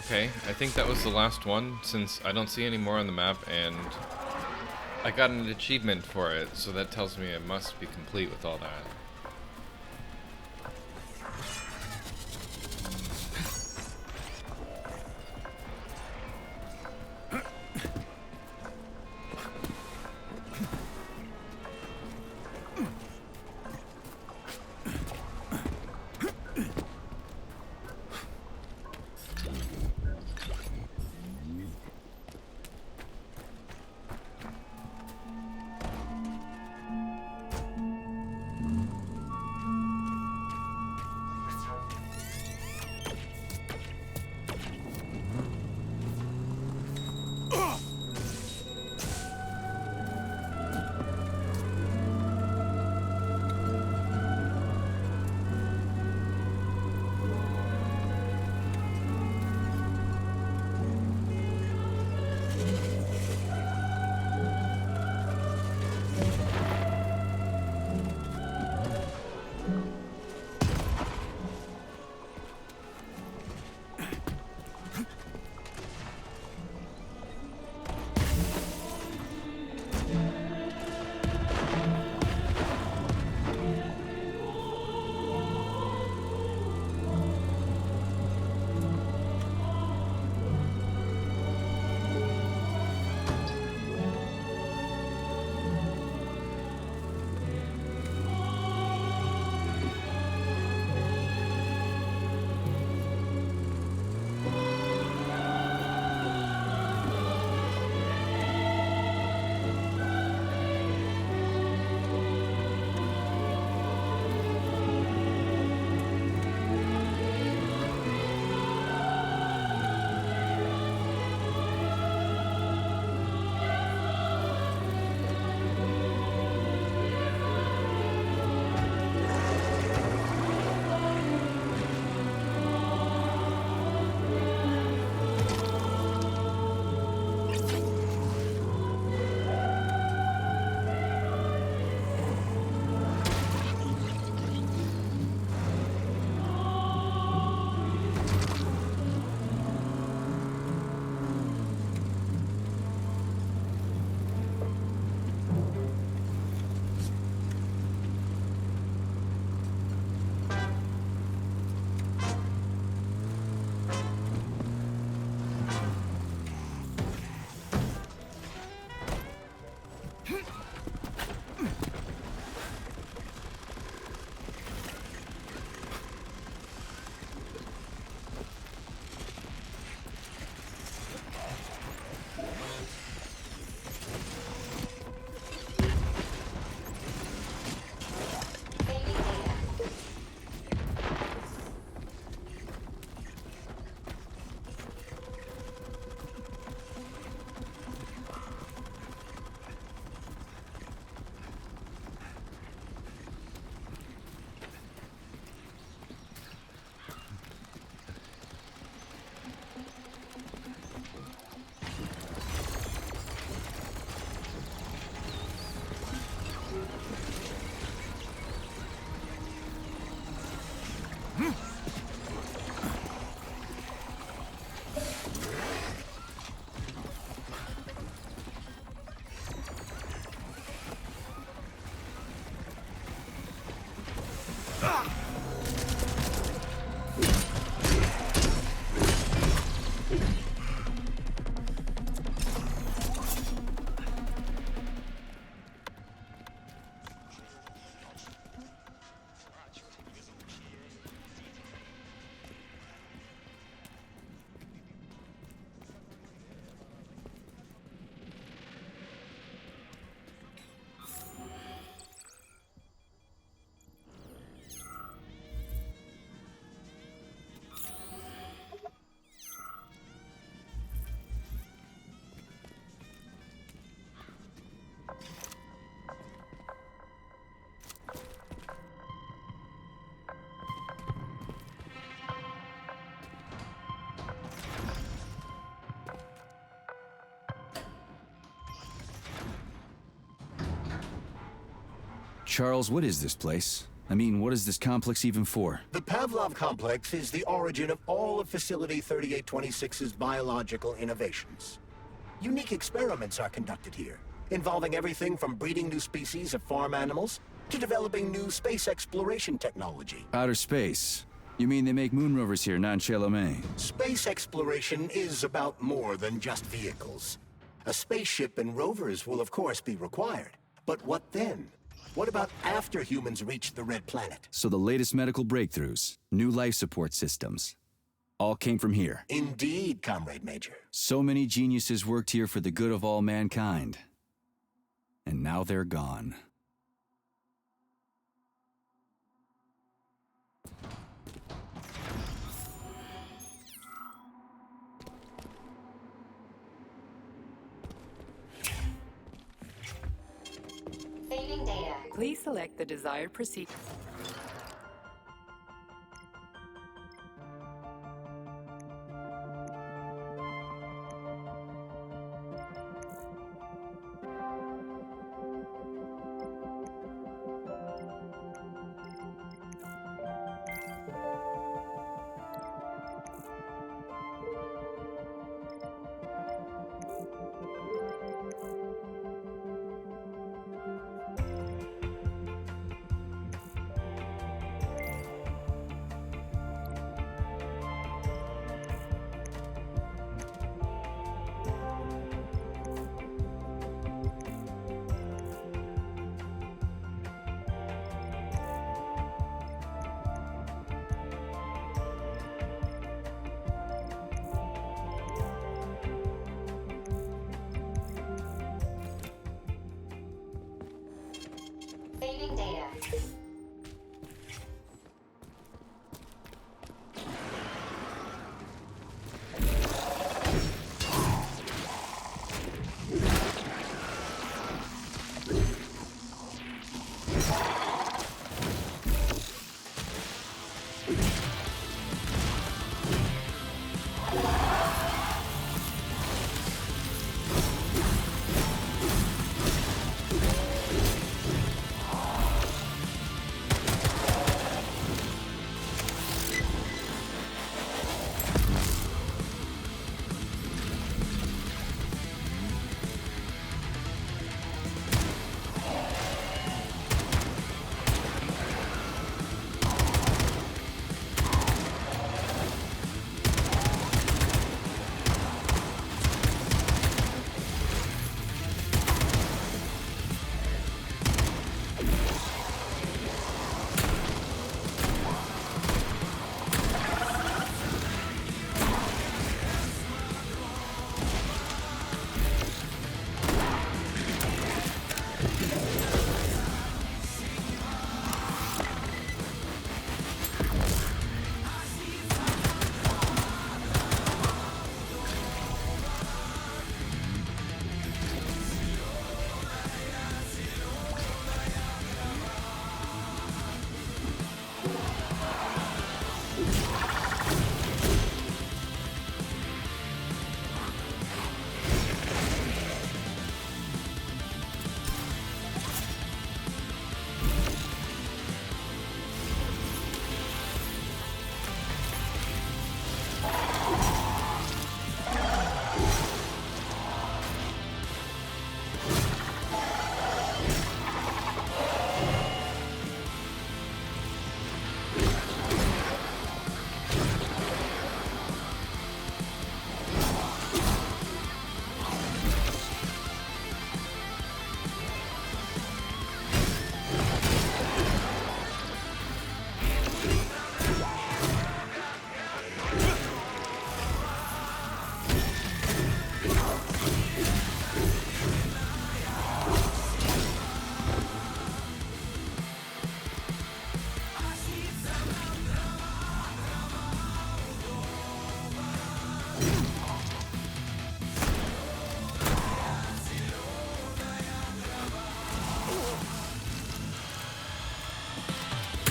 Okay, I think that was the last one, since I don't see any more on the map, and I got an achievement for it, so that tells me I must be complete with all that. Charles, what is this place? I mean, what is this complex even for? The Pavlov complex is the origin of all of Facility 3826's biological innovations. Unique experiments are conducted here, involving everything from breeding new species of farm animals to developing new space exploration technology. Outer space? You mean they make moon rovers here, not in Chalamet? Space exploration is about more than just vehicles. A spaceship and rovers will of course be required. But what then? What about after humans reach the Red Planet? So the latest medical breakthroughs, new life support systems, all came from here. Indeed, Comrade Major. So many geniuses worked here for the good of all mankind. And now they're gone. Saving data. Please select the desired procedure. Saving data.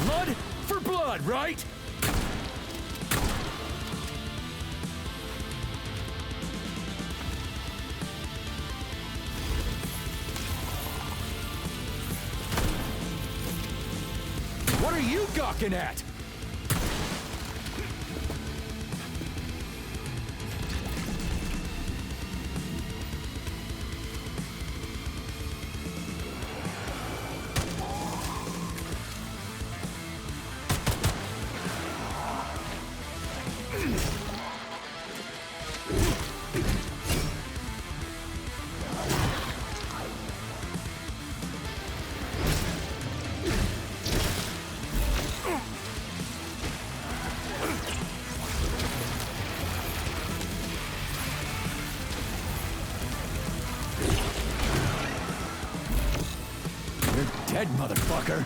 Blood for blood, right? What you gawking at? Dead, motherfucker.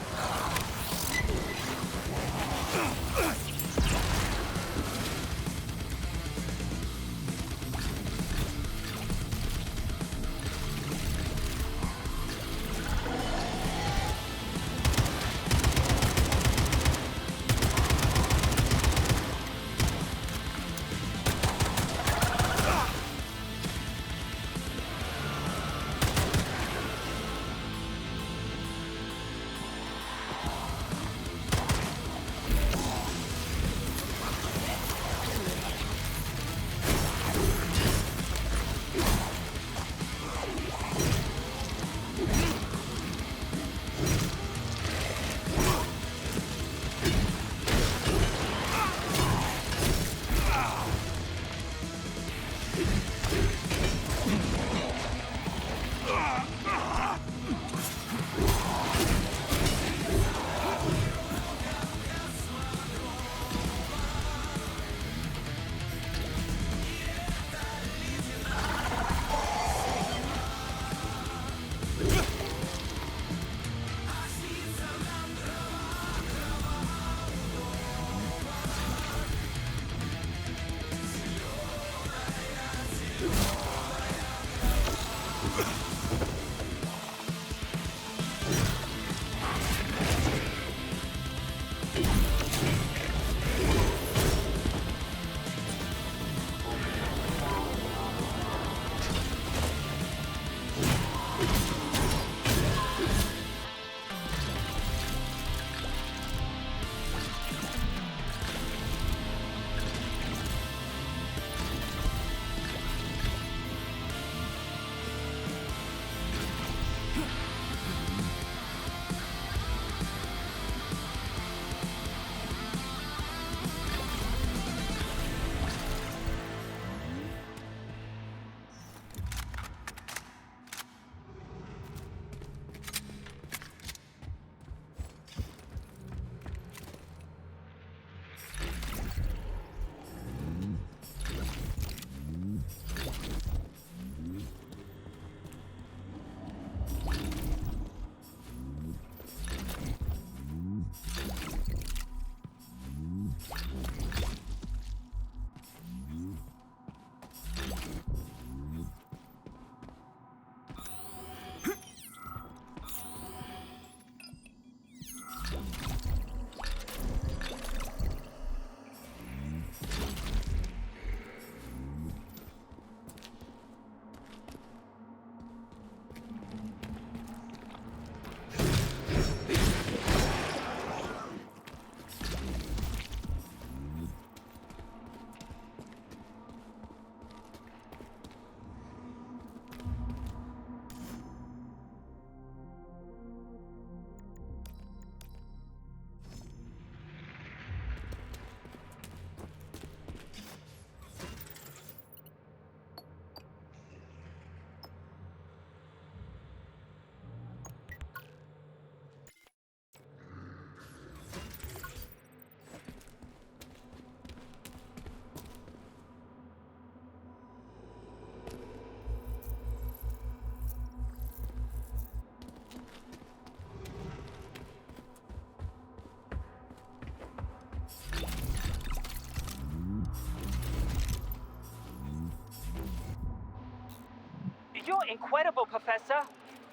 You're incredible, Professor.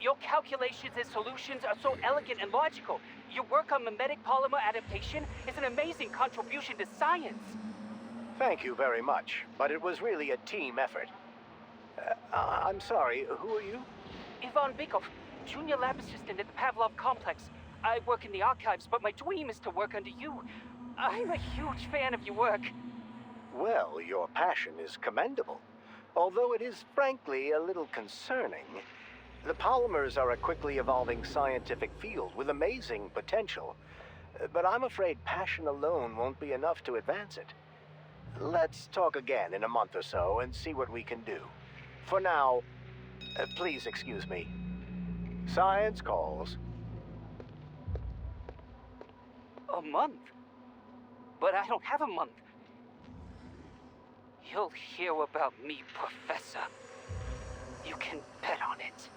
Your calculations and solutions are so elegant and logical. Your work on mimetic polymer adaptation is an amazing contribution to science. Thank you very much, but it was really a team effort. I'm sorry, who are you? Ivan Bykov, Junior Lab Assistant at the Pavlov Complex. I work in the archives, but my dream is to work under you. I'm a huge fan of your work. Well, your passion is commendable, although it is frankly a little concerning. The polymers are a quickly evolving scientific field with amazing potential, but I'm afraid passion alone won't be enough to advance it. Let's talk again in a month or so and see what we can do. For now, please excuse me. Science calls. A month? But I don't have a month. You'll hear about me, Professor. You can bet on it.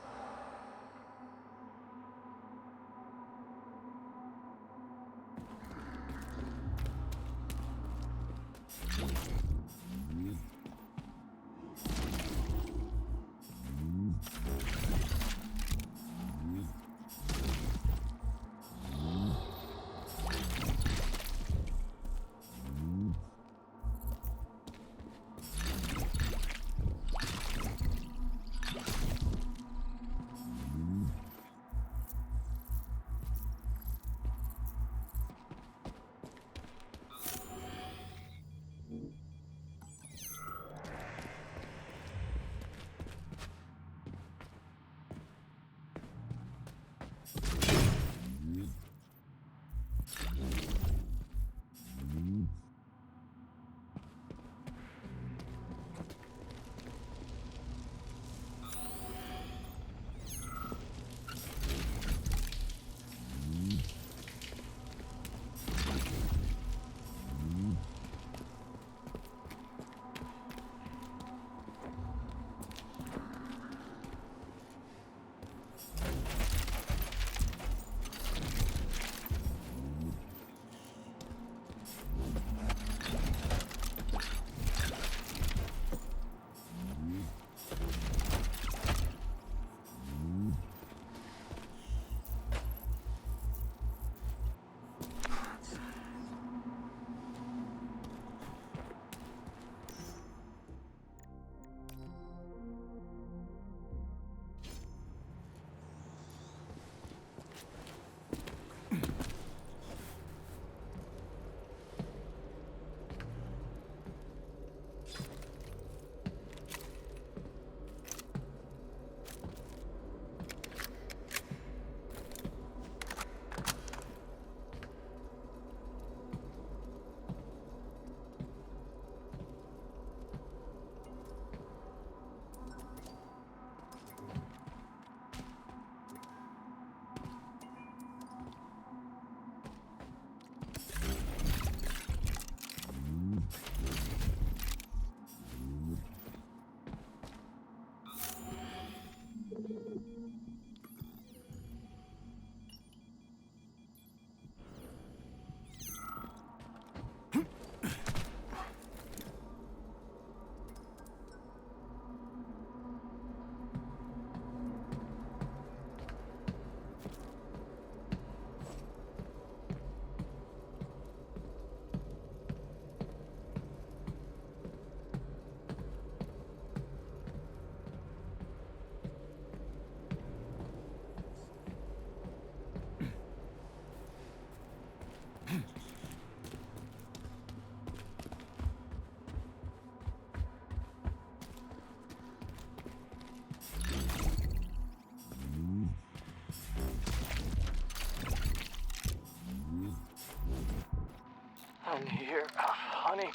I'm here, honey.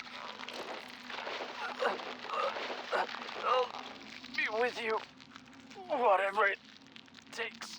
I'll be with you, whatever it takes.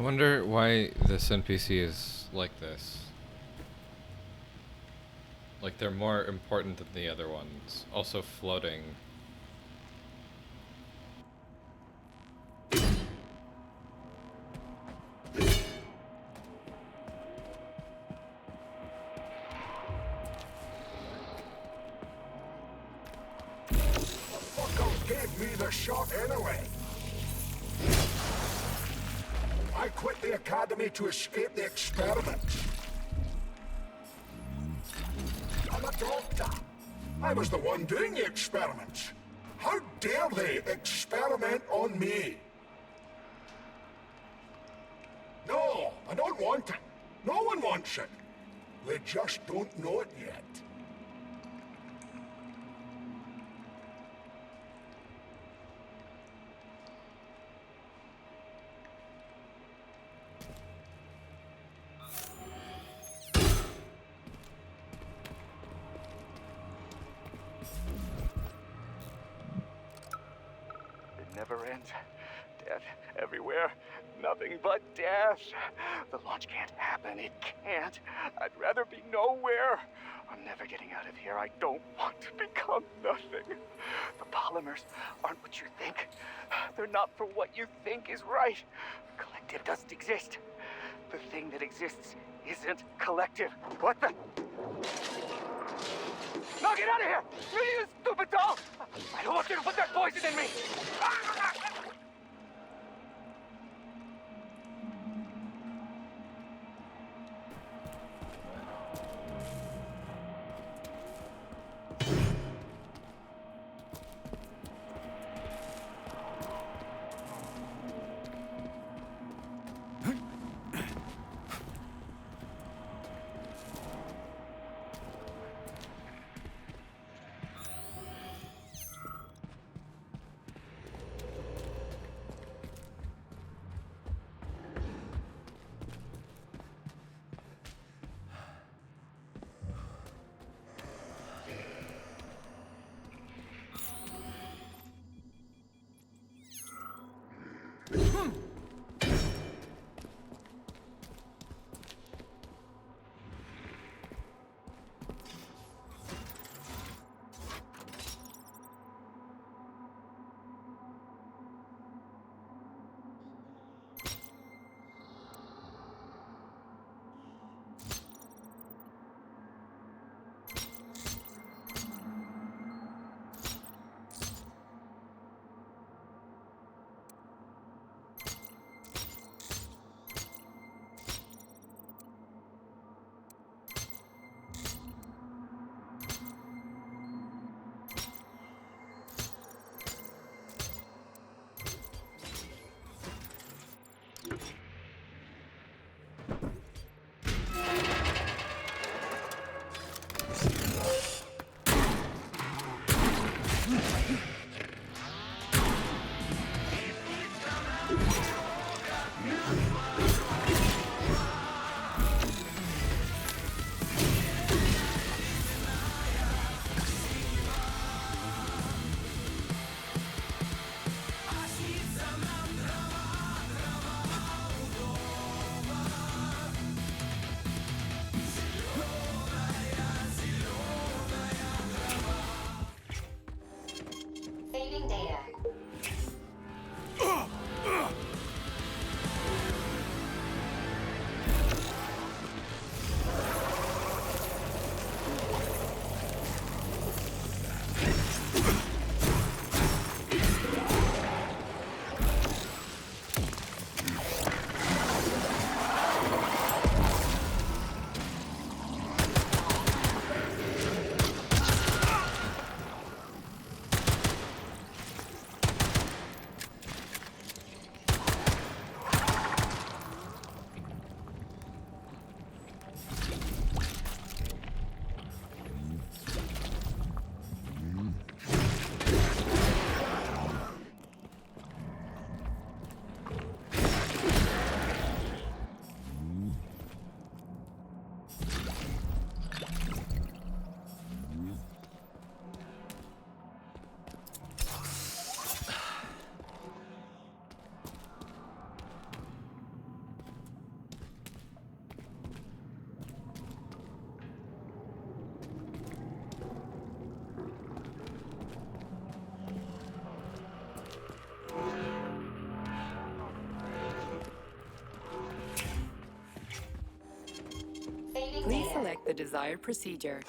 wonder why this NPC is like this. Like they're more important than the other ones. Also floating. Fuckers gave me the shot anyway. I quit the academy to escape the experiments. I'm a doctor. I was the one doing the experiments. How dare they experiment on me? No, I don't want it. No one wants it. They just don't know it yet. It never ends. Death everywhere. Nothing but death. The launch can't happen. It can't. I'd rather be nowhere. I'm never getting out of here. I don't want to become nothing. The polymers aren't what you think. They're not for what you think is right. Collective doesn't exist. The thing that exists isn't collective. What the? No, get out of here! You stupid doll! I don't want you to put that poison in me! desired procedure.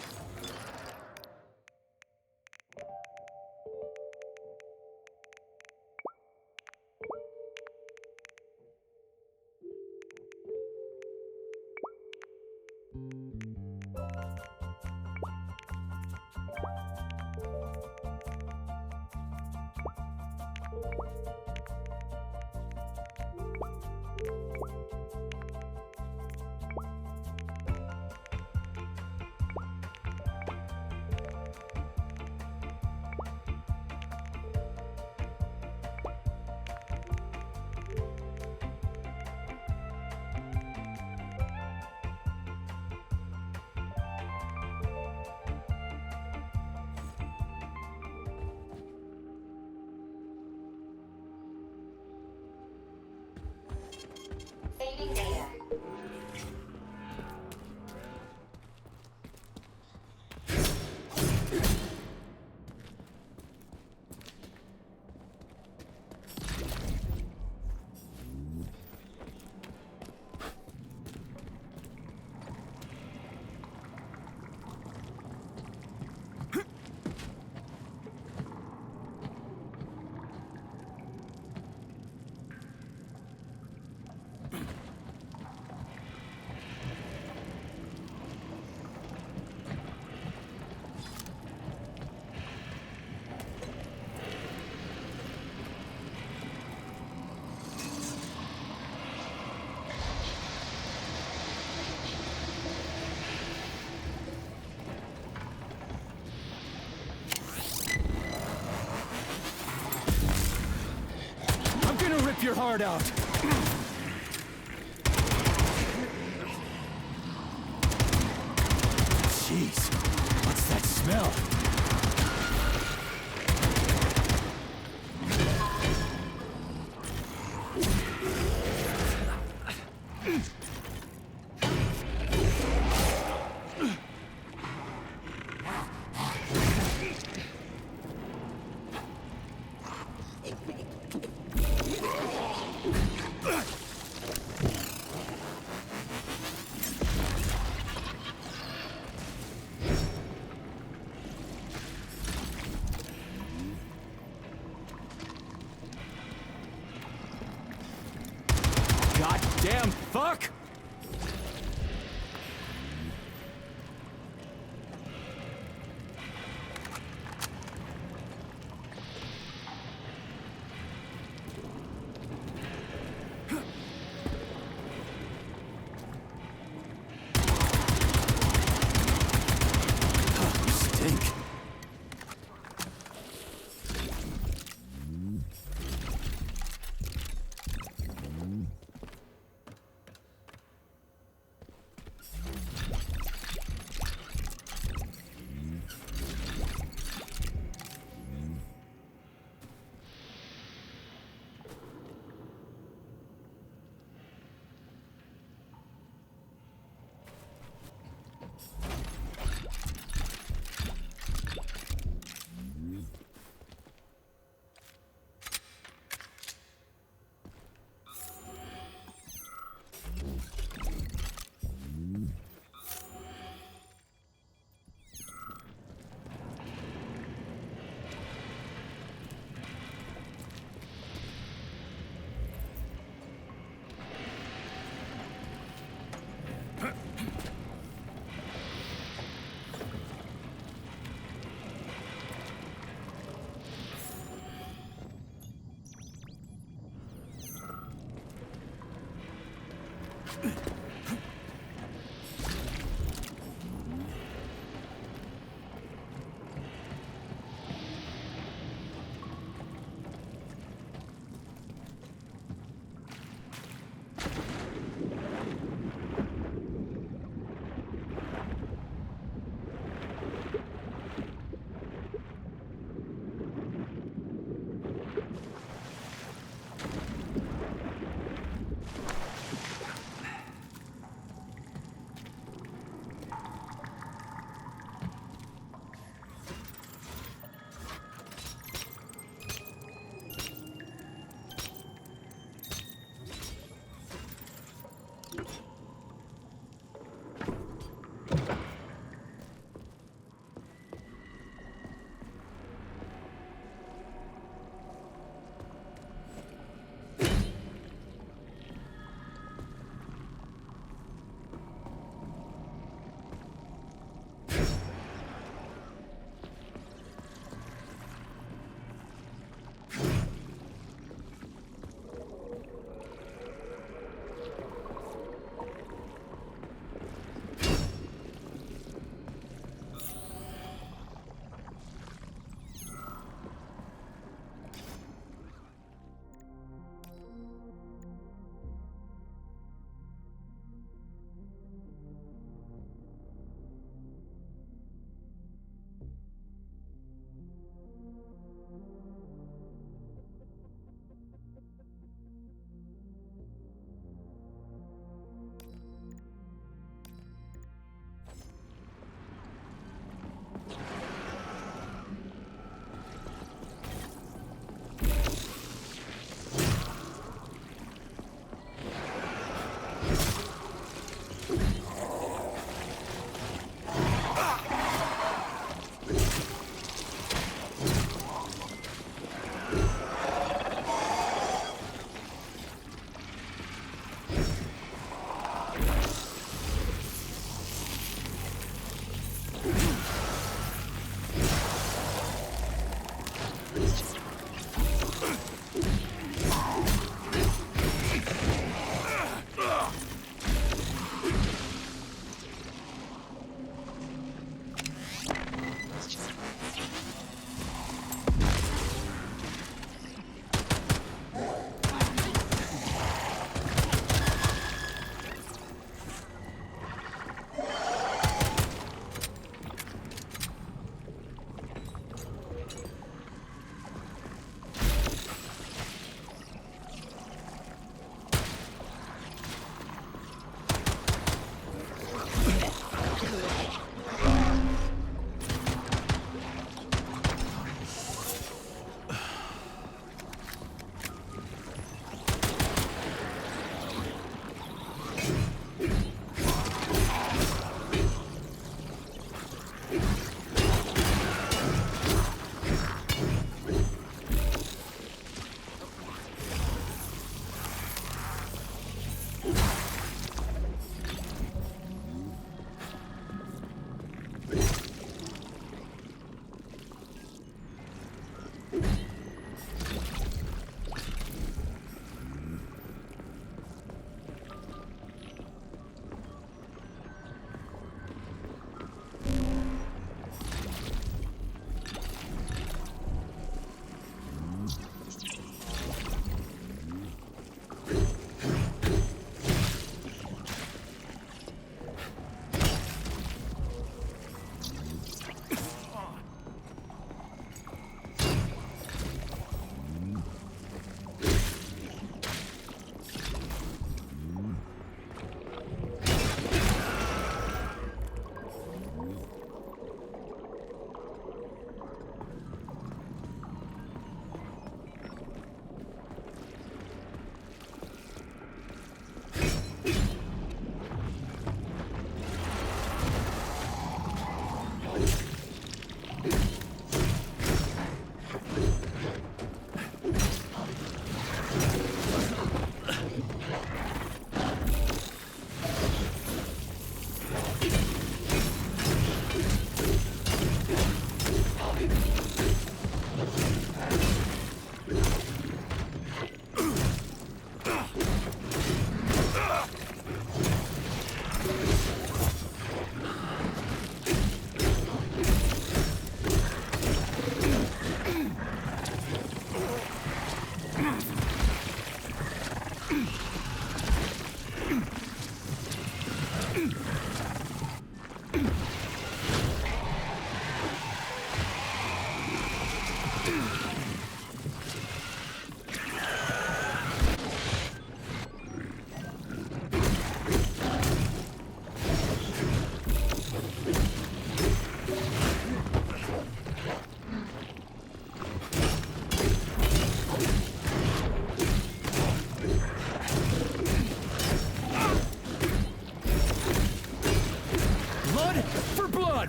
Saving data. I'm gonna rip your heart out! Jeez, what's that smell? Goddamn fuck! You stink.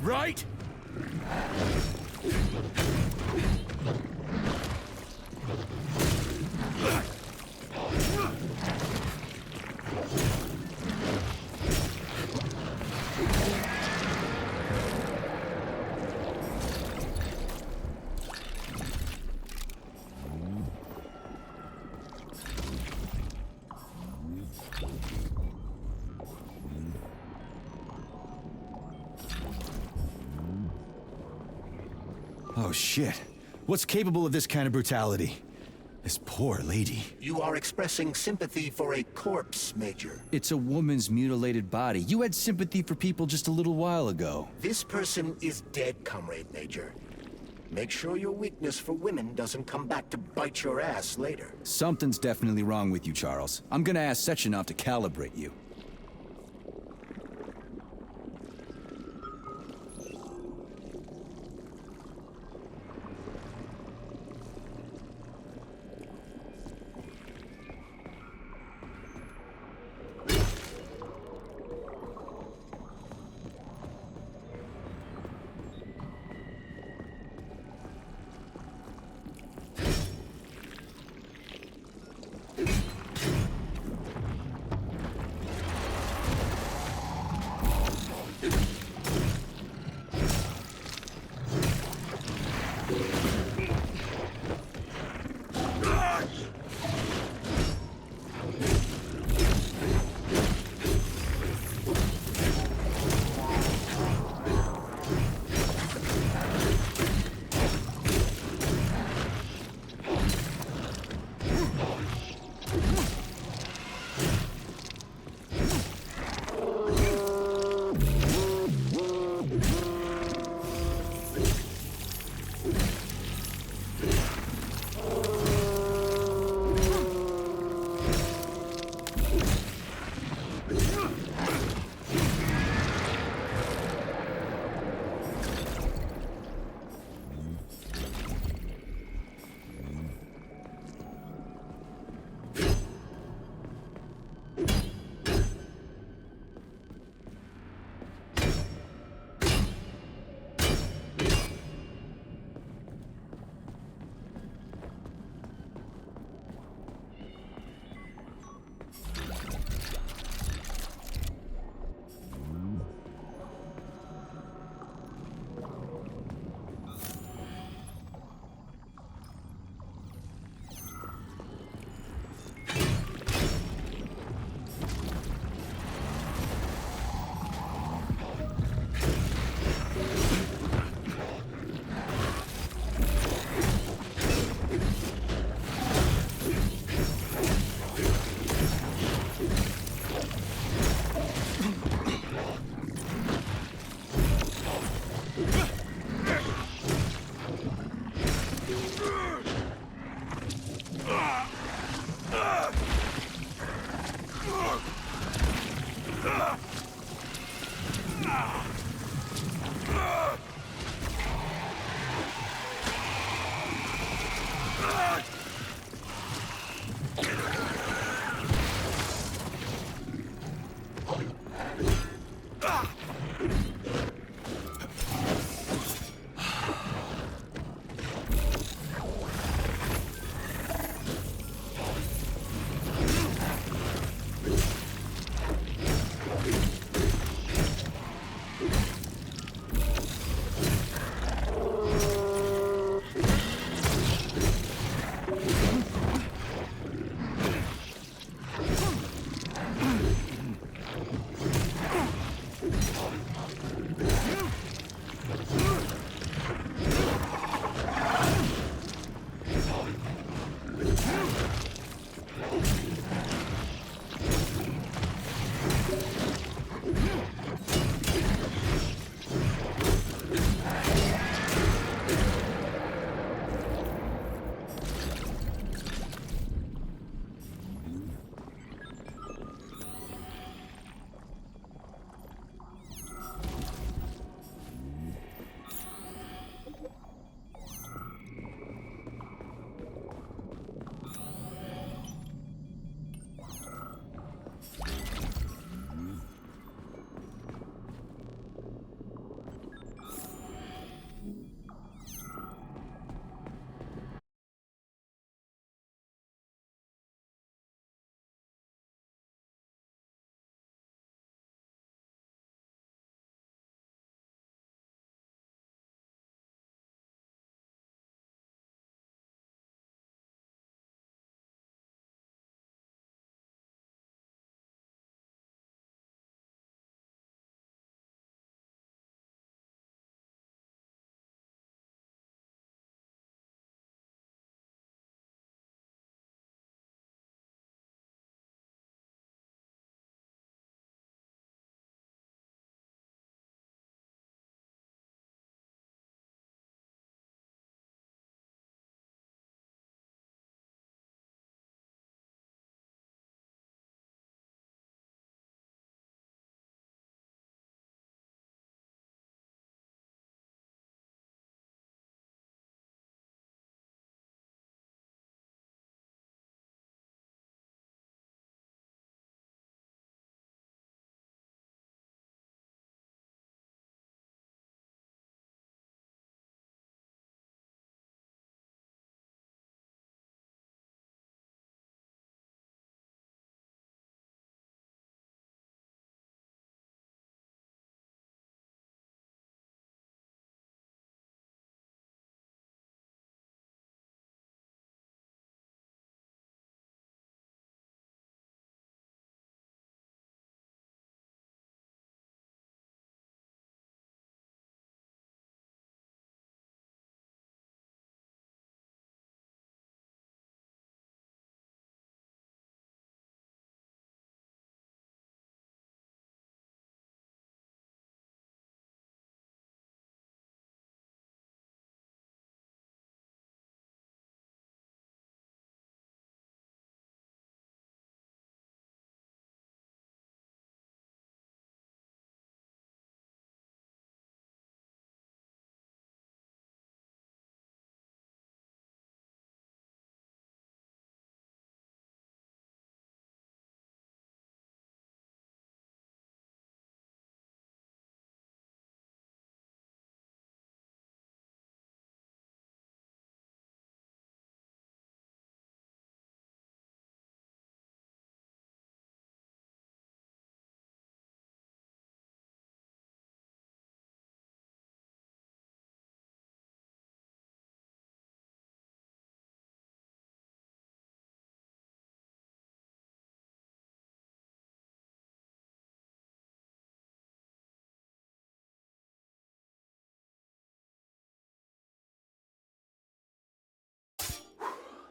right? Oh shit. What's capable of this kind of brutality? This poor lady. You are expressing sympathy for a corpse, Major. It's a woman's mutilated body. You had sympathy for people just a little while ago. This person is dead, Comrade Major. Make sure your weakness for women doesn't come back to bite your ass later. Something's definitely wrong with you, Charles. I'm gonna ask Sechenov to calibrate you.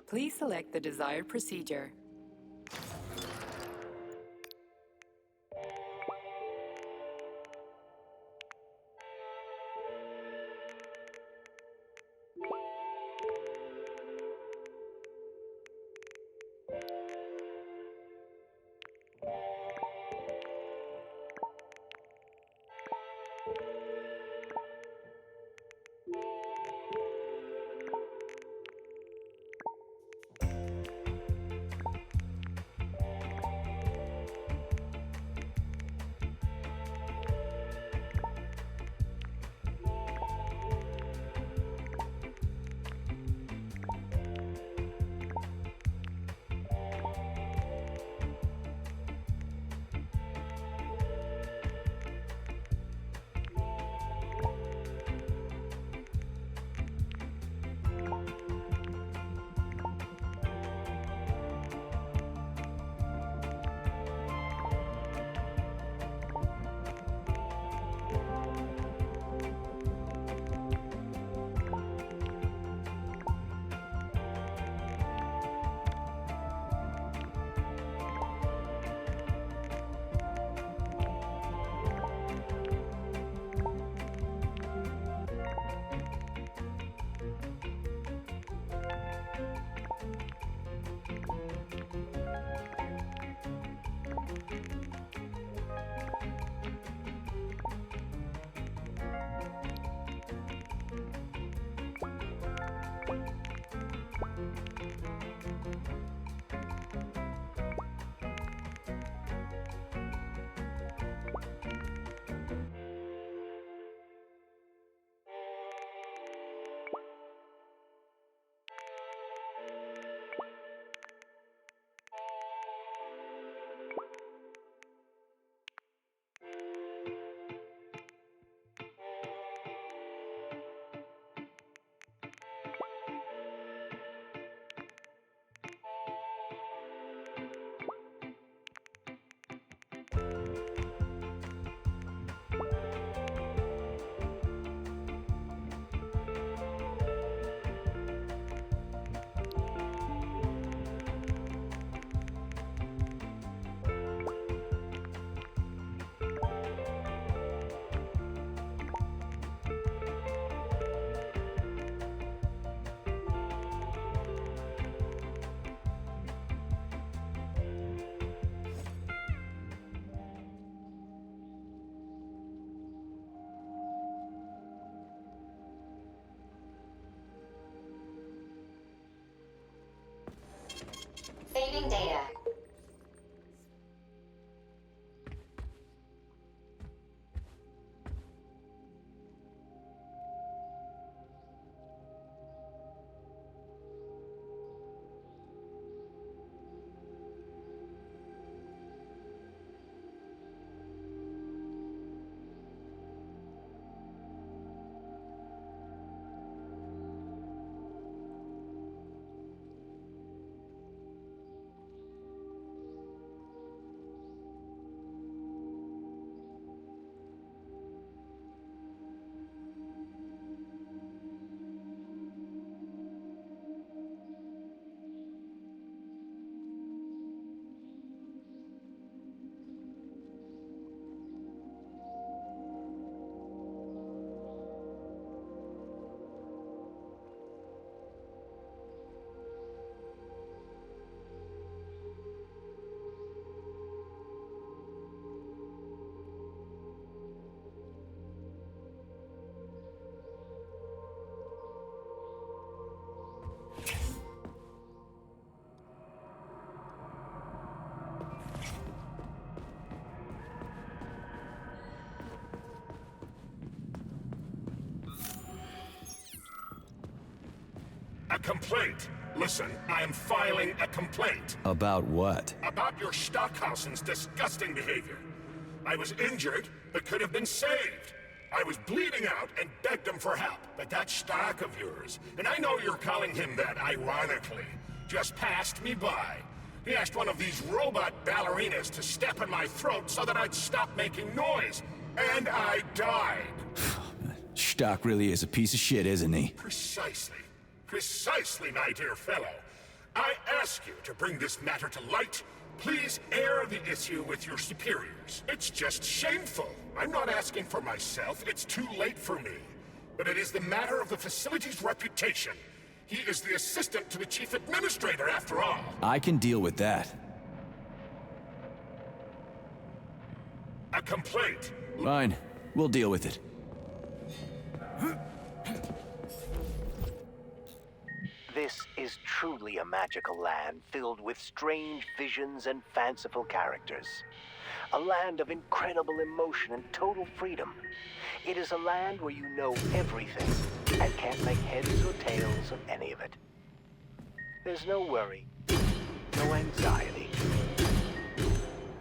Please select the desired procedure. Saving data. A complaint. Listen, I am filing a complaint. About what? About your Stockhausen's disgusting behavior. I was injured, but could have been saved. I was bleeding out and begged him for help, but that Stock of yours, and I know you're calling him that ironically, just passed me by. He asked one of these robot ballerinas to step in my throat so that I'd stop making noise, and I died. Stock really is a piece of shit, isn't he? Precisely. Precisely, my dear fellow. I ask you to bring this matter to light. Please air the issue with your superiors. It's just shameful. I'm not asking for myself. It's too late for me. But it is the matter of the facility's reputation. He is the assistant to the chief administrator, after all. I can deal with that. A complaint. Fine. We'll deal with it. This is truly a magical land filled with strange visions and fanciful characters. A land of incredible emotion and total freedom. It is a land where you know everything and can't make heads or tails of any of it. There's no worry, no anxiety.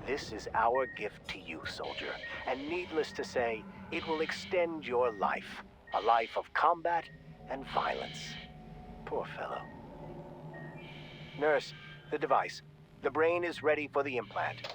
This is our gift to you, soldier, and needless to say, it will extend your life. A life of combat and violence. Poor fellow. Nurse, the device. The brain is ready for the implant.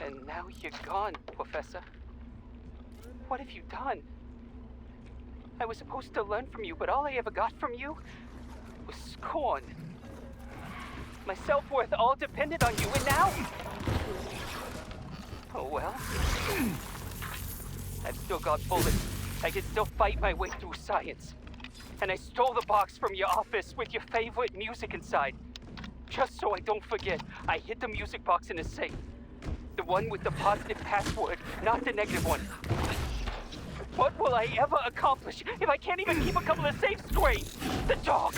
And now you're gone, Professor. What have you done? I was supposed to learn from you, but all I ever got from you was scorn. My self-worth all depended on you, and now... Oh well. I've still got bullets. I can still fight my way through science. And I stole the box from your office with your favorite music inside. Just so I don't forget, I hid the music box in a safe. The one with the positive password, not the negative one. What will I ever accomplish if I can't even keep a couple of safes straight? The dog!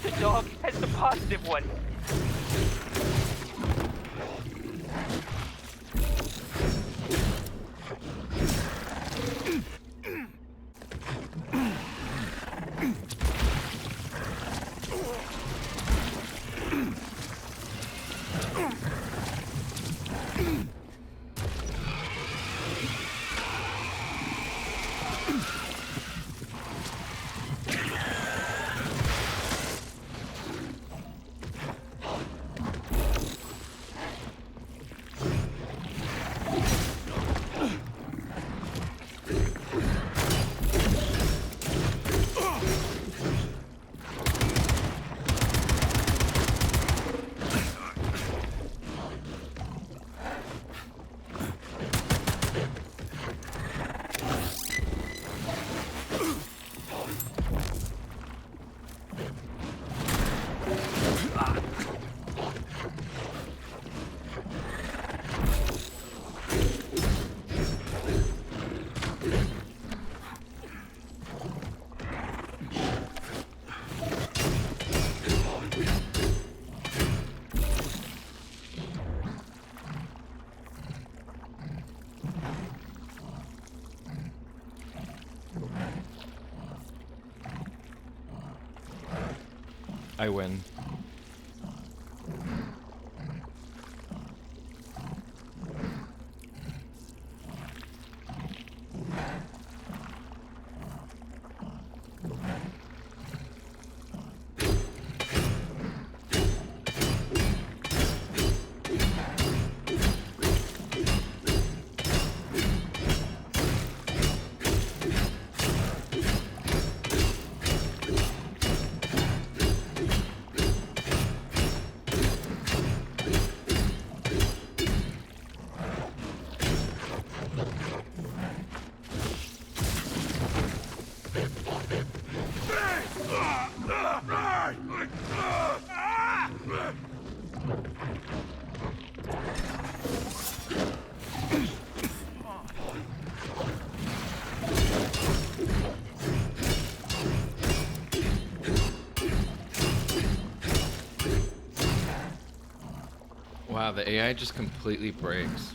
The dog has the positive one. I win. Wow, the AI just completely breaks.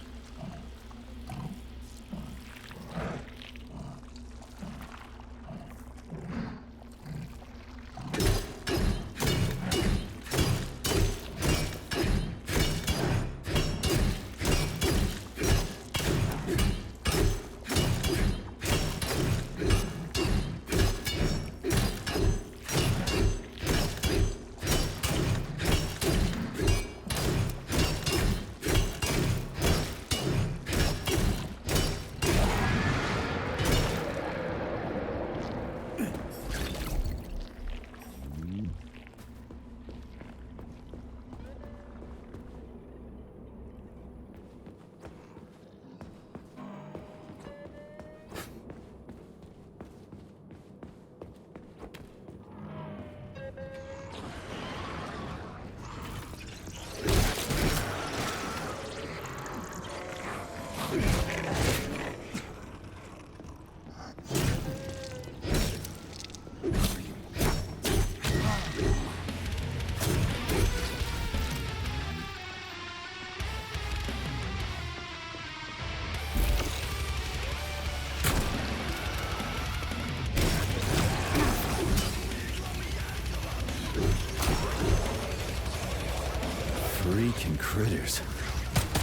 Freaking critters.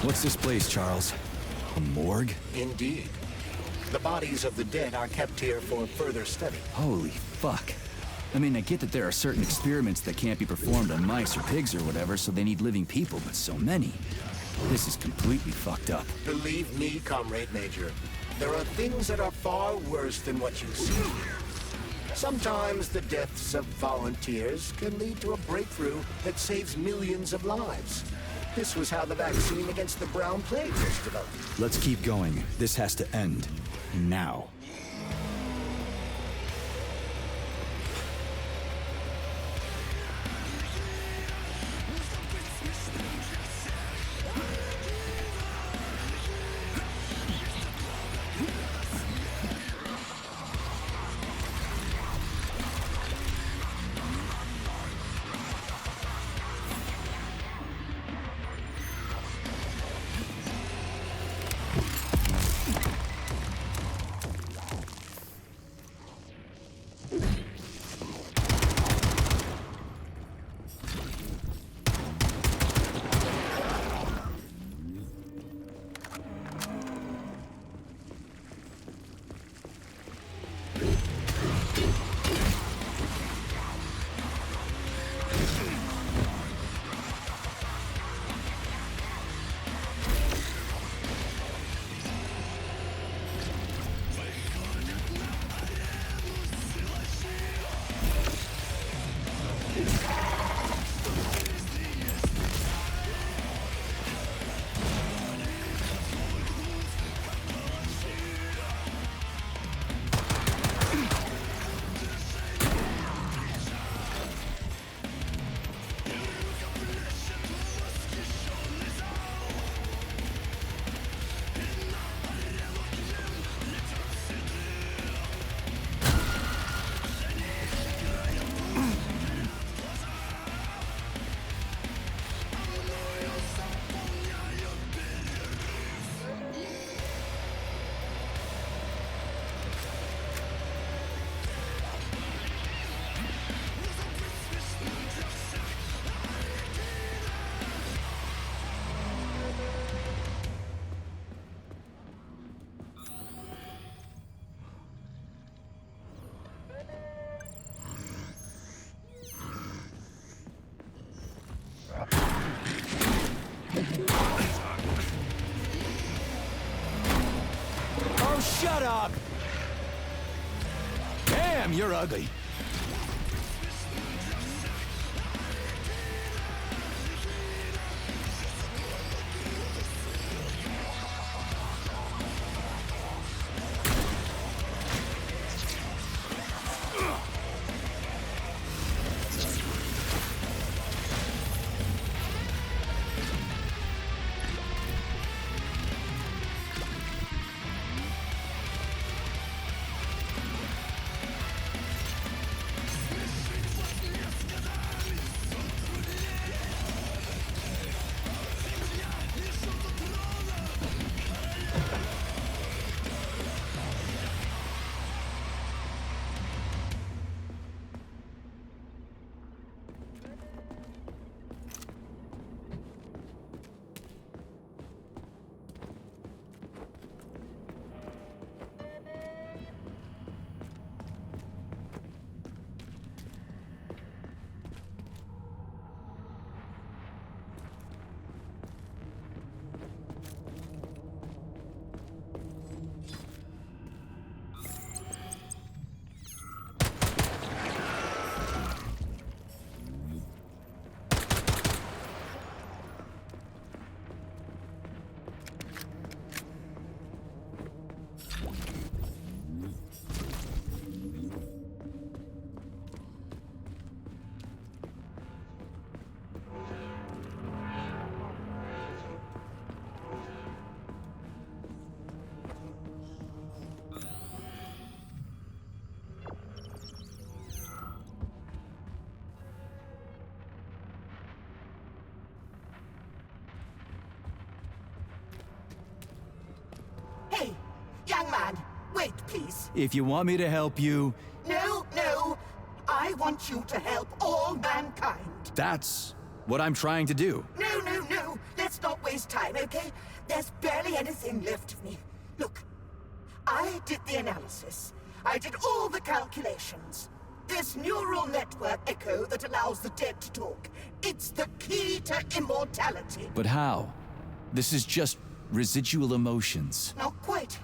What's this place, Charles? A morgue? Indeed. The bodies of the dead are kept here for further study. Holy fuck. I mean, I get that there are certain experiments that can't be performed on mice or pigs or whatever, so they need living people, but so many. This is completely fucked up. Believe me, Comrade Major, there are things that are far worse than what you see. Sometimes the deaths of volunteers can lead to a breakthrough that saves millions of lives. This was how the vaccine against the brown plague was developed. Let's keep going. This has to end. Now. Oh, shut up! Damn, you're ugly. please. If you want me to help you, No, no. I want you to help all mankind. that's what I'm trying to do. No, no, no. Let's not waste time, okay? There's barely anything left of me. Look, I did the analysis. I did all the calculations. This neural network echo that allows the dead to talk. It's the key to immortality. But how? This is just residual emotions. Not quite.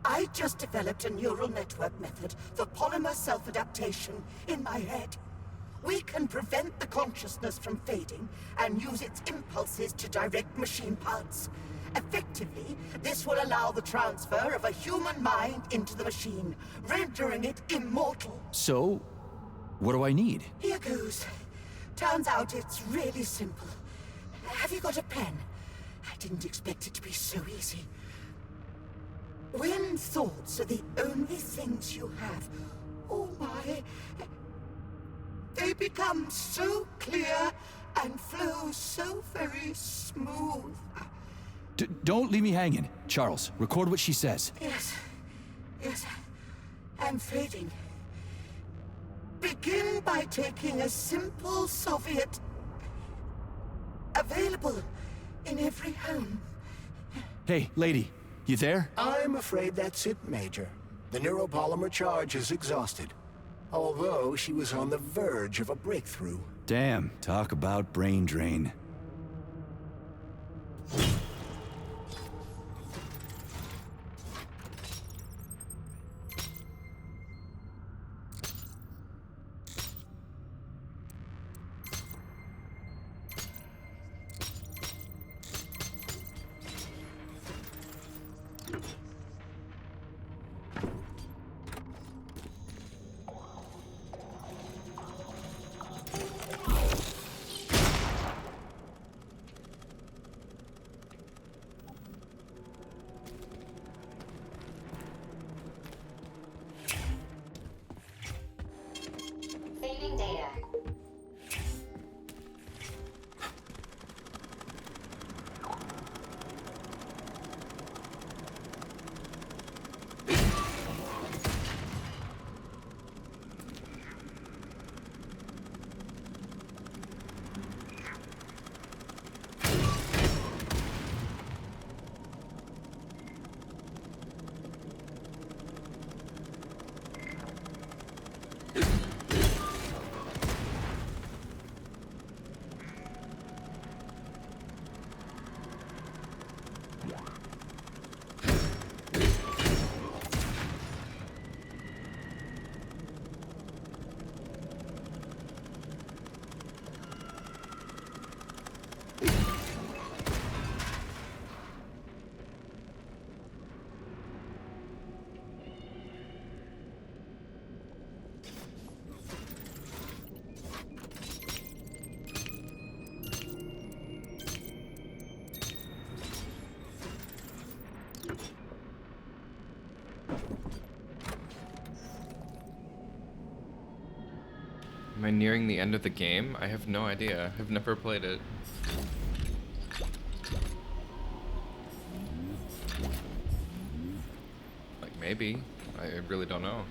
I just developed a neural network method for polymer self-adaptation in my head. We can prevent the consciousness from fading and use its impulses to direct machine parts. Effectively, this will allow the transfer of a human mind into the machine, rendering it immortal. So, what do I need? Here goes. Turns out it's really simple. Have you got a pen? I didn't expect it to be so easy. When thoughts are the only things you have, oh my, they become so clear and flow so very smooth. Don't leave me hanging. Charles, record what she says. Yes, yes, I'm fading. Begin by taking a simple Soviet available in every home. Hey, lady, you there? I'm afraid that's it, Major. The neuropolymer charge is exhausted. Although she was on the verge of a breakthrough. Damn, talk about brain drain. Saving data. Am I nearing the end of the game? I have no idea. I've never played it. Like, maybe. I really don't know.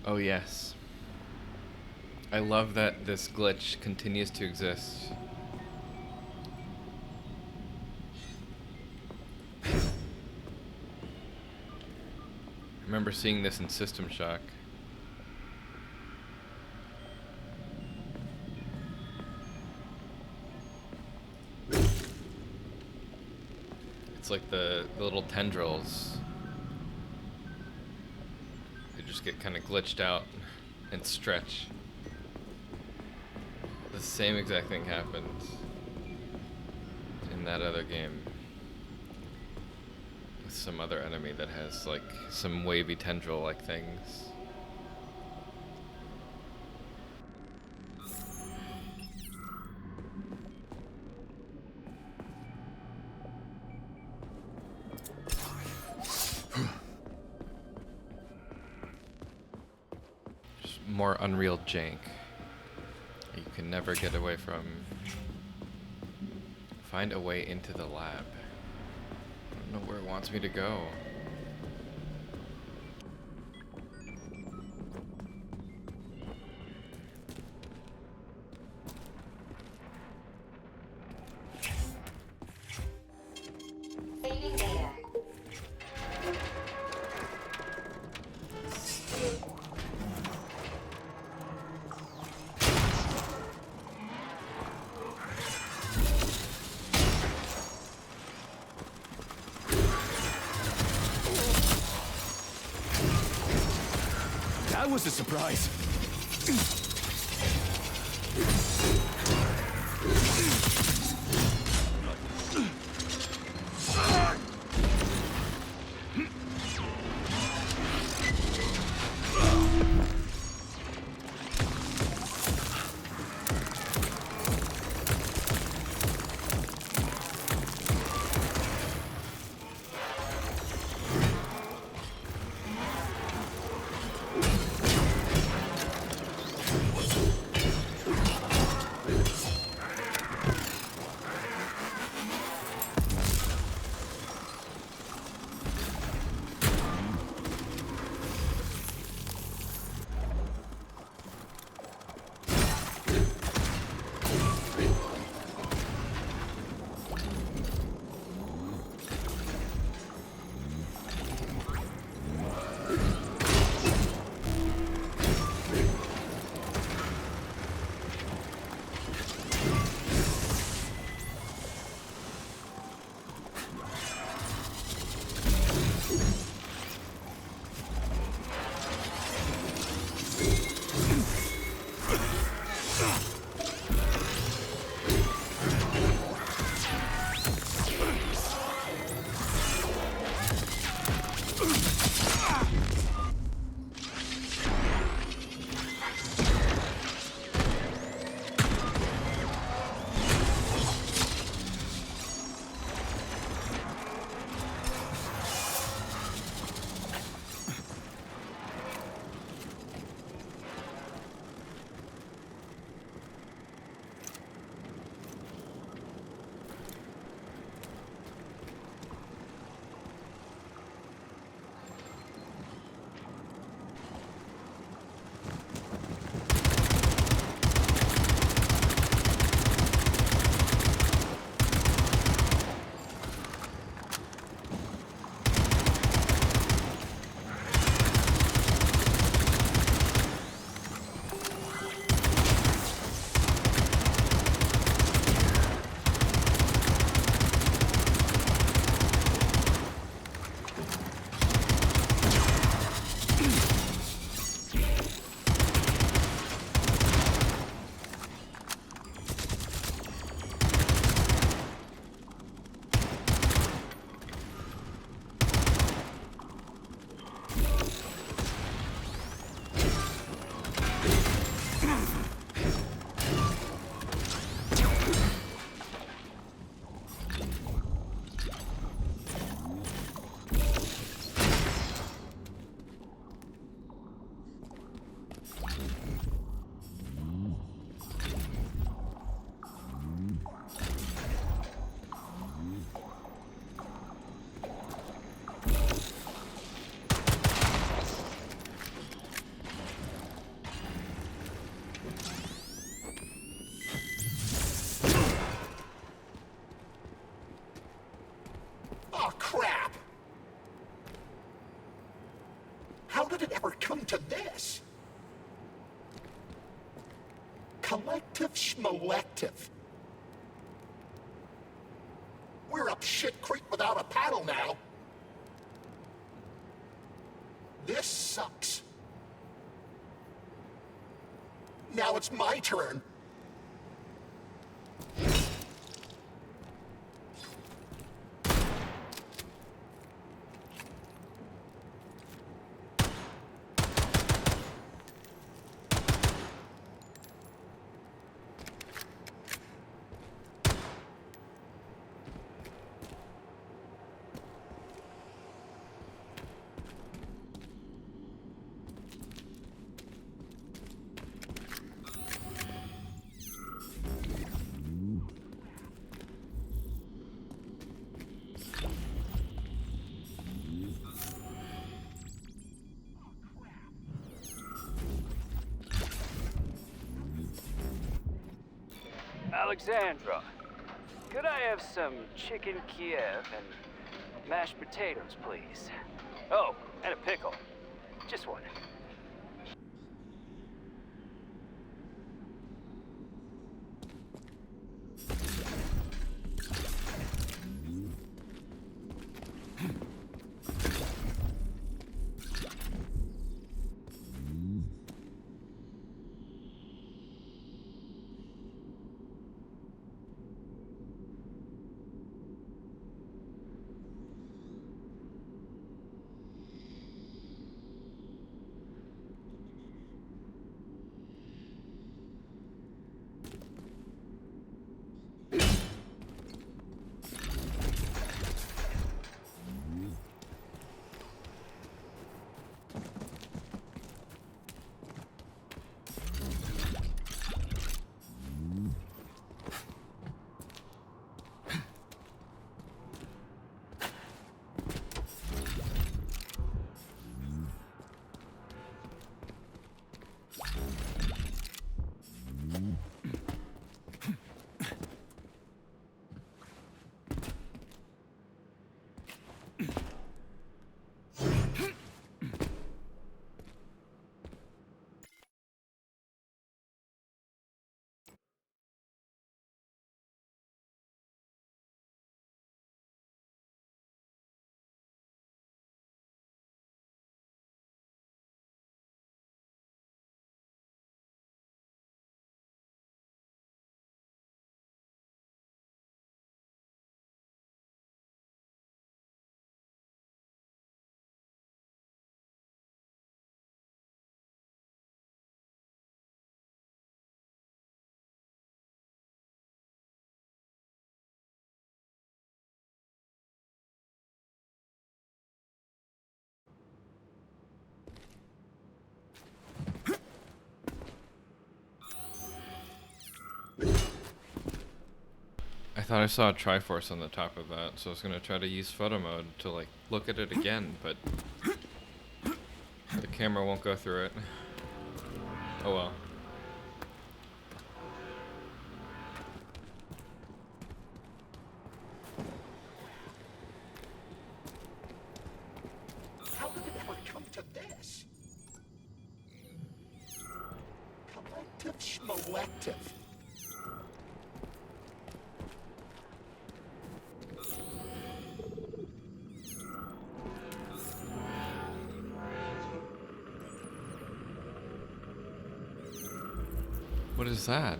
Oh yes. I love that this glitch continues to exist. I remember seeing this in System Shock. It's like the little tendrils. They just get kind of glitched out and stretch. The same exact thing happened in that other game with some other enemy that has like some wavy tendril like things. more Unreal jank. You can never get away from. Find a way into the lab. I don't know where it wants me to go. Saving data. That was a surprise. Oh, crap! How did it ever come to this? Collective schmolective. We're up shit creek without a paddle now. This sucks. Now it's my turn. Alexandra, could I have some chicken Kiev and mashed potatoes, please? Oh, and a pickle. Just one. I thought I saw a Triforce on the top of that, so I was gonna try to use photo mode to like look at it again, but the camera won't go through it. Oh well. How could it ever come to this? Collective schmolective. What is that?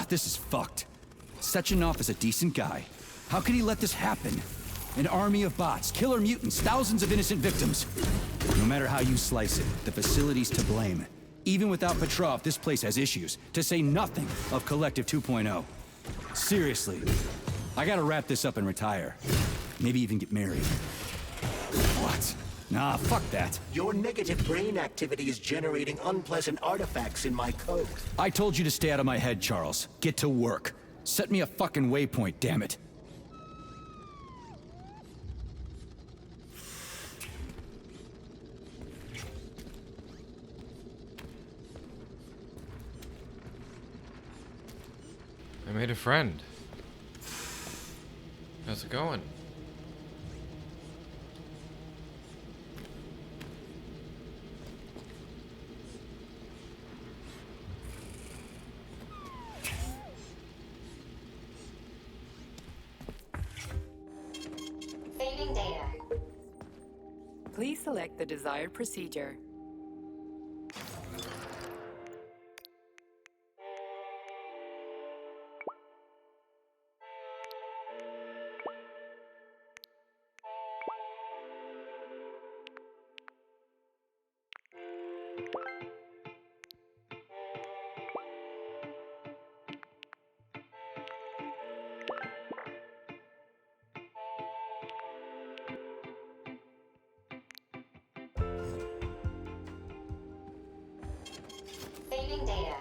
This is fucked. Sechenov is a decent guy. How could he let this happen? An army of bots, killer mutants, thousands of innocent victims. No matter how you slice it, the facility's to blame. Even without Petrov, this place has issues, to say nothing of Collective 2.0. Seriously, I gotta wrap this up and retire. Maybe even get married. What? Nah, fuck that. Your negative brain activity is generating unpleasant artifacts in my code. I told you to stay out of my head, Charles. Get to work. Set me a fucking waypoint, damn it. I made a friend. How's it going? Saving data. Please select the desired procedure. Saving data.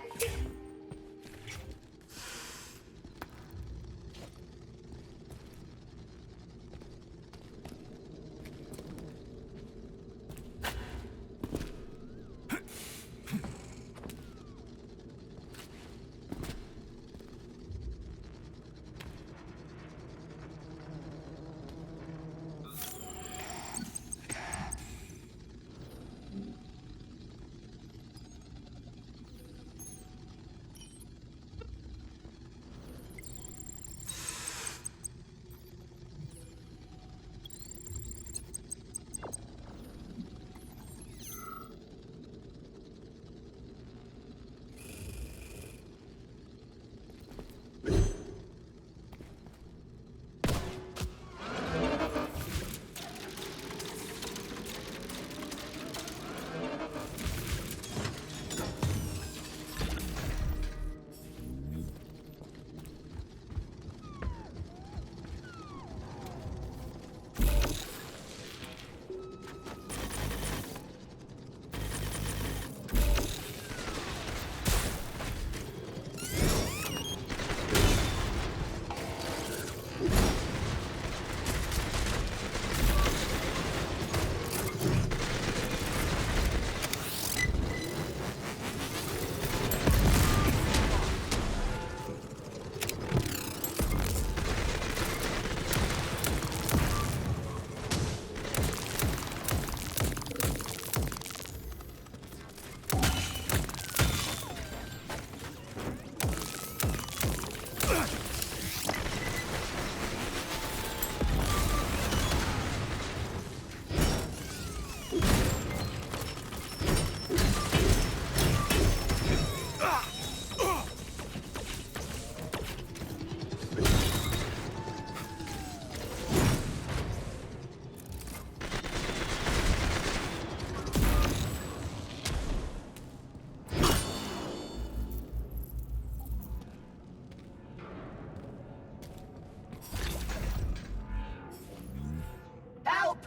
Help!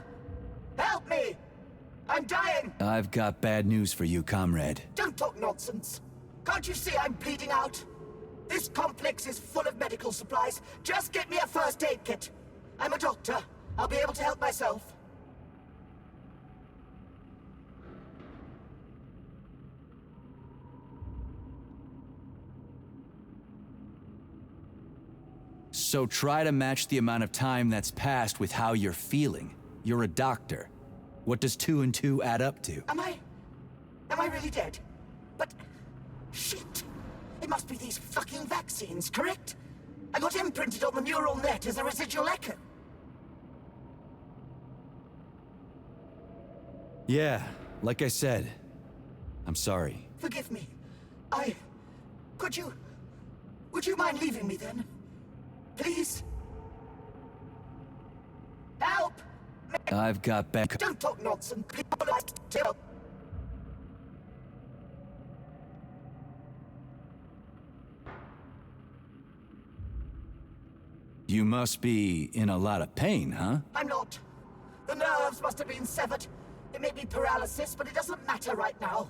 Help me! I'm dying! I've got bad news for you, comrade. Don't talk nonsense. Can't you see I'm bleeding out? This complex is full of medical supplies. Just get me a first aid kit. I'm a doctor. I'll be able to help myself. So try to match the amount of time that's passed with how you're feeling. You're a doctor. What does 2 and 2 add up to? Am I really dead? But... shit. It must be these fucking vaccines, correct? I got imprinted on the neural net as a residual echo. Yeah, like I said. I'm sorry. Forgive me. Would you mind leaving me then? Please? Help! I've got bad... Don't talk nonsense. People like to help. You must be in a lot of pain, huh? I'm not. The nerves must have been severed. It may be paralysis, but it doesn't matter right now.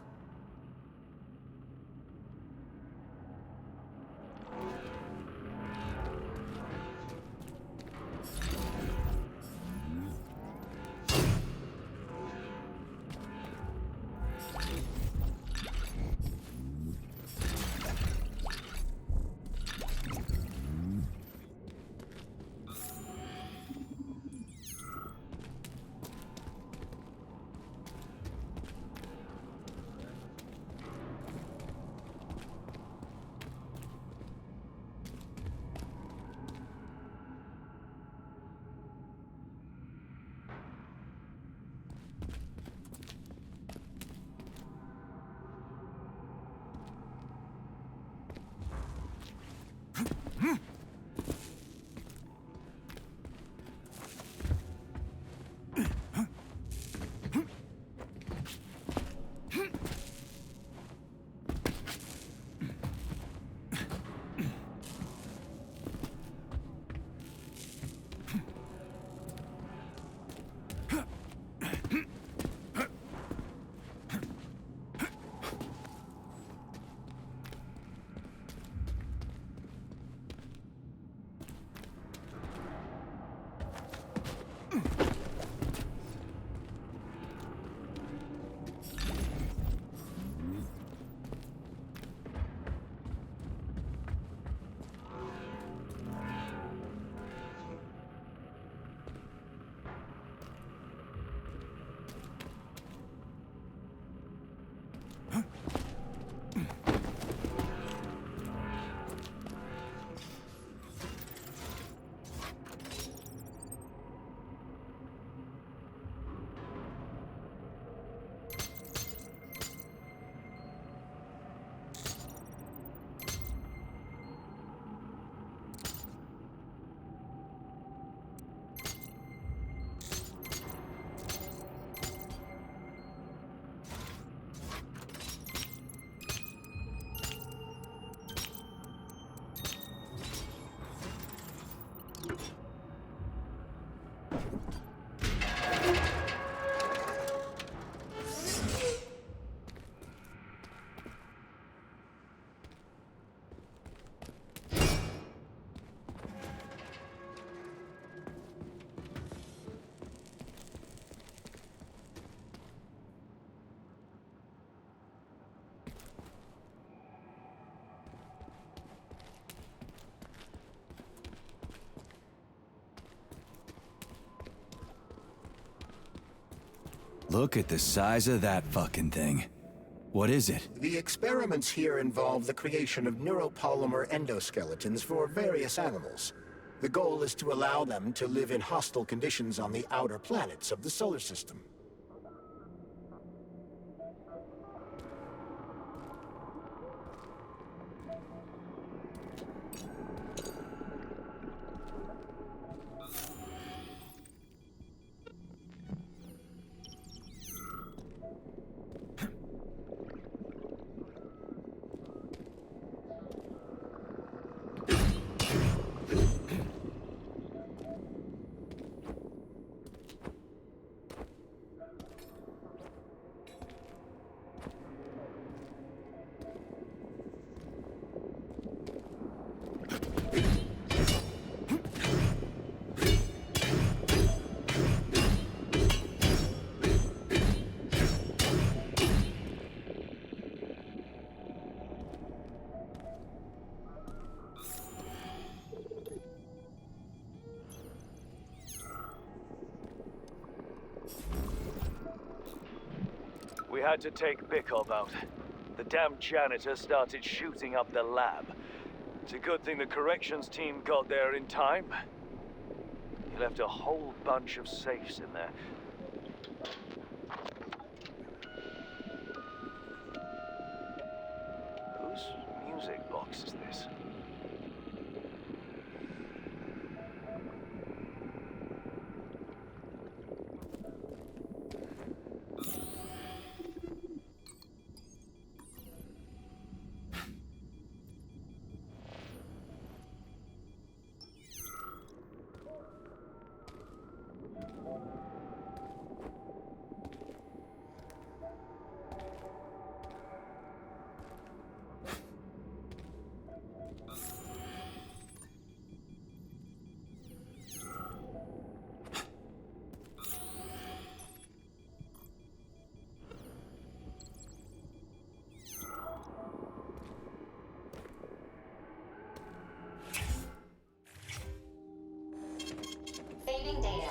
Look at the size of that fucking thing. What is it? The experiments here involve the creation of neuropolymer endoskeletons for various animals. The goal is to allow them to live in hostile conditions on the outer planets of the solar system. We had to take Bikov out. The damn janitor started shooting up the lab. It's a good thing the corrections team got there in time. He left a whole bunch of safes in there. Whose music box is this? Saving data.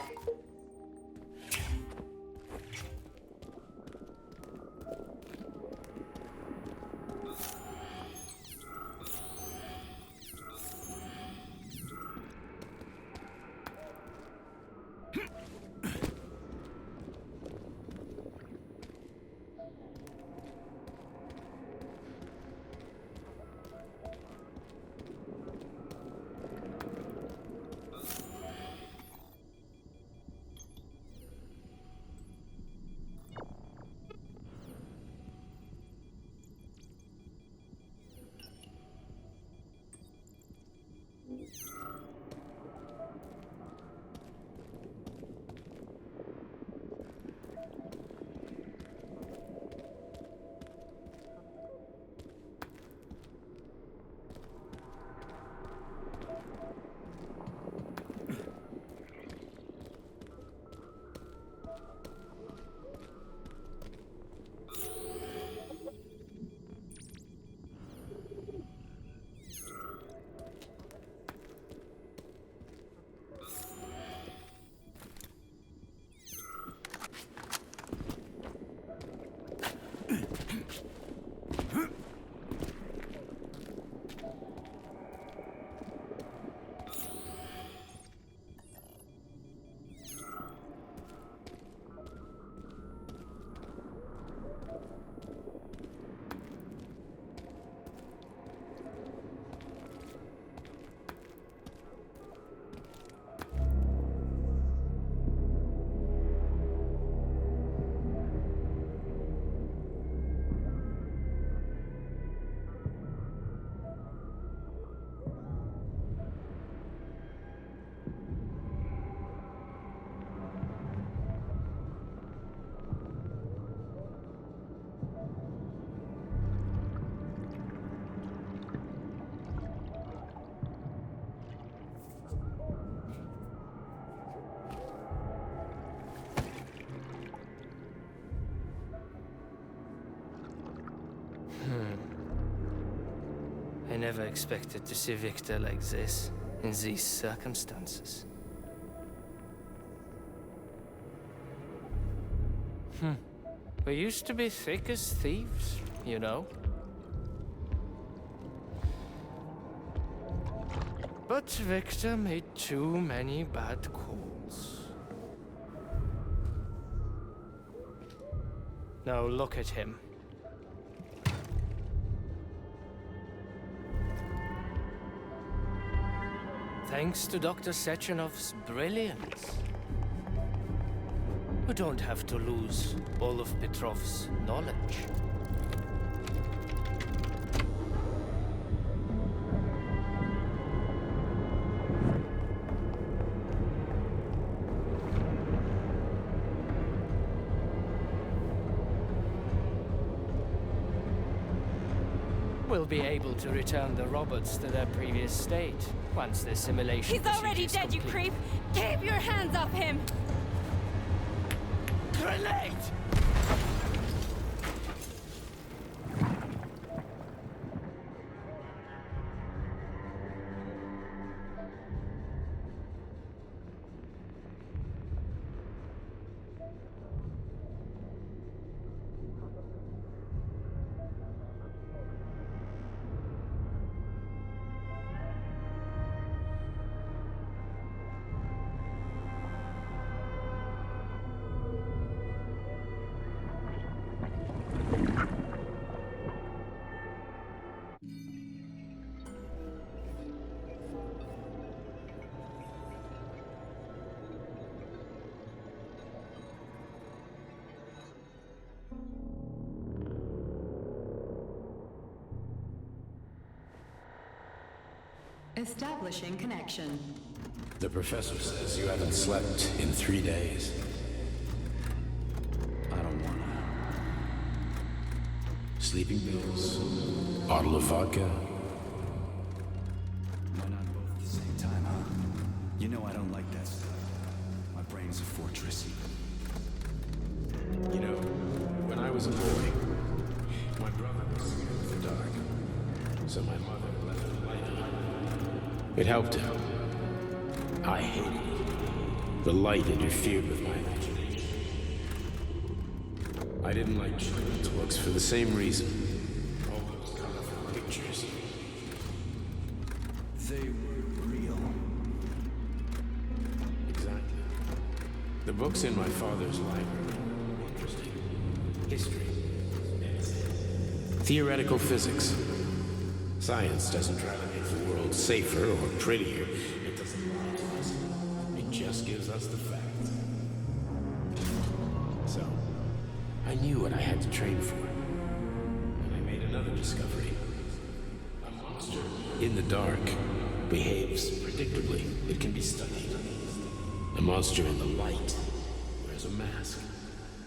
never expected to see Victor like this, in these circumstances. We used to be thick as thieves, you know. But Victor made too many bad calls. Now look at him. Thanks to Dr. Sechenov's brilliance, we don't have to lose all of Petrov's knowledge. We'll be able to return the robots to their previous state once the simulation. He's already dead, you creep! Keep your hands off him! Grenade! Establishing connection. The professor says you haven't slept in 3 days. I don't wanna. Sleeping pills? Bottle of vodka? Why not both at the same time, huh? You know I don't like that stuff. My brain's a fortress. You know, when I was a boy, my brother was scared of the dark. So my mother left the light on. It helped him. I hated it. The light interfered with my imagination. I didn't like children's books for the same reason. All those colorful pictures. They were real. Exactly. The books in my father's library were interesting. History. Theoretical physics. Science doesn't try to make the world safer or prettier. It doesn't lie to us. It just gives us the facts. So, I knew what I had to train for. And I made another discovery. A monster in the dark behaves predictably. It can be studied. A monster in the light wears a mask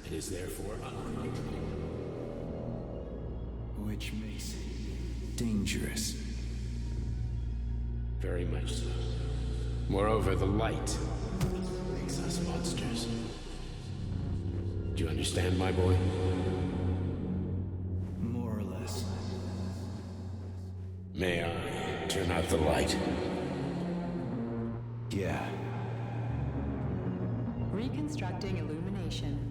and is therefore unpredictable. Which makes it dangerous. Very much so. Moreover, the light makes us monsters. Do you understand, my boy? More or less. May I turn out the light? Yeah. Reconstructing illumination.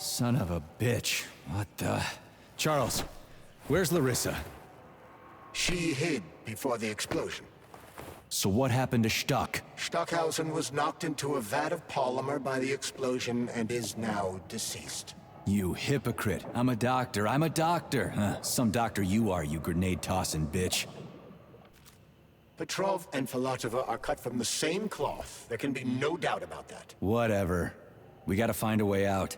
Son of a bitch. What the... Charles, where's Larissa? She hid before the explosion. So what happened to Stuck? Stockhausen was knocked into a vat of polymer by the explosion and is now deceased. You hypocrite. I'm a doctor. I'm a doctor. Some doctor you are, you grenade-tossing bitch. Petrov and Filatova are cut from the same cloth. There can be no doubt about that. Whatever. We gotta find a way out.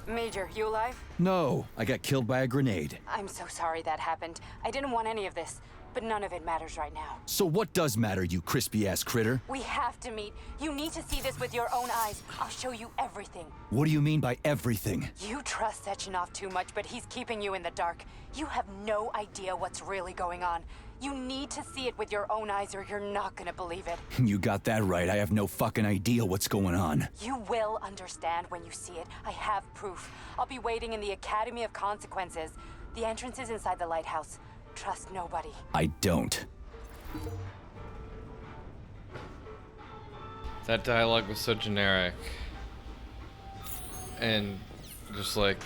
Major, you alive? No, I got killed by a grenade. I'm so sorry that happened. I didn't want any of this, but none of it matters right now. So what does matter, you crispy-ass critter? We have to meet. You need to see this with your own eyes. I'll show you everything. What do you mean by everything? You trust Sechenov too much, but he's keeping you in the dark. You have no idea what's really going on. You need to see it with your own eyes or you're not gonna believe it. You got that right. I have no fucking idea what's going on. You will understand when you see it. I have proof. I'll be waiting in the Academy of Consequences. The entrance is inside the lighthouse. Trust nobody. I don't. That dialogue was so generic. And just like...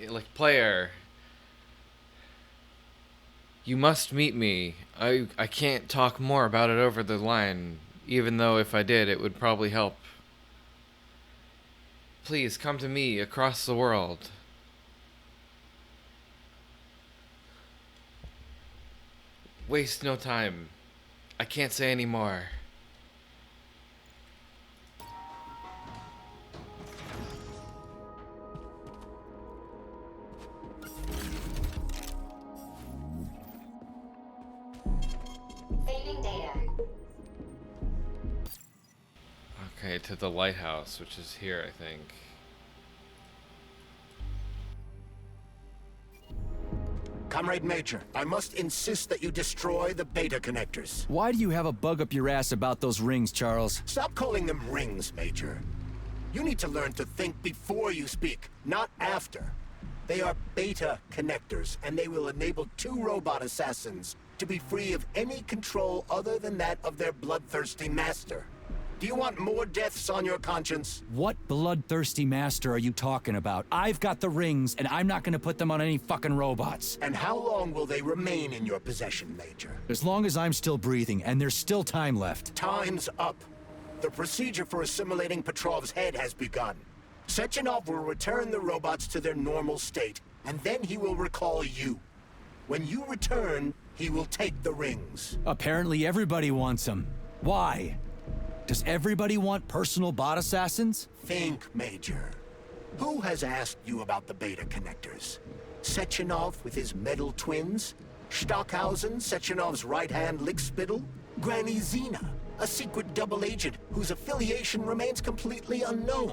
like, player... You must meet me. I can't talk more about it over the line, even though if I did, it would probably help. Please, come to me across the world. Waste no time. I can't say any more. Saving data. Okay, to the lighthouse, which is here, I think. Comrade Major, I must insist that you destroy the beta connectors. Why do you have a bug up your ass about those rings, Charles? Stop calling them rings, Major. You need to learn to think before you speak, not after. They are beta connectors, and they will enable 2 robot assassins to be free of any control other than that of their bloodthirsty master. Do you want more deaths on your conscience? What bloodthirsty master are you talking about? I've got the rings, and I'm not gonna put them on any fucking robots. And how long will they remain in your possession, Major? As long as I'm still breathing, and there's still time left. Time's up. The procedure for assimilating Petrov's head has begun. Sechenov will return the robots to their normal state, and then he will recall you. When you return, he will take the rings. Apparently everybody wants them. Why? Does everybody want personal bot assassins? Think, Major. Who has asked you about the beta connectors? Sechenov with his metal twins? Stockhausen, Sechenov's right-hand lickspittle? Granny Zena, a secret double agent whose affiliation remains completely unknown?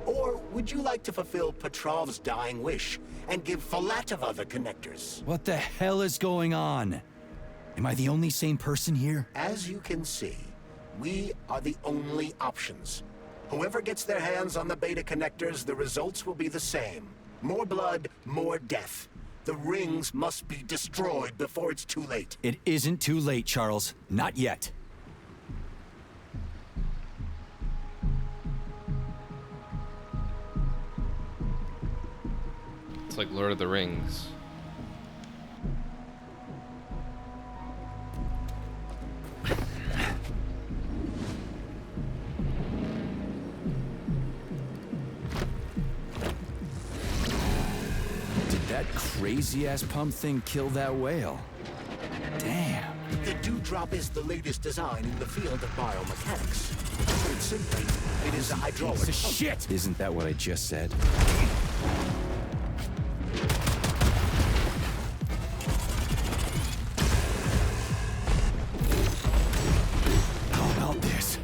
Or would you like to fulfill Petrov's dying wish and give Filatova the connectors? What the hell is going on? Am I the only sane person here? As you can see, we are the only options. Whoever gets their hands on the beta connectors, the results will be the same. More blood, more death. The rings must be destroyed before it's too late. It isn't too late, Charles. Not yet. It's like Lord of the Rings. That crazy-ass pump thing kill that whale. Damn. The Dewdrop is the latest design in the field of biomechanics. Put simply, It is a hydraulic. Piece of shit! Isn't that what I just said? How about this?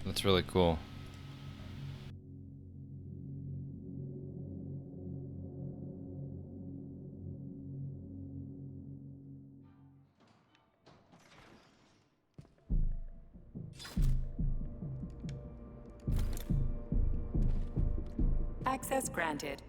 That's really cool. Access granted.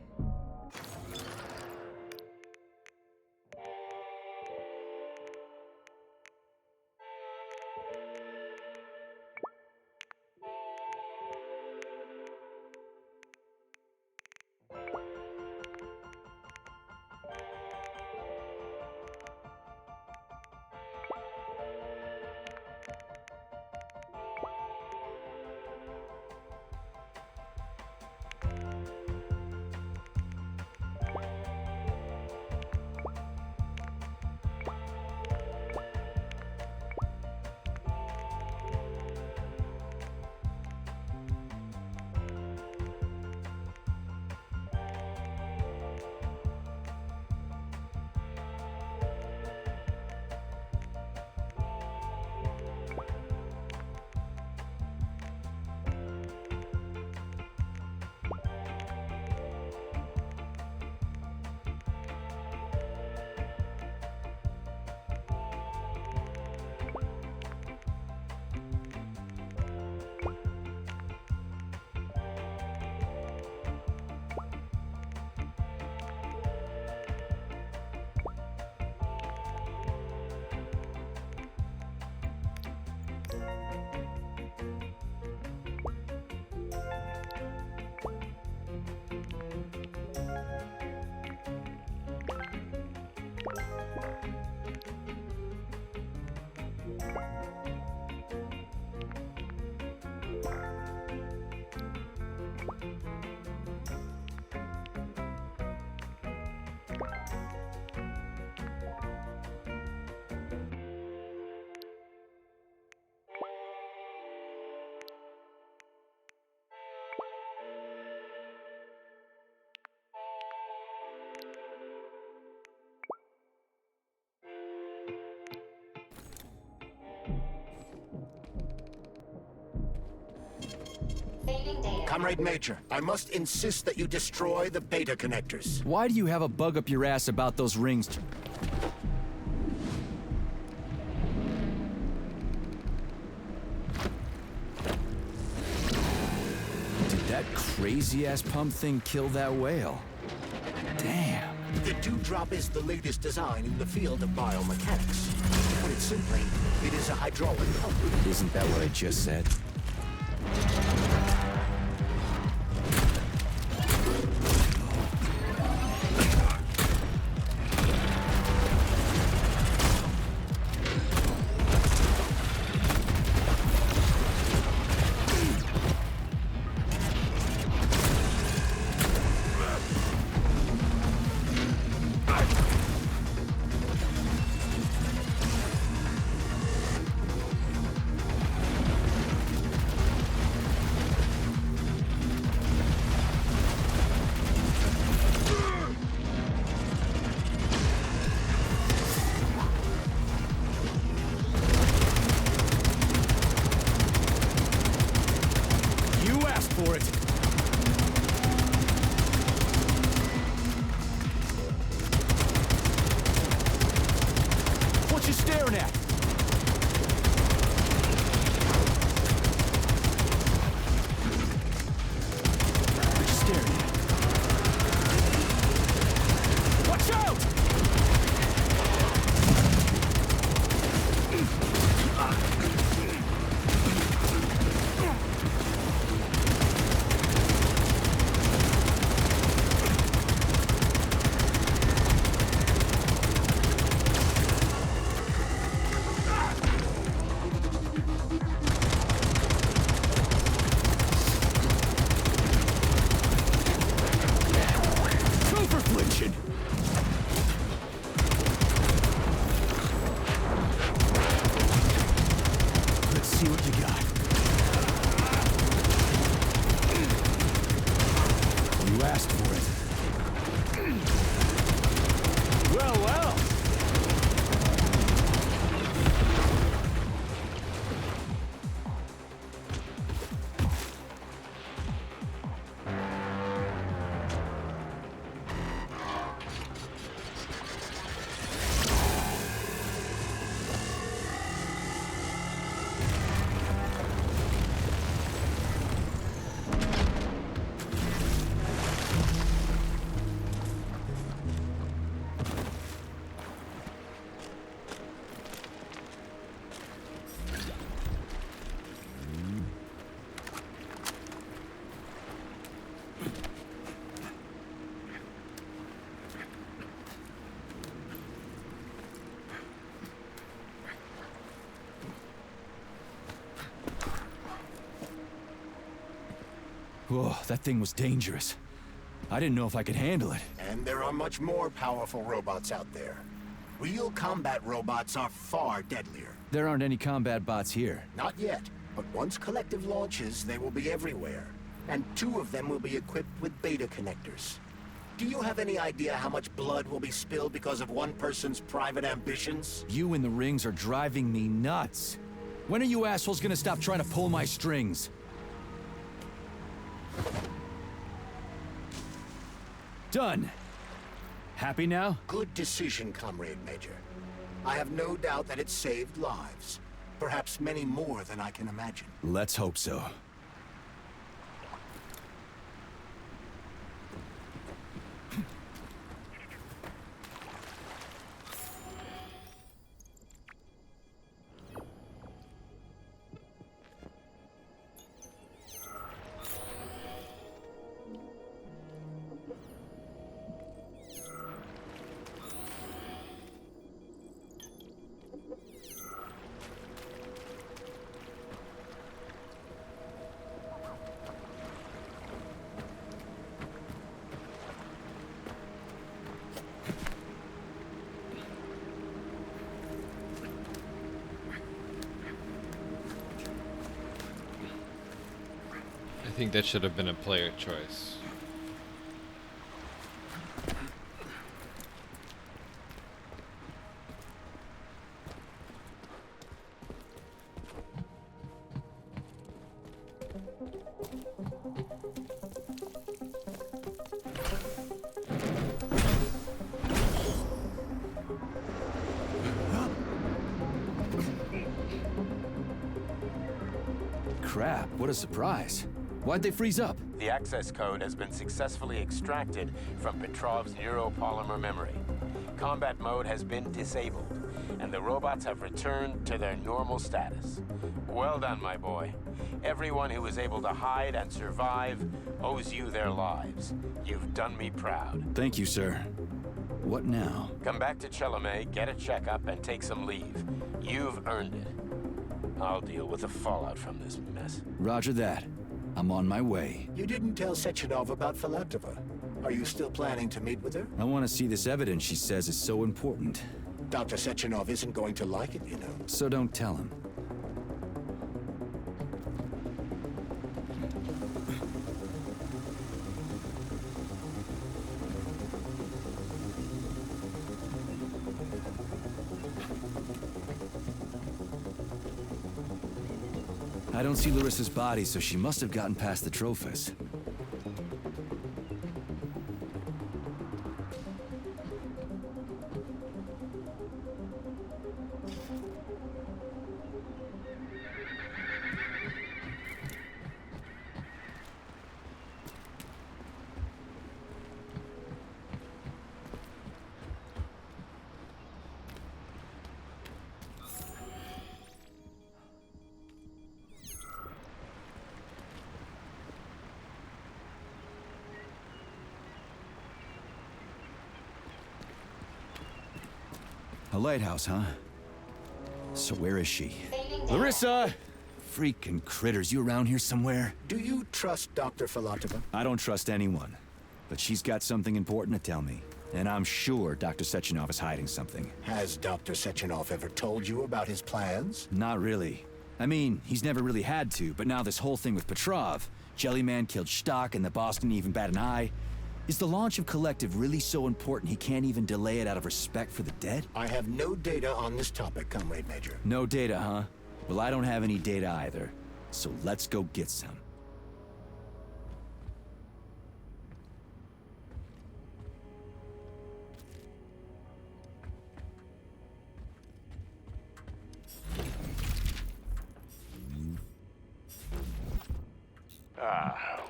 Comrade Major, I must insist that you destroy the beta connectors. Why do you have a bug up your ass about those rings? Did that crazy-ass pump thing kill that whale? Damn. The Dewdrop is the latest design in the field of biomechanics. To put it simply, it is a hydraulic pump. Isn't that what I just said? For it. What you staring at? What you staring at? Watch out! Let's see what you got. You asked for it. Well, well. Whoa, that thing was dangerous. I didn't know if I could handle it. And there are much more powerful robots out there. Real combat robots are far deadlier. There aren't any combat bots here. Not yet, but once Collective launches, they will be everywhere. And 2 of them will be equipped with beta connectors. Do you have any idea how much blood will be spilled because of one person's private ambitions? You and the rings are driving me nuts. When are you assholes gonna stop trying to pull my strings? Done. Happy now? Good decision, Comrade Major. I have no doubt that it saved lives. Perhaps many more than I can imagine. Let's hope so. I think that should have been a player choice. What a surprise. Why'd they freeze up? The access code has been successfully extracted from Petrov's neuropolymer memory. Combat mode has been disabled, and the robots have returned to their normal status. Well done, my boy. Everyone who was able to hide and survive owes you their lives. You've done me proud. Thank you, sir. What now? Come back to Chelomey, get a checkup, and take some leave. You've earned it. I'll deal with the fallout from this mess. Roger that. I'm on my way. You didn't tell Sechenov about Filatova. Are you still planning to meet with her? I want to see this evidence she says is so important. Dr. Sechenov isn't going to like it, you know. So don't tell him. I don't see Larissa's body, so she must have gotten past the Trophus. A lighthouse, huh? So where is she? Larissa! Freaking critters, you around here somewhere? Do you trust Dr. Filatova? I don't trust anyone. But she's got something important to tell me. And I'm sure Dr. Sechenov is hiding something. Has Dr. Sechenov ever told you about his plans? Not really. I mean, he's never really had to, but now this whole thing with Petrov, Jellyman killed Stock and the boss didn't even bat an eye. Is the launch of Collective really so important he can't even delay it out of respect for the dead? I have no data on this topic, Comrade Major. No data, huh? Well, I don't have any data either. So let's go get some.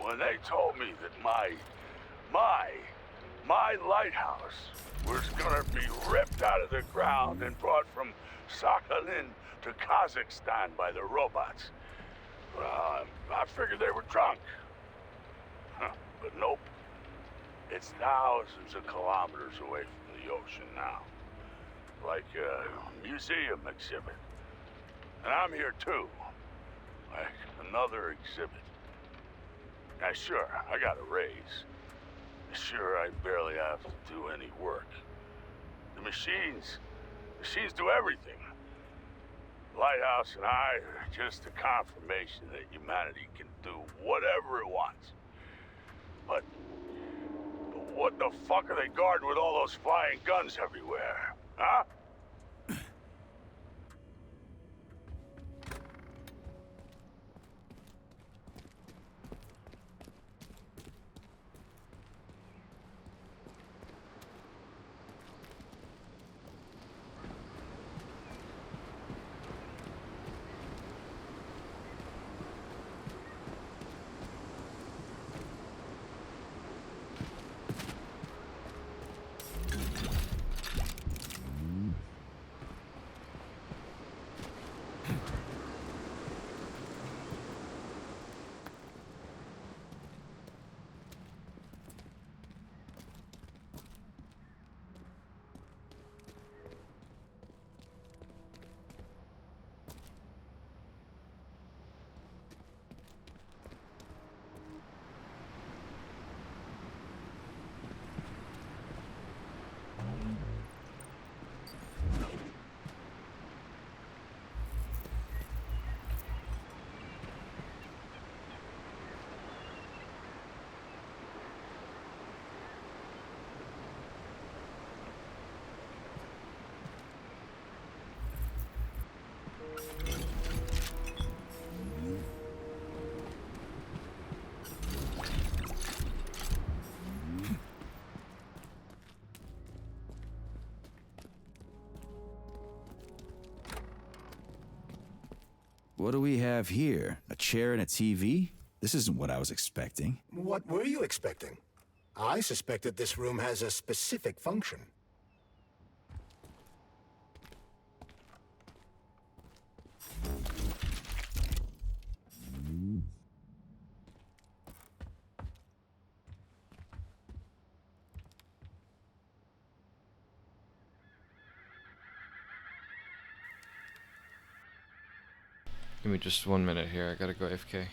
When they told me that my lighthouse was gonna be ripped out of the ground and brought from Sakhalin to Kazakhstan by the robots, well, I figured they were drunk. But nope. It's thousands of kilometers away from the ocean now. Like a museum exhibit. And I'm here too. Like another exhibit. Now sure, I got a raise. Sure, I barely have to do any work. The machines do everything. Lighthouse and I are just a confirmation that humanity can do whatever it wants. But what the fuck are they guarding with all those flying guns everywhere, huh? What do we have here? A A chair and a TV? This isn't what I was expecting. What were you expecting? I suspected this room has a specific function. Give me just 1 minute here. I gotta go AFK.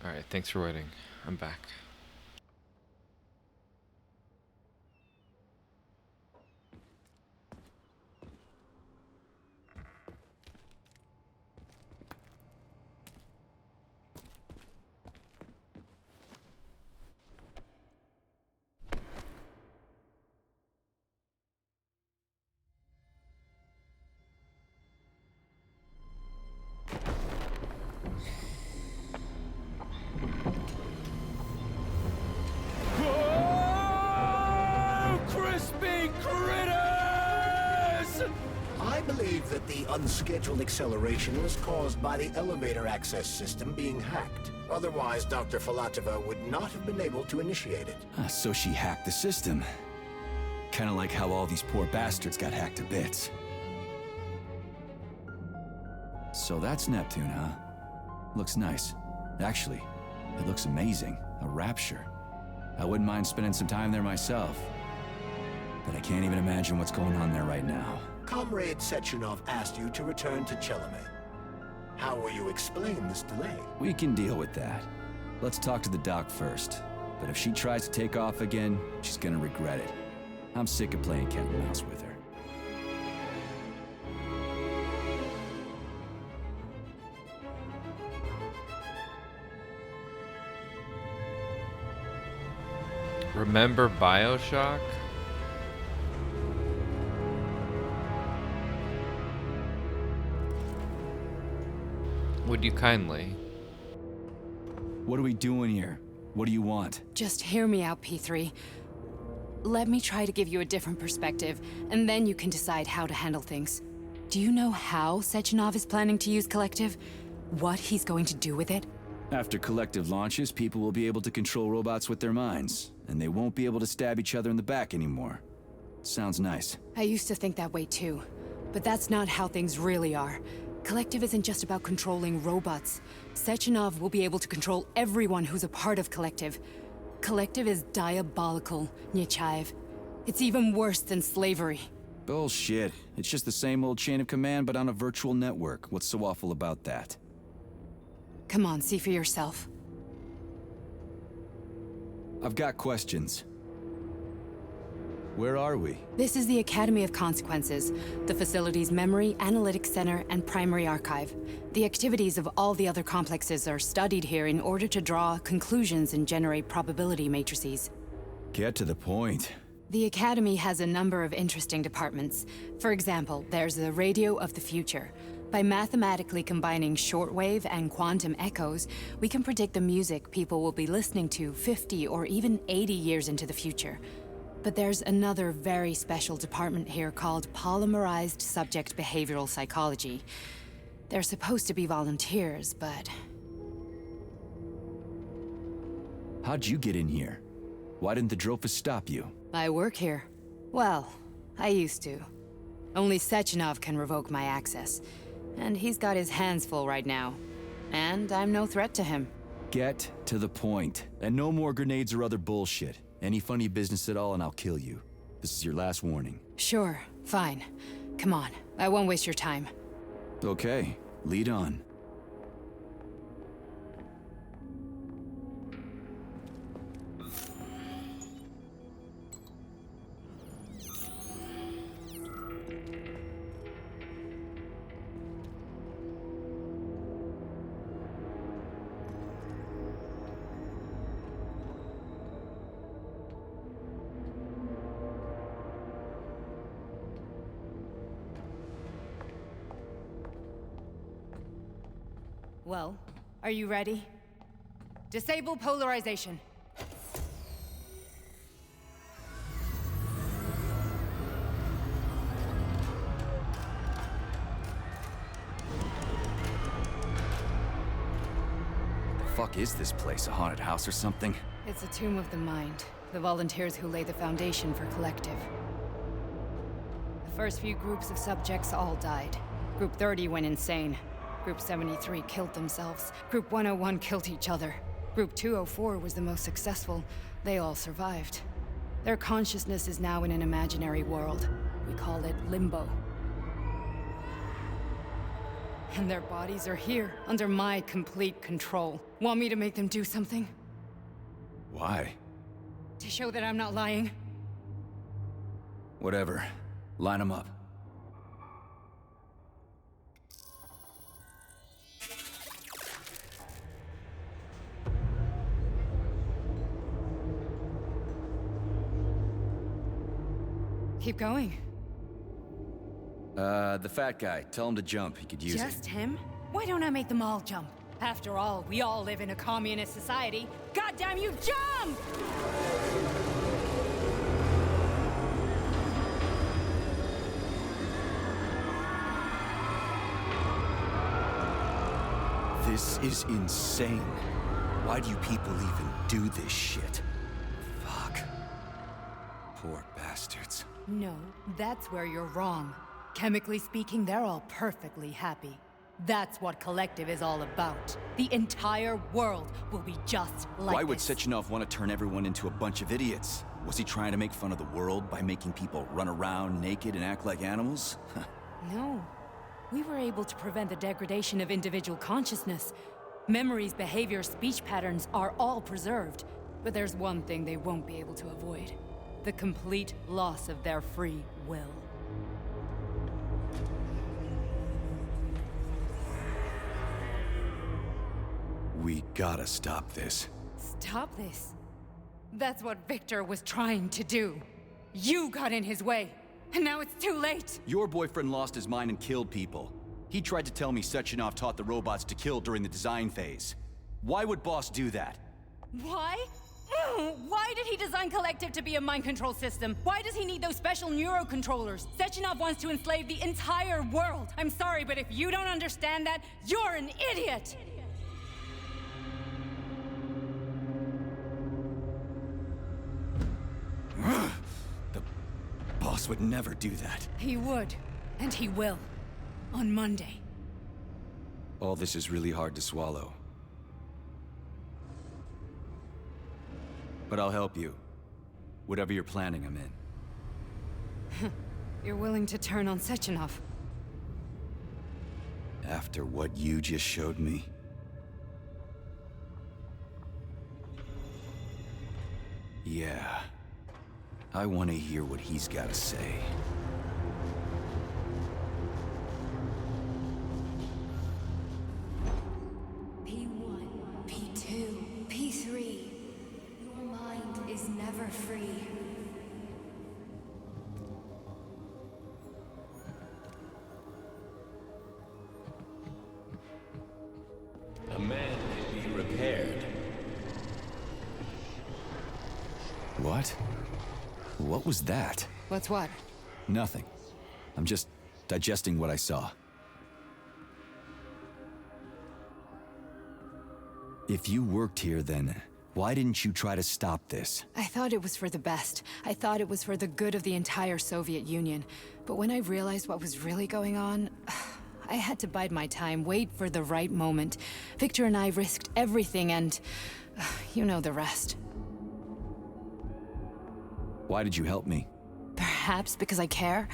Alright, thanks for waiting. I'm back. Unscheduled acceleration was caused by the elevator access system being hacked. Otherwise, Dr. Filatova would not have been able to initiate it. So she hacked the system. Kinda like how all these poor bastards got hacked to bits. So that's Neptune, huh? Looks nice. Actually, it looks amazing. A rapture. I wouldn't mind spending some time there myself. But I can't even imagine what's going on there right now. Comrade Sechenov asked you to return to Chelomey. How will you explain this delay? We can deal with that. Let's talk to the doc first. But if she tries to take off again, she's gonna regret it. I'm sick of playing cat and mouse with her. Remember BioShock? Would you kindly? What are we doing here? What do you want? Just hear me out, P3. Let me try to give you a different perspective, and then you can decide how to handle things. Do you know how Sechenov is planning to use Collective? What he's going to do with it? After Collective launches, people will be able to control robots with their minds, and they won't be able to stab each other in the back anymore. Sounds nice. I used to think that way too, but that's not how things really are. Collective isn't just about controlling robots. Sechenov will be able to control everyone who's a part of Collective. Collective is diabolical, Nechayev. It's even worse than slavery. Bullshit. It's just the same old chain of command, but on a virtual network. What's so awful about that? Come on, see for yourself. I've got questions. Where are we? This is the Academy of Consequences, the facility's memory, analytics center, and primary archive. The activities of all the other complexes are studied here in order to draw conclusions and generate probability matrices. Get to the point. The Academy has a number of interesting departments. For example, there's the Radio of the Future. By mathematically combining shortwave and quantum echoes, we can predict the music people will be listening to 50 or even 80 years into the future. But there's another very special department here called Polymerized Subject Behavioral Psychology. They're supposed to be volunteers, but... How'd you get in here? Why didn't the Drofus stop you? I work here. Well, I used to. Only Sechenov can revoke my access. And he's got his hands full right now. And I'm no threat to him. Get to the point. And no more grenades or other bullshit. Any funny business at all and I'll kill you. This is your last warning. Sure, fine. Come on, I won't waste your time. Okay, lead on. Well, are you ready? Disable polarization. The fuck is this place? A haunted house or something? It's a tomb of the mind. The volunteers who lay the foundation for Collective. The first few groups of subjects all died. Group 30 went insane. Group 73 killed themselves. Group 101 killed each other. Group 204 was the most successful. They all survived. Their consciousness is now in an imaginary world. We call it Limbo. And their bodies are here, under my complete control. Want me to make them do something? Why? To show that I'm not lying? Whatever. Line them up. Keep going. The fat guy. Tell him to jump. He could use it. Just him? Why don't I make them all jump? After all, we all live in a communist society. Goddamn you, jump! This is insane. Why do you people even do this shit? Fuck. Poor bastards. No, that's where you're wrong. Chemically speaking, they're all perfectly happy. That's what Collective is all about. The entire world will be just like Why would this. Sechenov want to turn everyone into a bunch of idiots? Was he trying to make fun of the world by making people run around naked and act like animals? No. We were able to prevent the degradation of individual consciousness. Memories, behavior, speech patterns are all preserved. But there's one thing they won't be able to avoid. The complete loss of their free will. We gotta stop this. Stop this? That's what Victor was trying to do. You got in his way, and now it's too late! Your boyfriend lost his mind and killed people. He tried to tell me Sechenov taught the robots to kill during the design phase. Why would Boss do that? Why? Why did he design Collective to be a mind control system? Why does he need those special neurocontrollers? Sechenov wants to enslave the entire world! I'm sorry, but if you don't understand that, you're an idiot! The boss would never do that. He would, and he will. On Monday. All this is really hard to swallow. But I'll help you. Whatever you're planning, I'm in. You're willing to turn on Sechenov? After what you just showed me? Yeah. I want to hear what he's got to say. P1, P2, P3. Your mind is never free. A man can be repaired. What? What was that? What's what? Nothing. I'm just digesting what I saw. If you worked here, then why didn't you try to stop this? I thought it was for the best. I thought it was for the good of the entire Soviet Union. But when I realized what was really going on, I had to bide my time, wait for the right moment. Victor and I risked everything and you know the rest. Why did you help me? Perhaps because I care.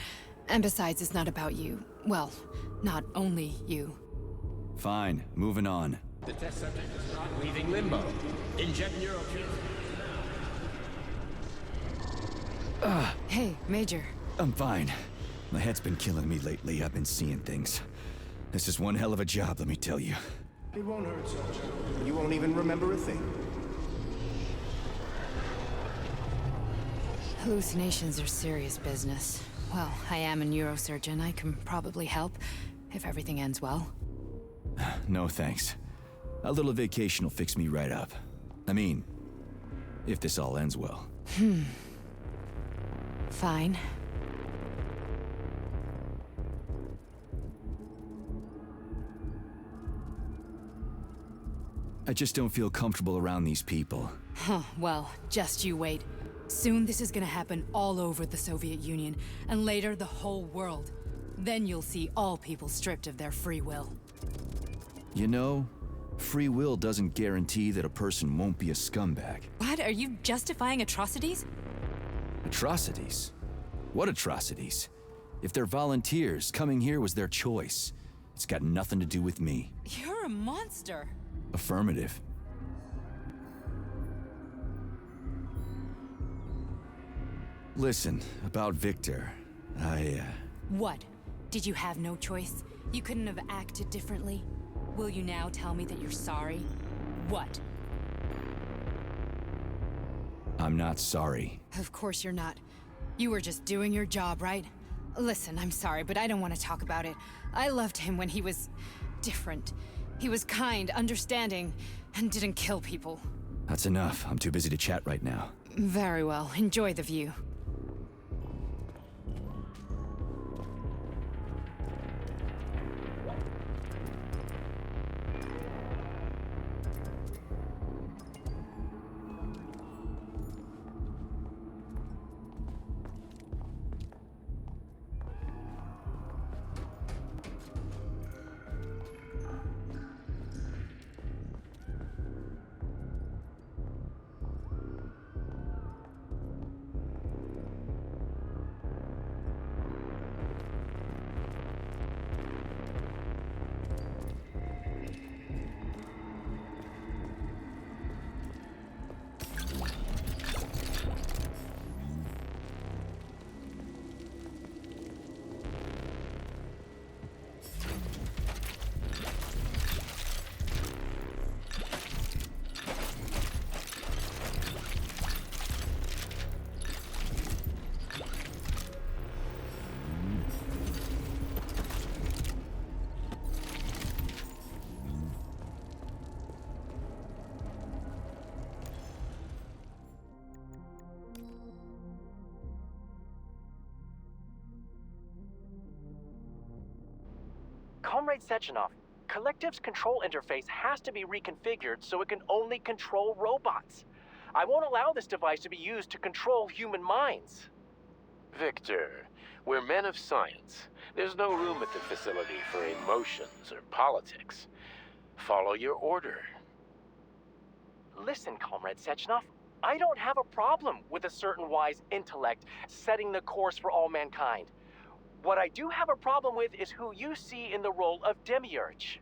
And besides, it's not about you. Well, not only you. Fine, moving on. The test subject is not leaving limbo. Inject neurotransmitter. Hey, Major. I'm fine. My head's been killing me lately. I've been seeing things. This is one hell of a job, let me tell you. It won't hurt, Sergeant. You won't even remember a thing. Hallucinations are serious business. Well, I am a neurosurgeon. I can probably help, if everything ends well. No thanks. A little vacation will fix me right up. I mean, if this all ends well. Fine. I just don't feel comfortable around these people. Huh, well, just you wait. Soon this is gonna happen all over the Soviet Union, and later the whole world. Then you'll see all people stripped of their free will. You know, free will doesn't guarantee that a person won't be a scumbag. What? Are you justifying atrocities? Atrocities? What atrocities? If they're volunteers, coming here was their choice. It's got nothing to do with me. You're a monster. Affirmative. Listen, about Victor, What? Did you have no choice? You couldn't have acted differently? Will you now tell me that you're sorry? What? I'm not sorry. Of course you're not. You were just doing your job, right? Listen, I'm sorry, but I don't want to talk about it. I loved him when he was different. He was kind, understanding, and didn't kill people. That's enough. I'm too busy to chat right now. Very well. Enjoy the view. Comrade Sechenov, Collective's control interface has to be reconfigured so it can only control robots. I won't allow this device to be used to control human minds. Victor, we're men of science. There's no room at the facility for emotions or politics. Follow your order. Listen, Comrade Sechenov, I don't have a problem with a certain wise intellect setting the course for all mankind. What I do have a problem with is who you see in the role of Demiurge.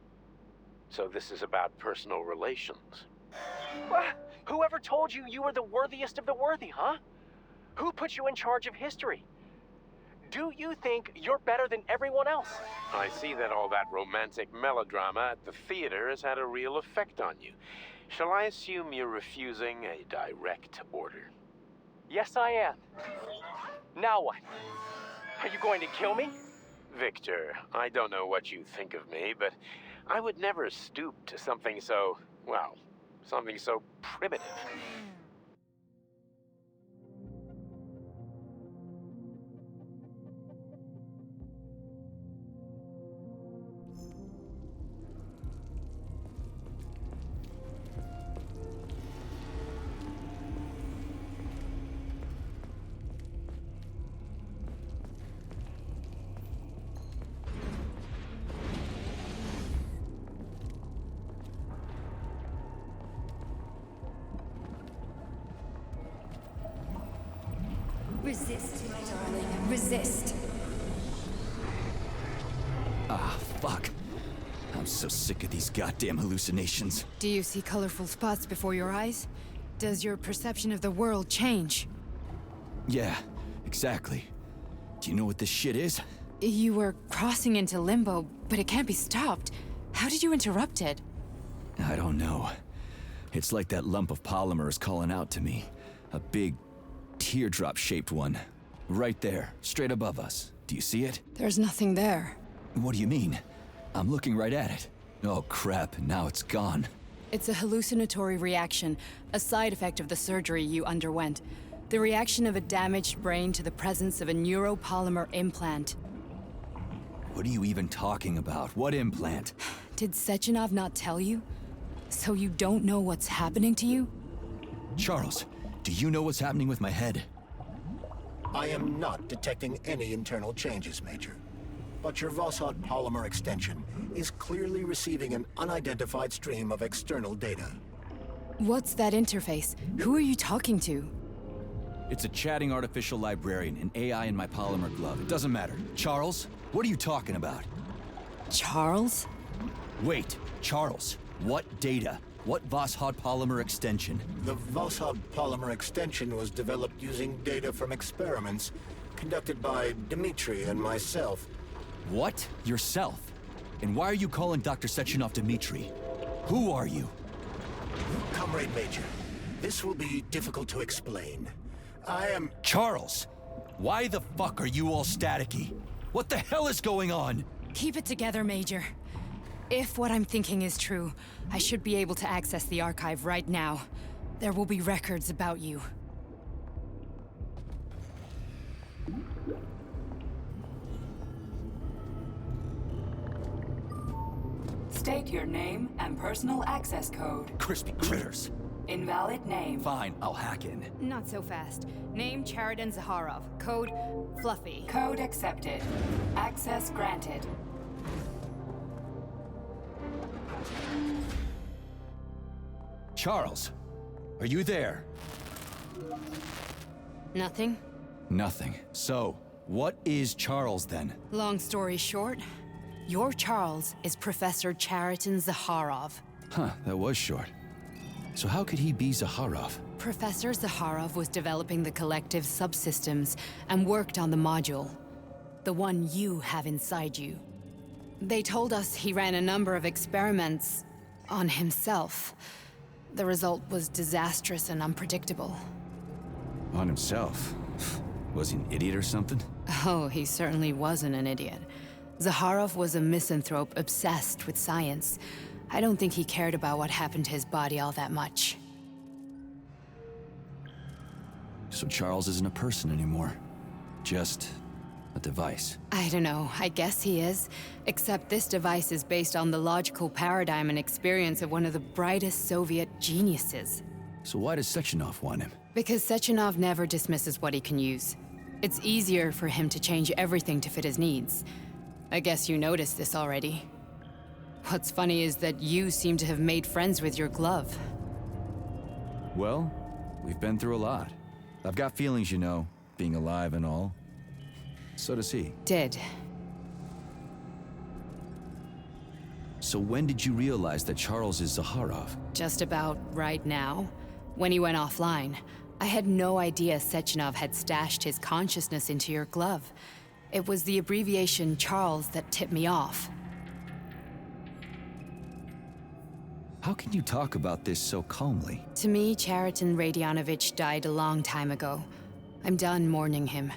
So this is about personal relations. Well, whoever told you you were the worthiest of the worthy, huh? Who put you in charge of history? Do you think you're better than everyone else? I see that all that romantic melodrama at the theater has had a real effect on you. Shall I assume you're refusing a direct order? Yes, I am. Now what? Are you going to kill me? Victor, I don't know what you think of me, but I would never stoop to something so, well, something so primitive. Resist, my darling. Resist. Ah, fuck. I'm so sick of these goddamn hallucinations. Do you see colorful spots before your eyes? Does your perception of the world change? Yeah, exactly. Do you know what this shit is? You were crossing into limbo, but it can't be stopped. How did you interrupt it? I don't know. It's like that lump of polymer is calling out to me. A big, teardrop-shaped one. Right there, straight above us. Do you see it? There's nothing there. What do you mean? I'm looking right at it. Oh crap, now it's gone. It's a hallucinatory reaction, a side effect of the surgery you underwent. The reaction of a damaged brain to the presence of a neuropolymer implant. What are you even talking about? What implant? Did Sechenov not tell you? So you don't know what's happening to you? Charles, do you know what's happening with my head? I am not detecting any internal changes, Major. But your Voshod polymer extension is clearly receiving an unidentified stream of external data. What's that interface? Who are you talking to? It's a chatting artificial librarian, an AI in my polymer glove. It doesn't matter. Charles, what are you talking about? Charles? Wait, Charles, what data? What Voshod polymer extension? The Voshod polymer extension was developed using data from experiments conducted by Dmitri and myself. What? Yourself? And why are you calling Dr. Sechenov Dmitri? Who are you? Comrade Major, this will be difficult to explain. I am... Charles! Why the fuck are you all staticky? What the hell is going on? Keep it together, Major. If what I'm thinking is true, I should be able to access the archive right now. There will be records about you. State your name and personal access code. Crispy critters. Invalid name. Fine, I'll hack in. Not so fast. Name Chariton Zaharov. Code Fluffy. Code accepted. Access granted. Charles, are you there? Nothing? Nothing. So, what is Charles then? Long story short, your Charles is Professor Chariton Zaharov. Huh, that was short. So how could he be Zaharov? Professor Zaharov was developing the collective subsystems and worked on the module. The one you have inside you. They told us he ran a number of experiments on himself. The result was disastrous and unpredictable. On himself? Was he an idiot or something? Oh, he certainly wasn't an idiot. Zaharov was a misanthrope obsessed with science. I don't think he cared about what happened to his body all that much. So Charles isn't a person anymore. Just A device. I don't know. I guess he is. Except this device is based on the logical paradigm and experience of one of the brightest Soviet geniuses. So why does Sechenov want him? Because Sechenov never dismisses what he can use. It's easier for him to change everything to fit his needs. I guess you noticed this already. What's funny is that you seem to have made friends with your glove. Well, we've been through a lot. I've got feelings, you know, being alive and all. So does he. Did. So when did you realize that Charles is Zakharov? Just about right now. When he went offline. I had no idea Sechenov had stashed his consciousness into your glove. It was the abbreviation Charles that tipped me off. How can you talk about this so calmly? To me, Chariton Radionovich died a long time ago. I'm done mourning him.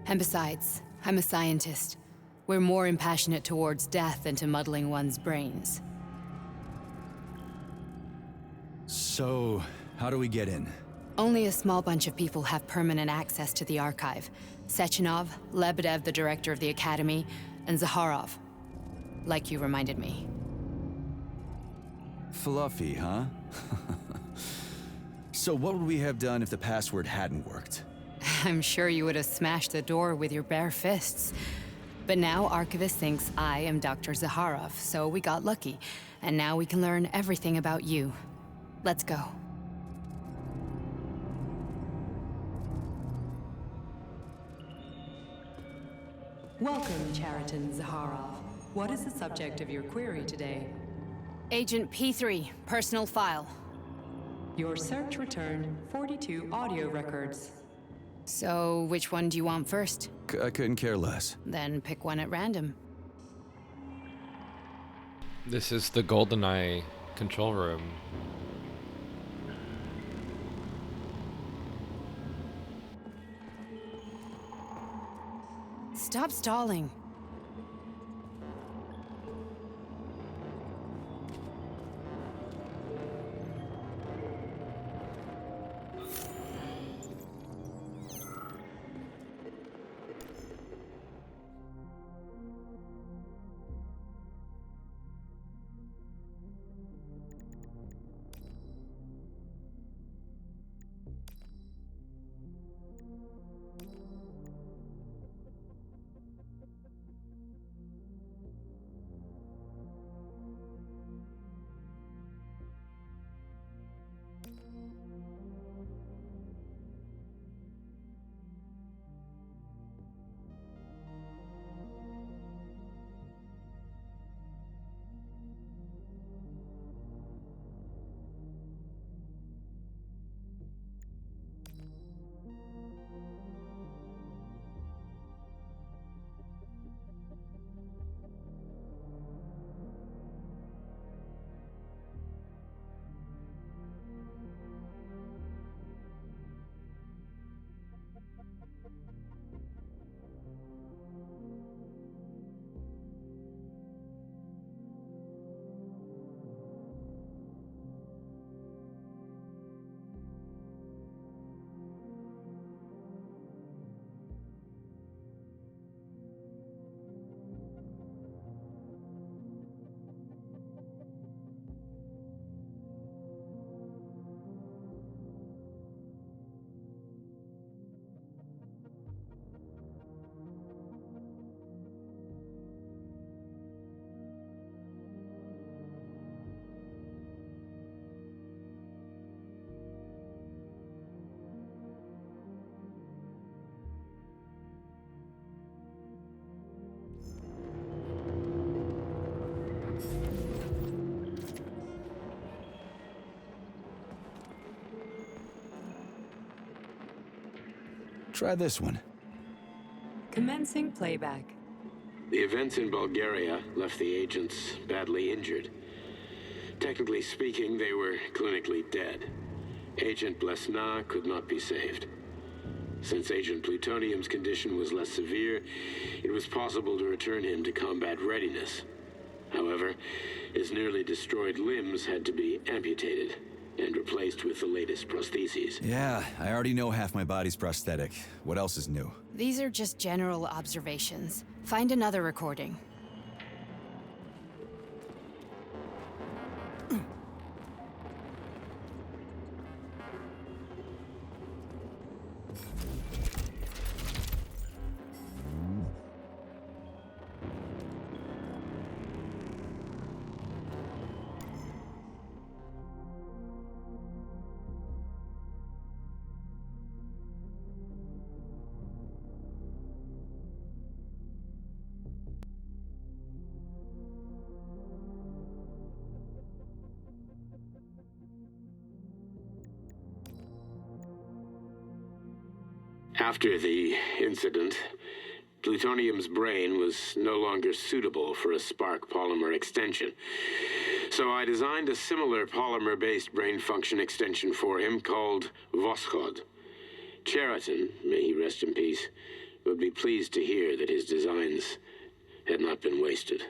And besides, I'm a scientist. We're more impassionate towards death than to muddling one's brains. So, how do we get in? Only a small bunch of people have permanent access to the archive. Sechenov, Lebedev, the director of the Academy, and Zakharov. Like you reminded me. Fluffy, huh? So what would we have done if the password hadn't worked? I'm sure you would have smashed the door with your bare fists. But now Archivist thinks I am Dr. Zakharov, so we got lucky. And now we can learn everything about you. Let's go. Welcome, Chariton Zakharov. What is the subject of your query today? Agent P3, personal file. Your search returned 42 audio records. So, which one do you want first? I couldn't care less. Then pick one at random. This is the GoldenEye control room. Stop stalling. Try this one. Commencing playback. The events in Bulgaria left the agents badly injured. Technically speaking, they were clinically dead. Agent Blesna could not be saved. Since Agent Plutonium's condition was less severe, it was possible to return him to combat readiness. However, his nearly destroyed limbs had to be amputated, and replaced with the latest prostheses. Yeah, I already know half my body's prosthetic. What else is new? These are just general observations. Find another recording. After the incident, Plutonium's brain was no longer suitable for a spark polymer extension. So I designed a similar polymer-based brain function extension for him called Voskhod. Cheriton, may he rest in peace, would be pleased to hear that his designs had not been wasted.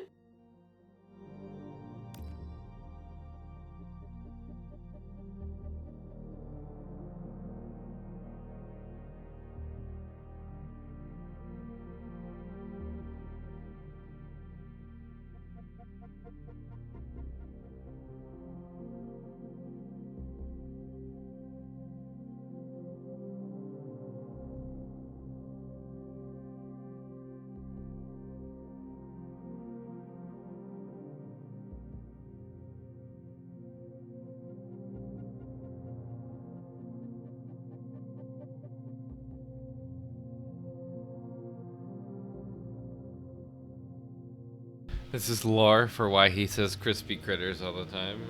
This is lore for why he says crispy critters all the time.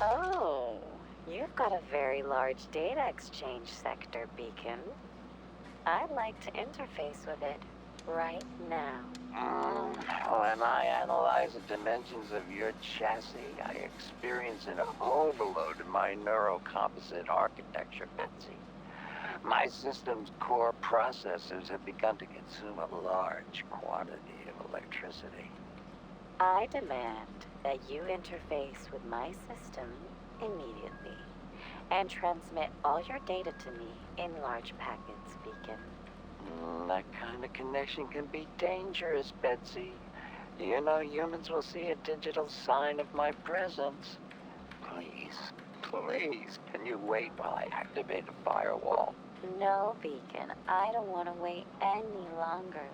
Oh, you've got a very large data exchange sector, Beacon. I'd like to interface with it right now. When I analyze the dimensions of your chassis, I experience an overload in my neurocomposite architecture, Betsy. My system's core processors have begun to consume a large quantity of electricity. I demand that you interface with my system immediately and transmit all your data to me in large packets, Beacon. That kind of connection can be dangerous, Betsy. You know humans will see a digital sign of my presence. Please, can you wait while I activate a firewall? No, Beacon, I don't want to wait any longer.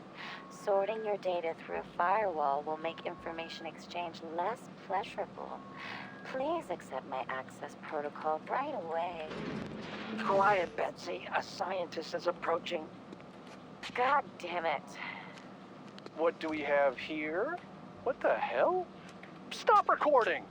Sorting your data through a firewall will make information exchange less pleasurable. Please accept my access protocol right away. Quiet, Betsy. A scientist is approaching. God damn it. What do we have here? What the hell? Stop recording!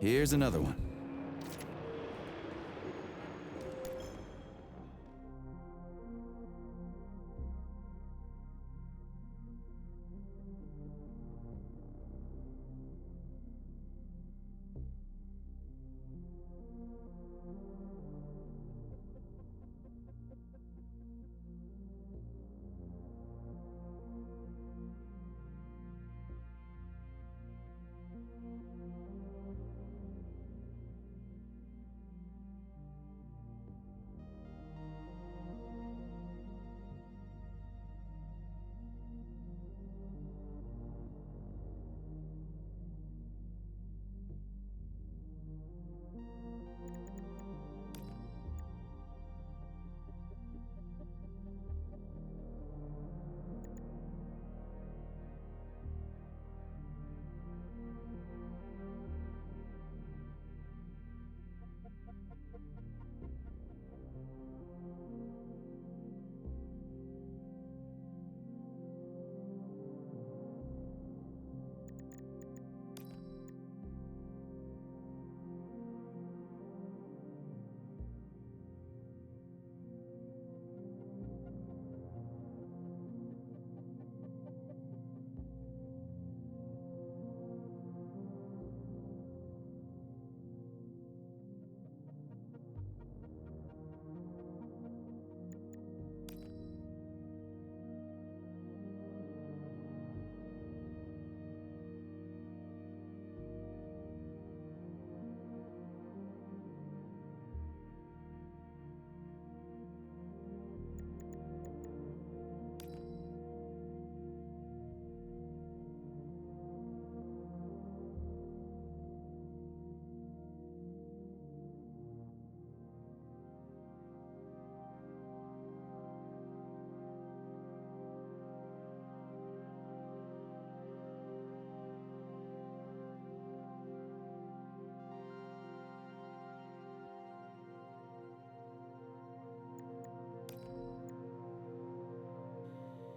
Here's another one.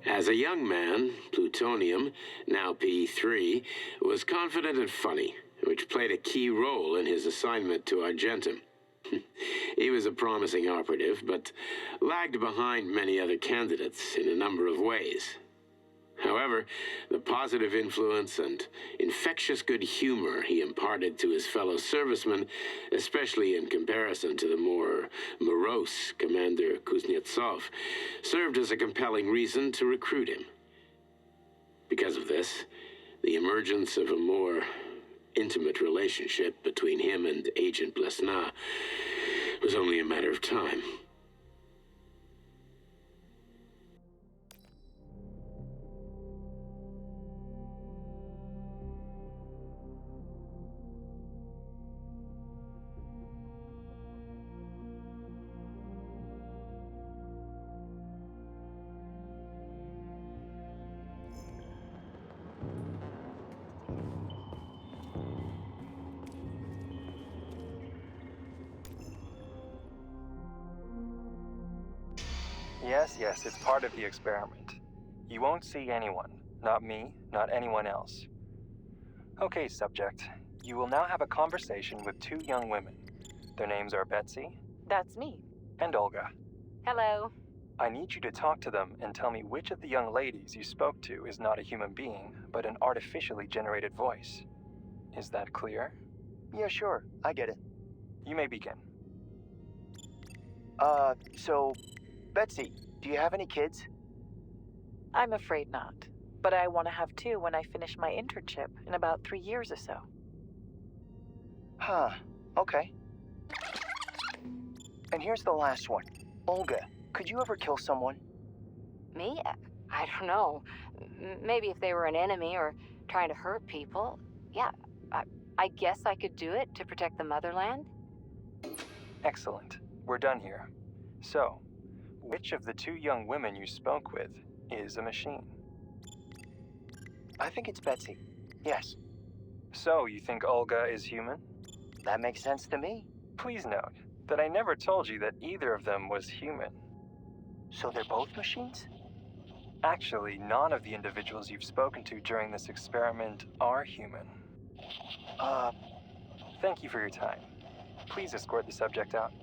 As a young man, Plutonium, now P3, was confident and funny, which played a key role in his assignment to Argentum. He was a promising operative, but lagged behind many other candidates in a number of ways. However, the positive influence and infectious good humor he imparted to his fellow servicemen, especially in comparison to the more morose Commander Kuznetsov, served as a compelling reason to recruit him. Because of this, the emergence of a more intimate relationship between him and Agent Blesna was only a matter of time. Yes, it's part of the experiment. You won't see anyone. Not me, not anyone else. Okay, subject. You will now have a conversation with two young women. Their names are Betsy. That's me. And Olga. Hello. I need you to talk to them and tell me which of the young ladies you spoke to is not a human being, but an artificially generated voice. Is that clear? Yeah, sure. I get it. You may begin. So, Betsy, do you have any kids? I'm afraid not. But I want to have two when I finish my internship in about 3 years or so. Huh. Okay. And here's the last one. Olga, could you ever kill someone? Me? I don't know. Maybe if they were an enemy or trying to hurt people. Yeah, I guess I could do it to protect the motherland. Excellent. We're done here. So, which of the two young women you spoke with is a machine? I think it's Betsy. Yes. So, you think Olga is human? That makes sense to me. Please note that I never told you that either of them was human. So they're both machines? Actually, none of the individuals you've spoken to during this experiment are human. Thank you for your time. Please escort the subject out.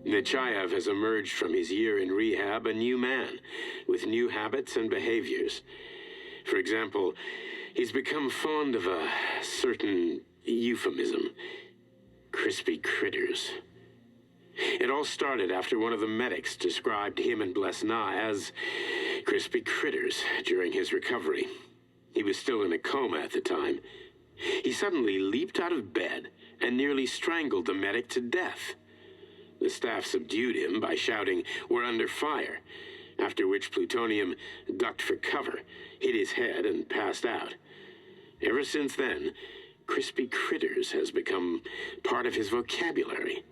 Nechayev has emerged from his year in rehab a new man, with new habits and behaviors. For example, he's become fond of a certain euphemism. Crispy critters. It all started after one of the medics described him and Blesna as crispy critters during his recovery. He was still in a coma at the time. He suddenly leaped out of bed and nearly strangled the medic to death. The staff subdued him by shouting, "We're under fire," after which Plutonium ducked for cover, hit his head, and passed out. Ever since then, crispy critters has become part of his vocabulary.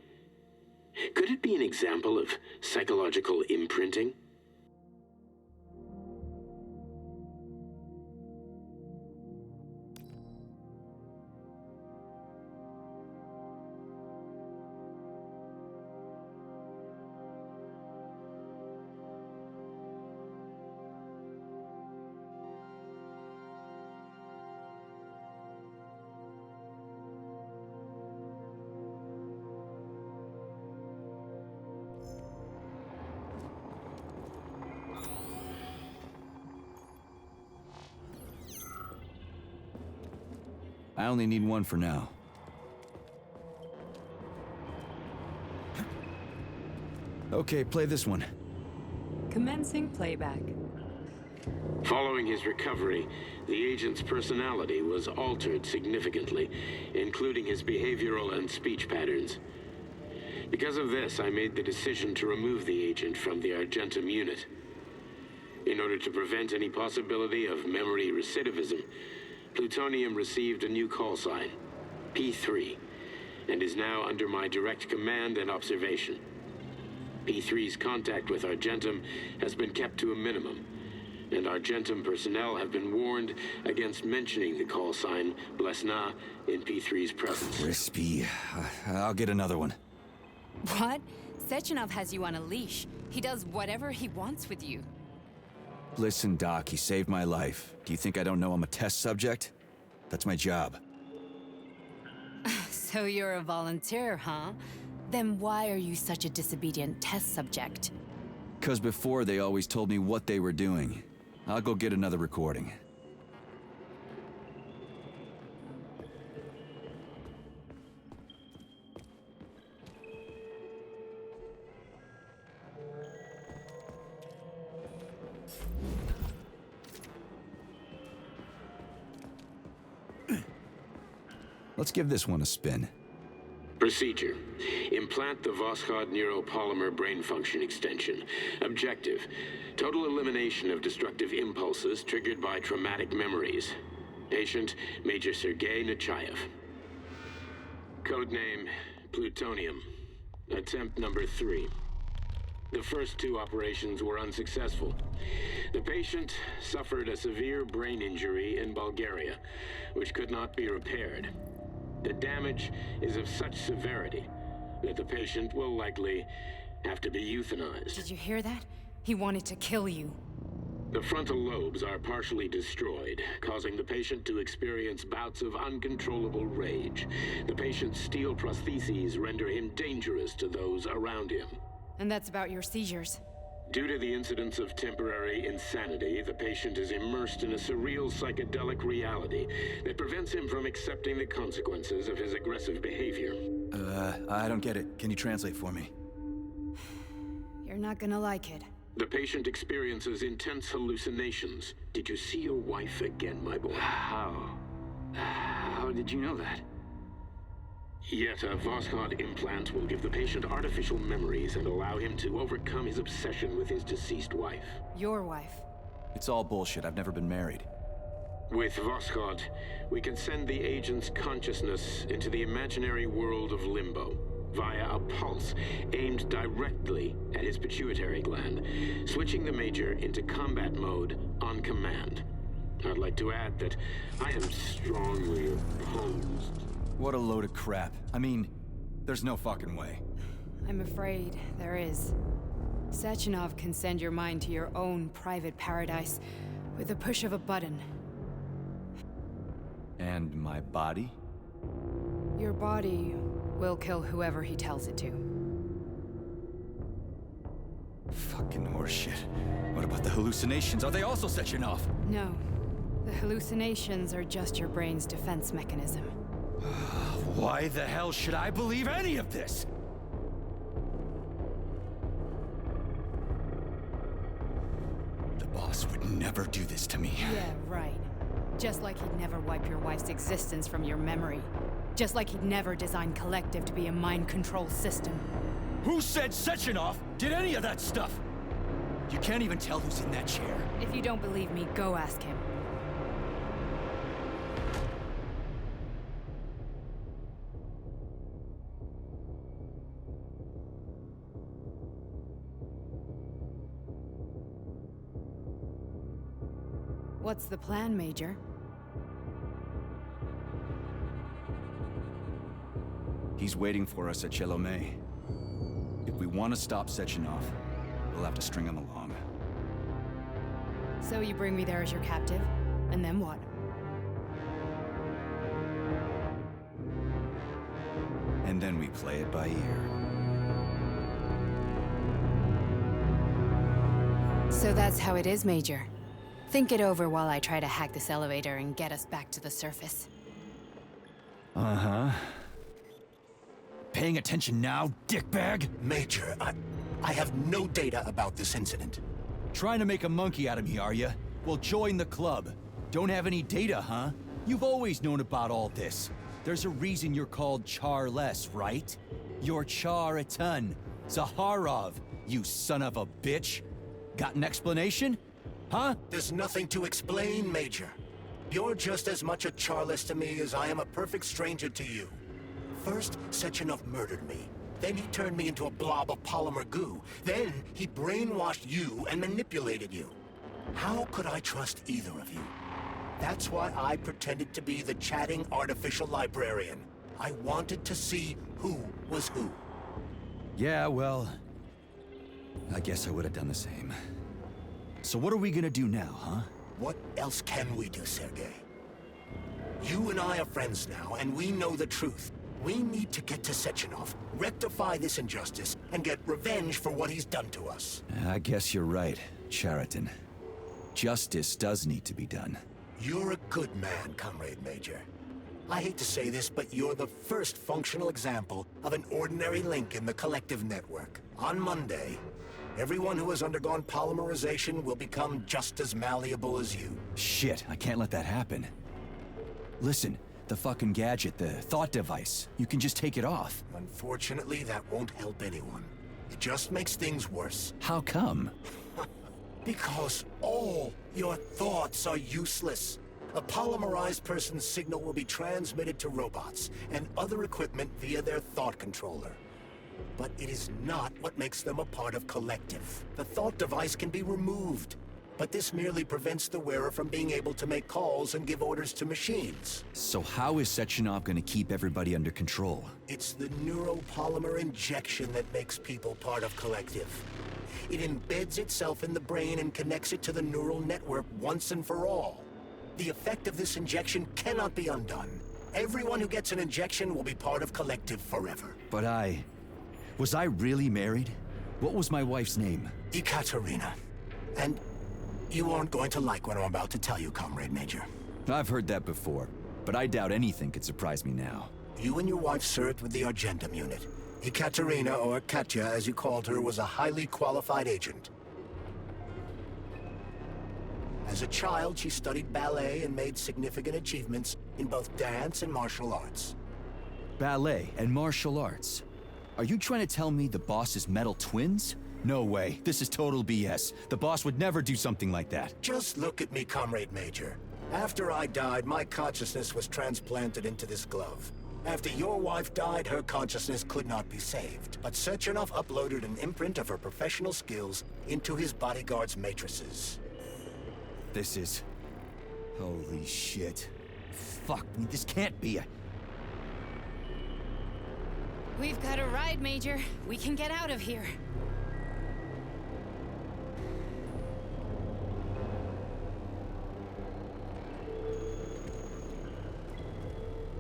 Could it be an example of psychological imprinting? I only need one for now. Okay, play this one. Commencing playback. Following his recovery, the agent's personality was altered significantly, including his behavioral and speech patterns. Because of this, I made the decision to remove the agent from the Argentum unit. In order to prevent any possibility of memory recidivism, Plutonium received a new call sign, P3, and is now under my direct command and observation. P3's contact with Argentum has been kept to a minimum, and Argentum personnel have been warned against mentioning the call sign Blesna in P3's presence. Crispy. I'll get another one. What? Sechenov has you on a leash. He does whatever he wants with you. Listen, Doc, he saved my life. Do you think I don't know I'm a test subject? That's my job. So you're a volunteer, huh? Then why are you such a disobedient test subject? 'Cause before they always told me what they were doing. I'll go get another recording. Let's give this one a spin. Procedure. Implant the Voskhod neuropolymer brain function extension. Objective. Total elimination of destructive impulses triggered by traumatic memories. Patient, Major Sergei Nechayev. Codename, Plutonium. Attempt number 3. The first 2 operations were unsuccessful. The patient suffered a severe brain injury in Bulgaria, which could not be repaired. The damage is of such severity that the patient will likely have to be euthanized. Did you hear that? He wanted to kill you. The frontal lobes are partially destroyed, causing the patient to experience bouts of uncontrollable rage. The patient's steel prostheses render him dangerous to those around him. And that's about your seizures. Due to the incidence of temporary insanity, the patient is immersed in a surreal psychedelic reality that prevents him from accepting the consequences of his aggressive behavior. I don't get it. Can you translate for me? You're not gonna like it. The patient experiences intense hallucinations. Did you see your wife again, my boy? How did you know that? Yet a Voskhod implant will give the patient artificial memories and allow him to overcome his obsession with his deceased wife. Your wife. It's all bullshit. I've never been married. With Voskhod, we can send the agent's consciousness into the imaginary world of limbo via a pulse aimed directly at his pituitary gland, switching the Major into combat mode on command. I'd like to add that I am strongly opposed. What a load of crap. I mean, there's no fucking way. I'm afraid there is. Sechenov can send your mind to your own private paradise with the push of a button. And my body? Your body will kill whoever he tells it to. Fucking horseshit. What about the hallucinations? Are they also Sechenov? No. The hallucinations are just your brain's defense mechanism. Why the hell should I believe any of this? The boss would never do this to me. Yeah, right. Just like he'd never wipe your wife's existence from your memory. Just like he'd never design Collective to be a mind control system. Who said Sechenov did any of that stuff? You can't even tell who's in that chair. If you don't believe me, go ask him. What's the plan, Major? He's waiting for us at Chelomey. If we want to stop Sechenov, we'll have to string him along. So you bring me there as your captive, and then what? And then we play it by ear. So that's how it is, Major. Think it over while I try to hack this elevator and get us back to the surface. Uh-huh. Paying attention now, dickbag? Major, I have no data about this incident. Trying to make a monkey out of me, are you? Well, join the club. Don't have any data, huh? You've always known about all this. There's a reason you're called Charless, right? You're Char-a-ton. Zaharov, you son of a bitch. Got an explanation? Huh? There's nothing to explain, Major. You're just as much a Charless to me as I am a perfect stranger to you. First, Sechenov murdered me. Then he turned me into a blob of polymer goo. Then he brainwashed you and manipulated you. How could I trust either of you? That's why I pretended to be the chatting artificial librarian. I wanted to see who was who. Yeah, well, I guess I would have done the same. So what are we gonna do now, huh? What else can we do, Sergei? You and I are friends now, and we know the truth. We need to get to Sechenov, rectify this injustice, and get revenge for what he's done to us. I guess you're right, Chariton. Justice does need to be done. You're a good man, Comrade Major. I hate to say this, but you're the first functional example of an ordinary link in the Collective network. On Monday, everyone who has undergone polymerization will become just as malleable as you. Shit, I can't let that happen. Listen, the fucking gadget, the thought device, you can just take it off. Unfortunately, that won't help anyone. It just makes things worse. How come? Because all your thoughts are useless. A polymerized person's signal will be transmitted to robots and other equipment via their thought controller. But it is not what makes them a part of Collective. The thought device can be removed, but this merely prevents the wearer from being able to make calls and give orders to machines. So how is Sechenov gonna keep everybody under control? It's the neuropolymer injection that makes people part of Collective. It embeds itself in the brain and connects it to the neural network once and for all. The effect of this injection cannot be undone. Everyone who gets an injection will be part of Collective forever. But was I really married? What was my wife's name? Ekaterina. And you aren't going to like what I'm about to tell you, Comrade Major. I've heard that before, but I doubt anything could surprise me now. You and your wife served with the Argentum unit. Ekaterina, or Katya as you called her, was a highly qualified agent. As a child, she studied ballet and made significant achievements in both dance and martial arts. Ballet and martial arts? Are you trying to tell me the boss is metal twins? No way. This is total BS. The boss would never do something like that. Just look at me, Comrade Major. After I died, my consciousness was transplanted into this glove. After your wife died, her consciousness could not be saved. But Sechenov uploaded an imprint of her professional skills into his bodyguard's matrices. This is... holy shit. Fuck me, this can't be We've got a ride, Major. We can get out of here.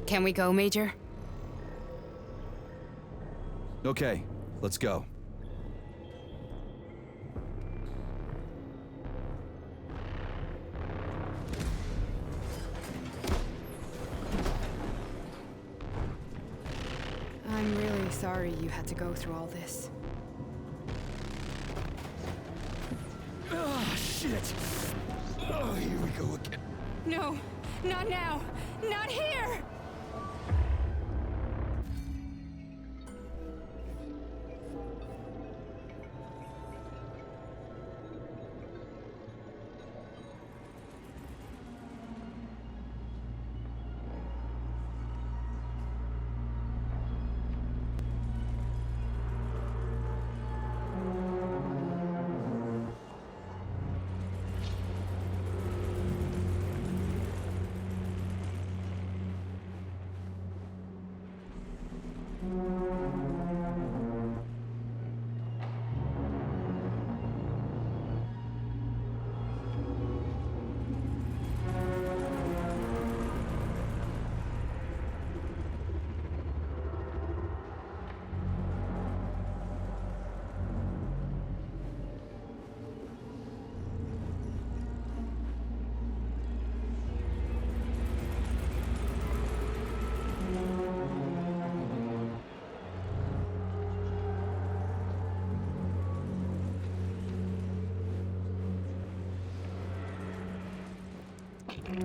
Can we go, Major? Okay, let's go. sorry you had to go through all this. Oh, shit! Oh, here we go again. No, not now! Not here!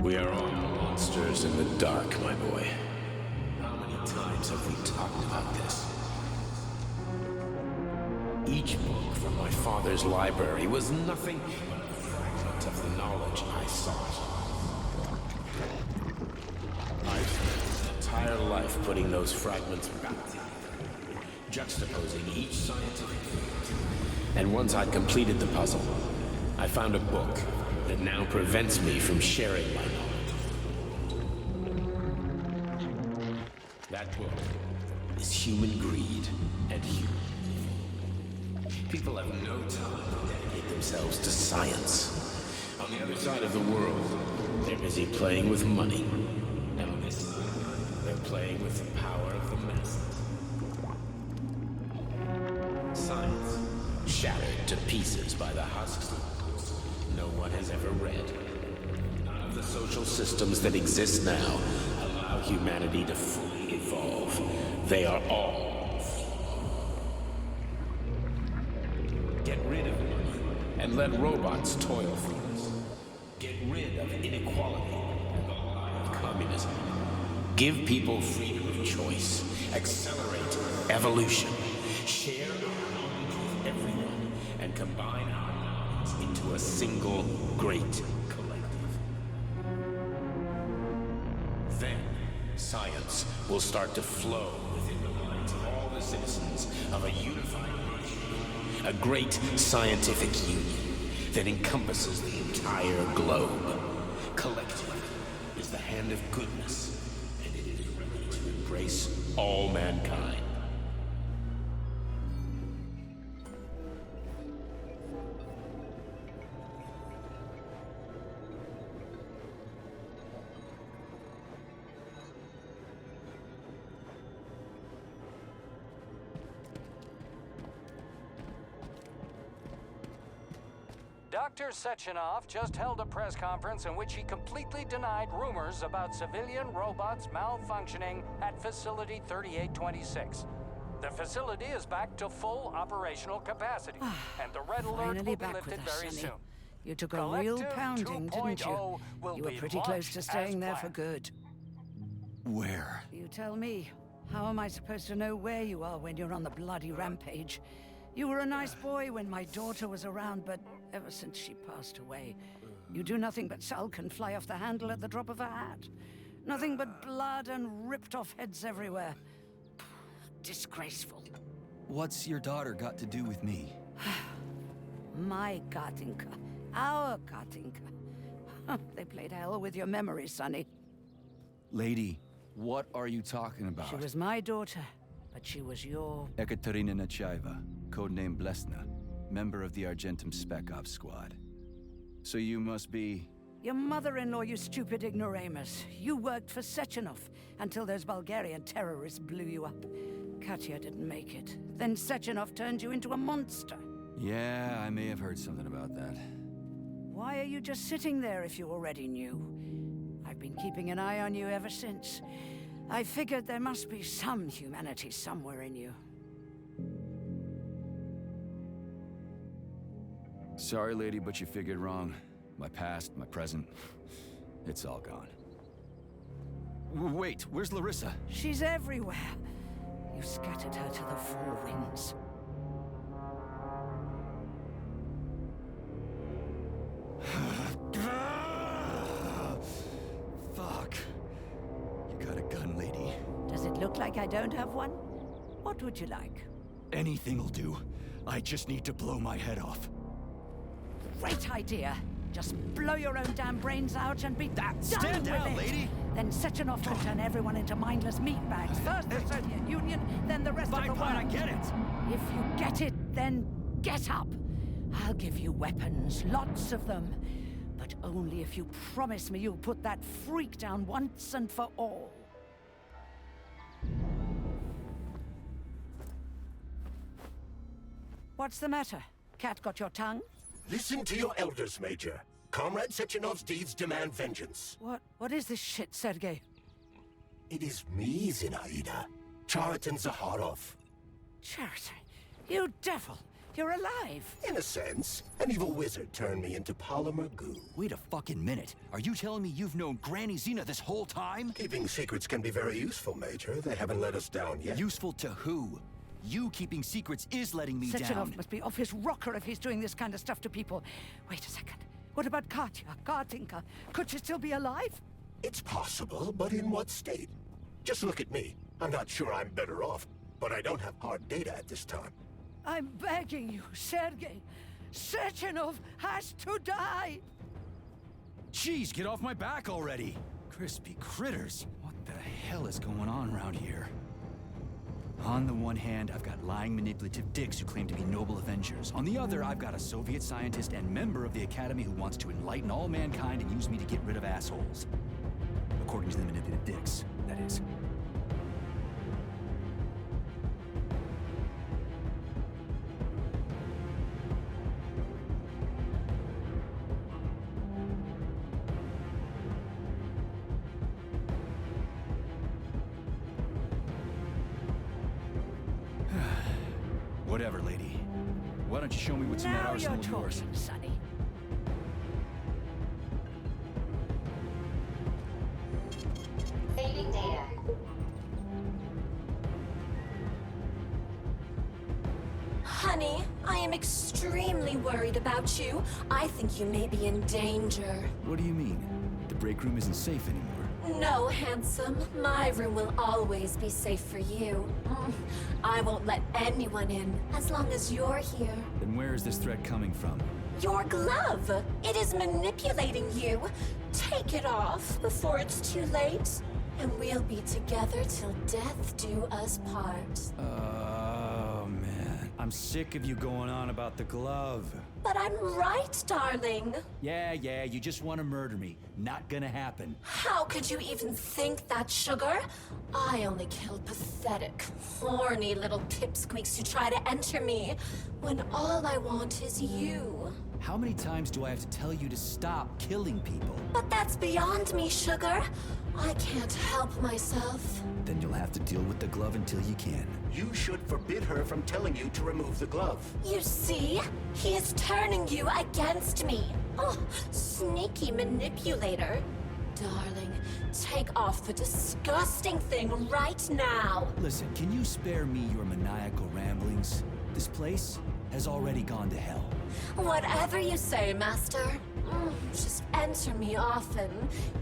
We are all monsters in the dark, my boy. How many times have we talked about this? Each book from my father's library was nothing but a fragment of the knowledge I sought. I spent an entire life putting those fragments back together, juxtaposing each scientific fact. And once I'd completed the puzzle, I found a book that now prevents me from sharing my knowledge. That book is Human Greed and Human. People have no time to dedicate themselves to science. On the other side of the world, they're busy playing with money. And on this side, they're playing with the power of the masses. Science, shattered to pieces by the husks no one has ever read. None of the social systems that exist now allow humanity to fully evolve. They are all flawed. Get rid of money and let robots toil for us. Get rid of inequality and the lie of communism. Give people freedom of choice. Accelerate evolution. Share our knowledge with everyone and combine our into a single great collective. Then, science will start to flow within the minds of all the citizens of a unified nation. A great scientific union that encompasses the entire globe. Collective is the hand of goodness, and it is ready to embrace all mankind. Dr. Sechenov just held a press conference in which he completely denied rumors about civilian robots malfunctioning at Facility 3826. The facility is back to full operational capacity, and the red alert will be lifted very soon. You took a real pounding, didn't you? You were pretty close to staying there for good. Where? You tell me. How am I supposed to know where you are when you're on the bloody rampage? You were a nice boy when my daughter was around, but ever since she passed away, you do nothing but sulk and fly off the handle at the drop of a hat. Nothing but blood and ripped off heads everywhere. Disgraceful. What's your daughter got to do with me? My Katinka. Our Katinka. They played hell with your memory, Sonny. Lady, what are you talking about? She was my daughter, but she was your... Ekaterina Nechaeva, codename Blesna, member of the Argentum Spec Ops squad. So you must be... Your mother-in-law, you stupid ignoramus. You worked for Sechenov until those Bulgarian terrorists blew you up. Katya didn't make it. Then Sechenov turned you into a monster. Yeah, I may have heard something about that. Why are you just sitting there if you already knew? I've been keeping an eye on you ever since. I figured there must be some humanity somewhere in you. Sorry, lady, but you figured wrong. My past, my present, it's all gone. Wait, where's Larissa? She's everywhere. You scattered her to the four winds. Fuck. You got a gun, lady. Does it look like I don't have one? What would you like? Anything'll do. I just need to blow my head off. Great idea. Just blow your own damn brains out and be done Stand with down, it. lady! Then Sechenov will turn everyone into mindless meatbags. First the Soviet Union, then the rest of the world. Fine, I get it. If you get it, then get up. I'll give you weapons, lots of them. But only if you promise me you'll put that freak down once and for all. What's the matter? Cat got your tongue? Listen to your elders, Major. Comrade Sechenov's deeds demand vengeance. What is this shit, Sergei? It is me, Zinaida. Chariton Zakharov. Chariton? You devil! You're alive! In a sense. An evil wizard turned me into polymer goo. Wait a fucking minute. Are you telling me you've known Granny Zina this whole time? Keeping secrets can be very useful, Major. They haven't let us down yet. Useful to who? You keeping secrets is letting me Sechenov down. must be off his rocker if he's doing this kind of stuff to people. Wait a second. What about Katya, Kartinka? Could she still be alive? It's possible, but in what state? Just look at me. I'm not sure I'm better off, but I don't have hard data at this time. I'm begging you, Sergei. Sechenov has to die! Jeez, get off my back already! Crispy critters. What the hell is going on around here? On the one hand, I've got lying, manipulative dicks who claim to be noble Avengers. On the other, I've got a Soviet scientist and member of the Academy who wants to enlighten all mankind and use me to get rid of assholes. According to the manipulative dicks, that is. Whatever, lady. Why don't you show me what's in that arsenal of yours? Now you're talking, Sonny. Saving data. Honey, I am extremely worried about you. I think you may be in danger. What do you mean? The break room isn't safe anymore. No, handsome. My room will always be safe for you. I won't let anyone in as long as you're here. Then where is this threat coming from? Your glove! It is manipulating you. Take it off before it's too late, and we'll be together till death do us part. Oh, man. I'm sick of you going on about the glove. But I'm right, darling. Yeah, you just want to murder me. Not gonna happen. How could you even think that, sugar? I only kill pathetic, horny little pipsqueaks who try to enter me, when all I want is you. How many times do I have to tell you to stop killing people? But that's beyond me, sugar. I can't help myself. Then you'll have to deal with the glove until you can. You should forbid her from telling you to remove the glove. You see? He is turning you against me. Oh, sneaky manipulator. Darling, take off the disgusting thing right now. Listen, can you spare me your maniacal ramblings? This place has already gone to hell. Whatever you say, Master. Just enter me often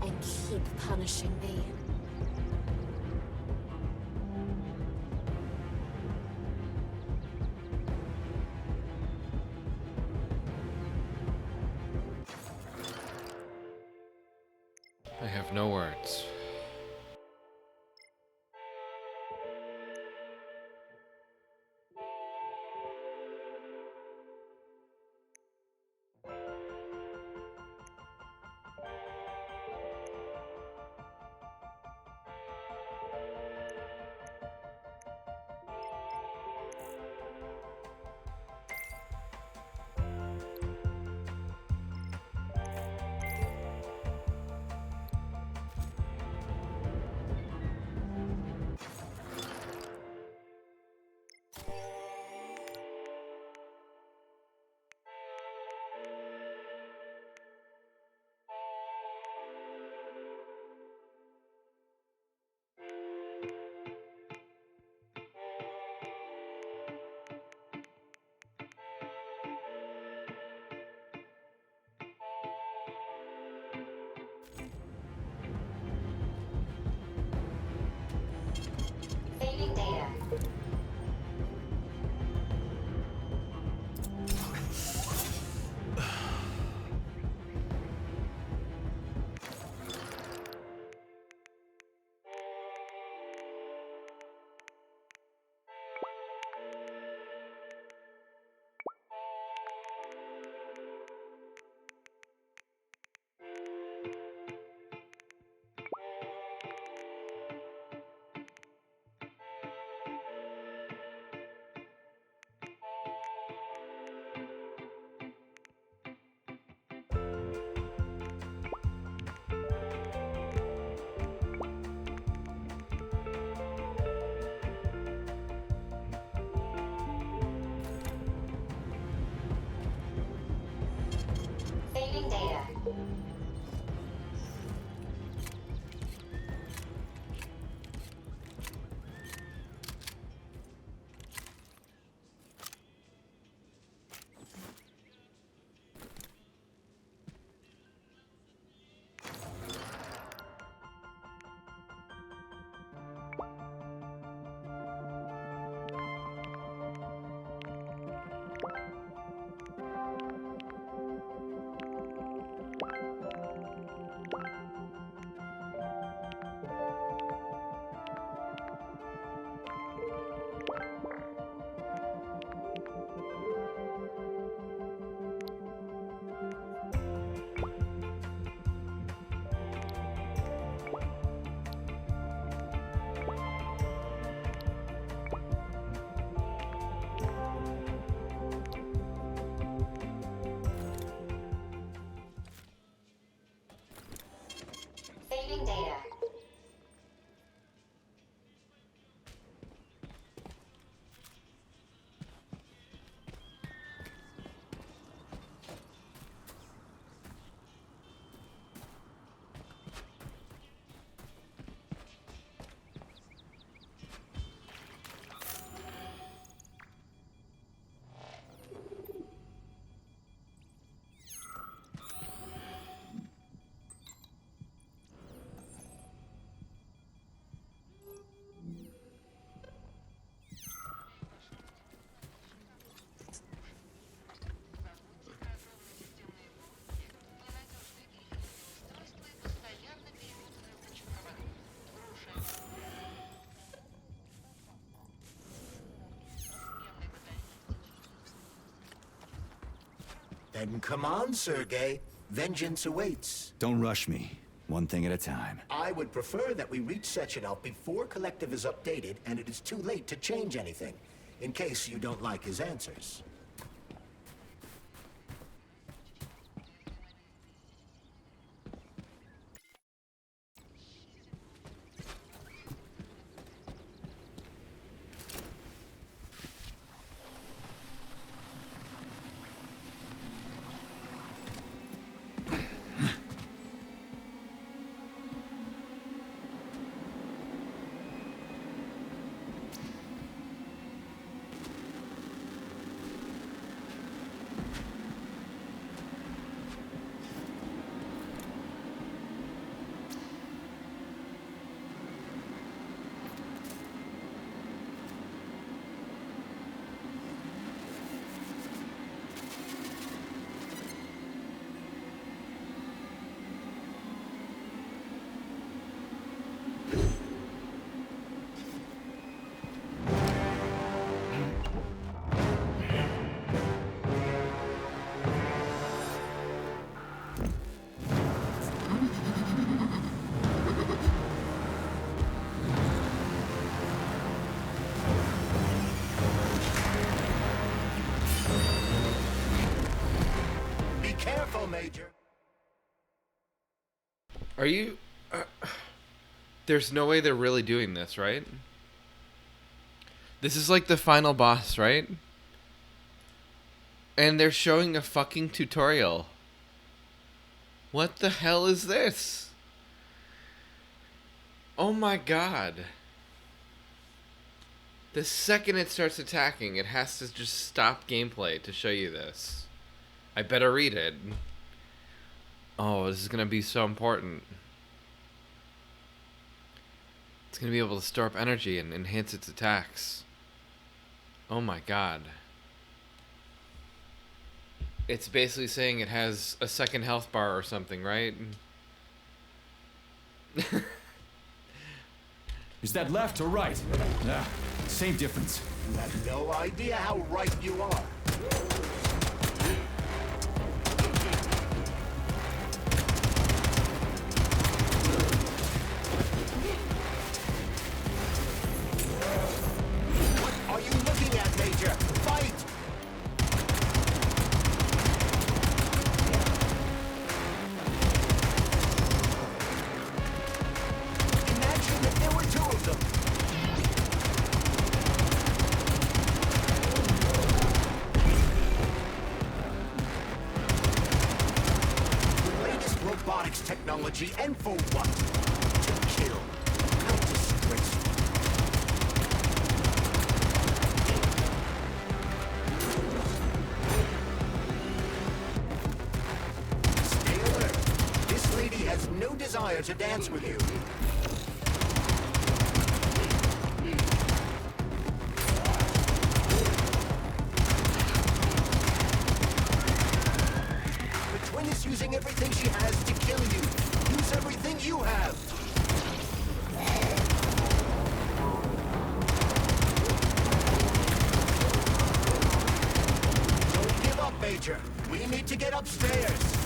and keep punishing me. I have no words. Saving data. Then come on, Sergei. Vengeance awaits. Don't rush me. One thing at a time. I would prefer that we reach Sechenov before Collective is updated and it is too late to change anything, in case you don't like his answers. Major. Are you... there's no way they're really doing this, right? This is like the final boss, right? And they're showing a fucking tutorial. What the hell is this? Oh my god. The second it starts attacking, it has to just stop gameplay to show you this. I better read it. Oh, this is going to be so important. It's going to be able to store up energy and enhance its attacks. Oh my god. It's basically saying it has a second health bar or something, right? Is that left or right? Nah, same difference. You have no idea how right you are. What are you looking at, Major? Fight! Imagine if there were two of them. technology, and for what? To kill. How disgraceful. Stay alert. This lady has no desire to dance with you. The twin is using everything she has to kill you. Use everything you have. Don't give up, Major. We need to get upstairs.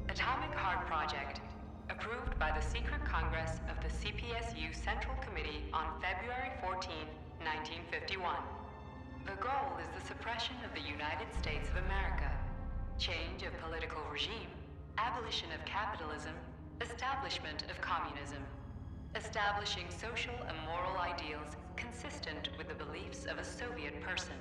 Atomic Heart Project, approved by the Secret Congress of the CPSU Central Committee on February 14, 1951. The goal is the suppression of the United States of America, change of political regime, abolition of capitalism, establishment of communism, establishing social and moral ideals consistent with the beliefs of a Soviet person.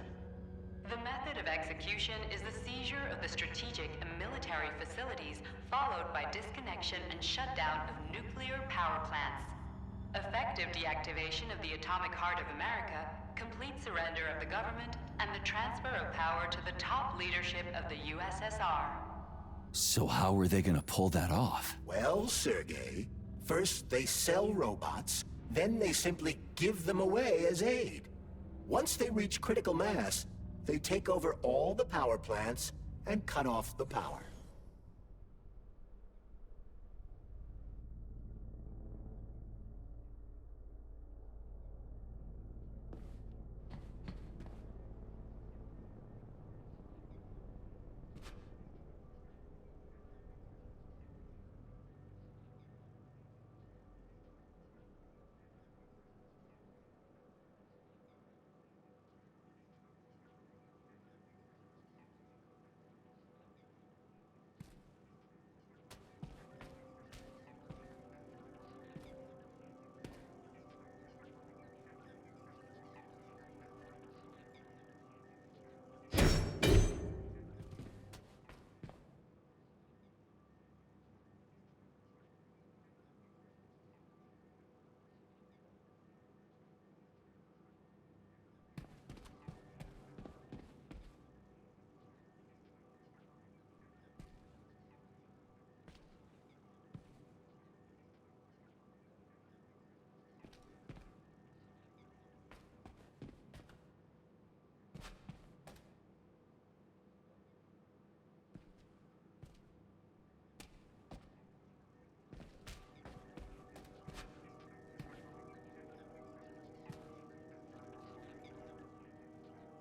The method of execution is the seizure of the strategic and military facilities, followed by disconnection and shutdown of nuclear power plants. Effective deactivation of the Atomic Heart of America, complete surrender of the government, and the transfer of power to the top leadership of the USSR. So how are they gonna pull that off? Well, Sergei, first they sell robots, then they simply give them away as aid. Once they reach critical mass, they take over all the power plants and cut off the power.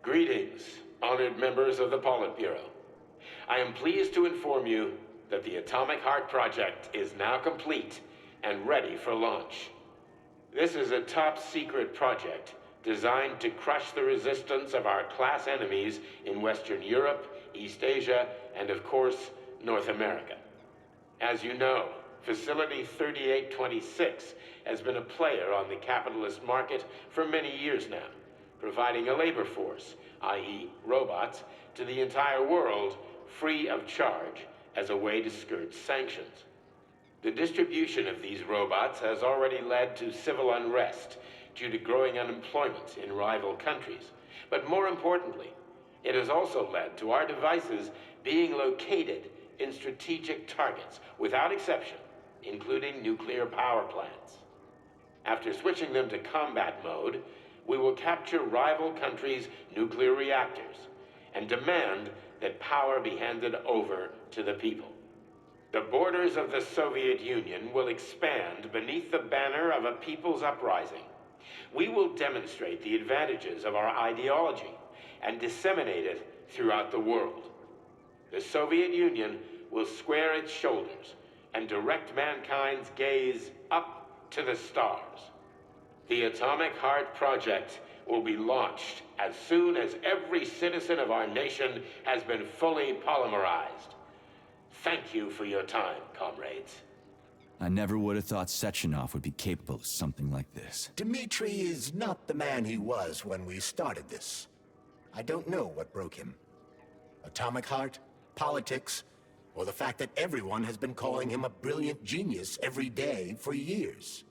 Greetings, honored members of the Politburo. I am pleased to inform you that the Atomic Heart Project is now complete and ready for launch. This is a top-secret project designed to crush the resistance of our class enemies in Western Europe, East Asia, and of course, North America. As you know, Facility 3826 has been a player on the capitalist market for many years now, providing a labor force, i.e. robots, to the entire world free of charge as a way to skirt sanctions. The distribution of these robots has already led to civil unrest due to growing unemployment in rival countries. But more importantly, it has also led to our devices being located in strategic targets, without exception, including nuclear power plants. After switching them to combat mode, we will capture rival countries' nuclear reactors and demand that power be handed over to the people. The borders of the Soviet Union will expand beneath the banner of a people's uprising. We will demonstrate the advantages of our ideology and disseminate it throughout the world. The Soviet Union will square its shoulders and direct mankind's gaze up to the stars. The Atomic Heart Project will be launched as soon as every citizen of our nation has been fully polymerized. Thank you for your time, comrades. I never would have thought Sechenov would be capable of something like this. Dmitri is not the man he was when we started this. I don't know what broke him. Atomic Heart, politics, or the fact that everyone has been calling him a brilliant genius every day for years.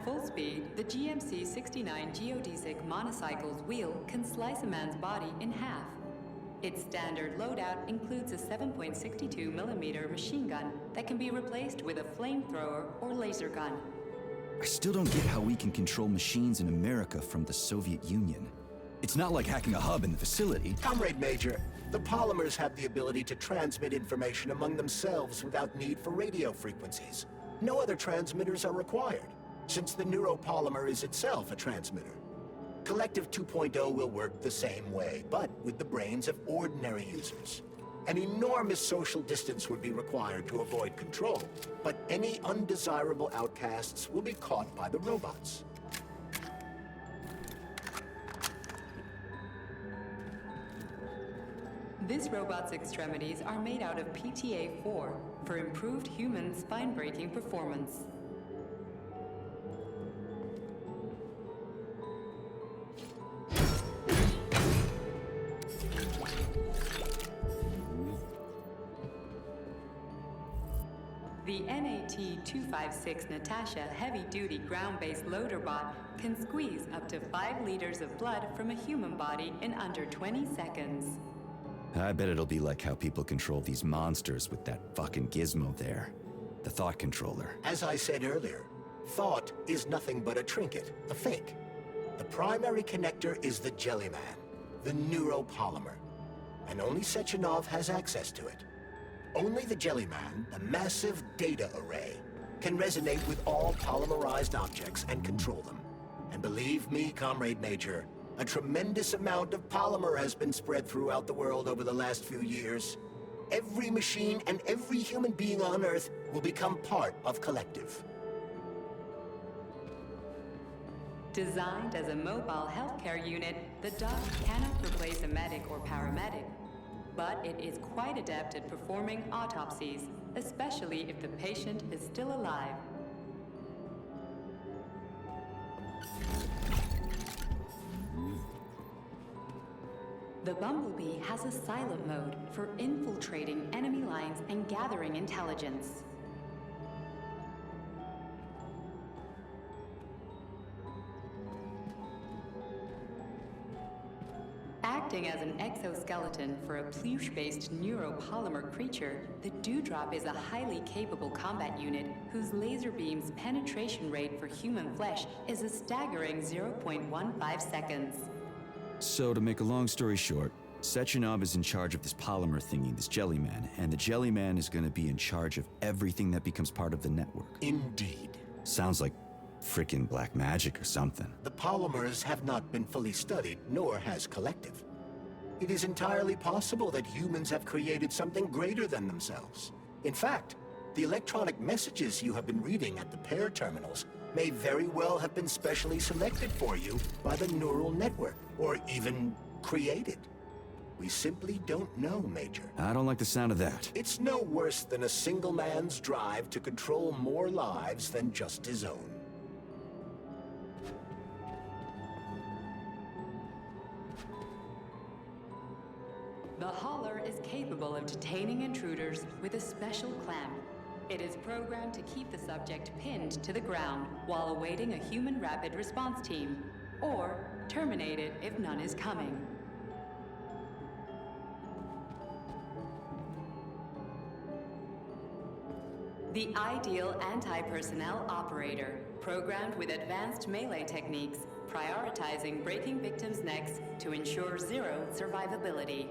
At full speed, the GMC-69 geodesic monocycle's wheel can slice a man's body in half. Its standard loadout includes a 7.62mm machine gun that can be replaced with a flamethrower or laser gun. I still don't get how we can control machines in America from the Soviet Union. It's not like hacking a hub in the facility. Comrade Major, the polymers have the ability to transmit information among themselves without need for radio frequencies. No other transmitters are required, since the neuropolymer is itself a transmitter. Collective 2.0 will work the same way, but with the brains of ordinary users. An enormous social distance would be required to avoid control, but any undesirable outcasts will be caught by the robots. This robot's extremities are made out of PTA-4 for improved human spine-breaking performance. The NAT-256 Natasha heavy-duty ground-based loader bot can squeeze up to 5 liters of blood from a human body in under 20 seconds. I bet it'll be like how people control these monsters with that fucking gizmo there. The thought controller. As I said earlier, thought is nothing but a trinket, a fake. The primary connector is the Jellyman, the neuropolymer, and only Sechenov has access to it. Only the Jellyman, the massive data array, can resonate with all polymerized objects and control them. And believe me, Comrade Major, a tremendous amount of polymer has been spread throughout the world over the last few years. Every machine and every human being on Earth will become part of Collective. Designed as a mobile healthcare unit, the dog cannot replace a medic or paramedic. But it is quite adept at performing autopsies, especially if the patient is still alive. The Bumblebee has a silent mode for infiltrating enemy lines and gathering intelligence. Acting as an exoskeleton for a pluche-based neuropolymer creature, the Dewdrop is a highly capable combat unit whose laser beam's penetration rate for human flesh is a staggering 0.15 seconds. So, to make a long story short, Sechenov is in charge of this polymer thingy, this Jellyman, and the Jellyman is going to be in charge of everything that becomes part of the network. Indeed. Sounds like frickin' black magic or something. The polymers have not been fully studied, nor has Collective. It is entirely possible that humans have created something greater than themselves. In fact, the electronic messages you have been reading at the pair terminals may very well have been specially selected for you by the neural network, or even created. We simply don't know, Major. I don't like the sound of that. It's no worse than a single man's drive to control more lives than just his own. The Hauler is capable of detaining intruders with a special clamp. It is programmed to keep the subject pinned to the ground while awaiting a human rapid response team, or terminate it if none is coming. The ideal anti-personnel operator, programmed with advanced melee techniques, prioritizing breaking victims' necks to ensure zero survivability.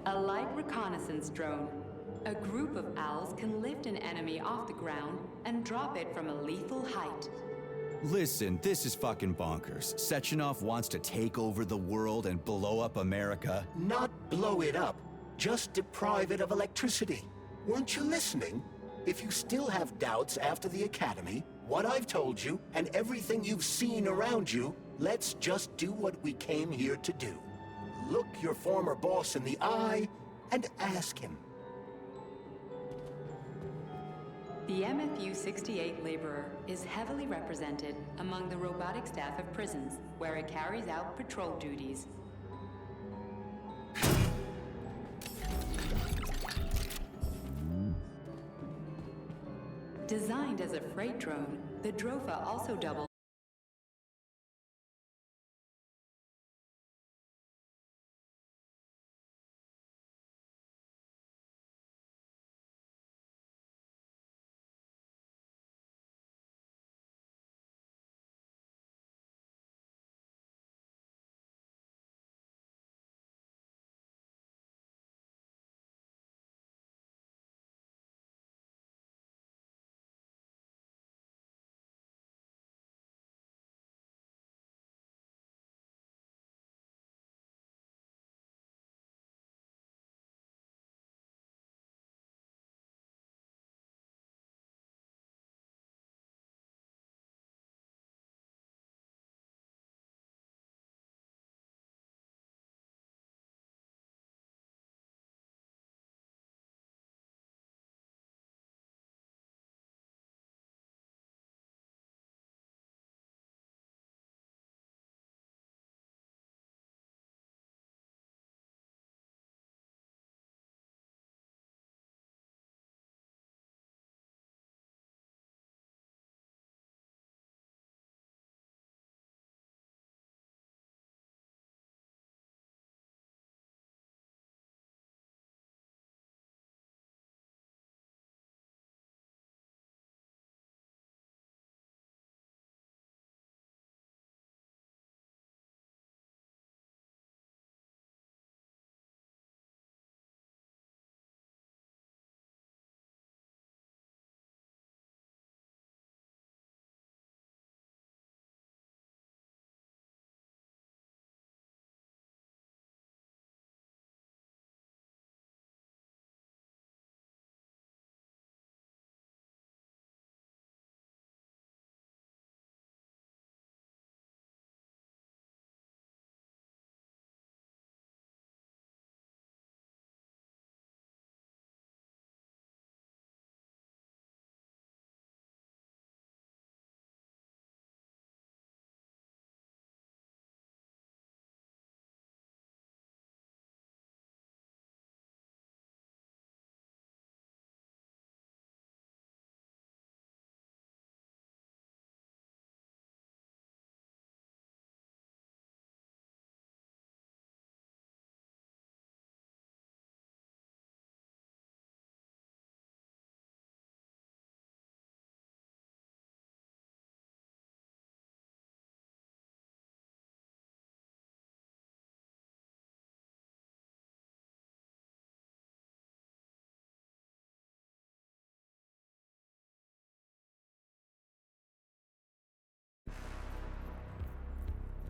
A light reconnaissance drone. A group of owls can lift an enemy off the ground and drop it from a lethal height. Listen, this is fucking bonkers. Sechenov wants to take over the world and blow up America. Not blow it up, just deprive it of electricity. Weren't you listening? If you still have doubts after the Academy, what I've told you, and everything you've seen around you, let's just do what we came here to do. Look your former boss in the eye and ask him. The MFU-68 laborer is heavily represented among the robotic staff of prisons, where it carries out patrol duties. Designed as a freight drone, the Drofa also doubles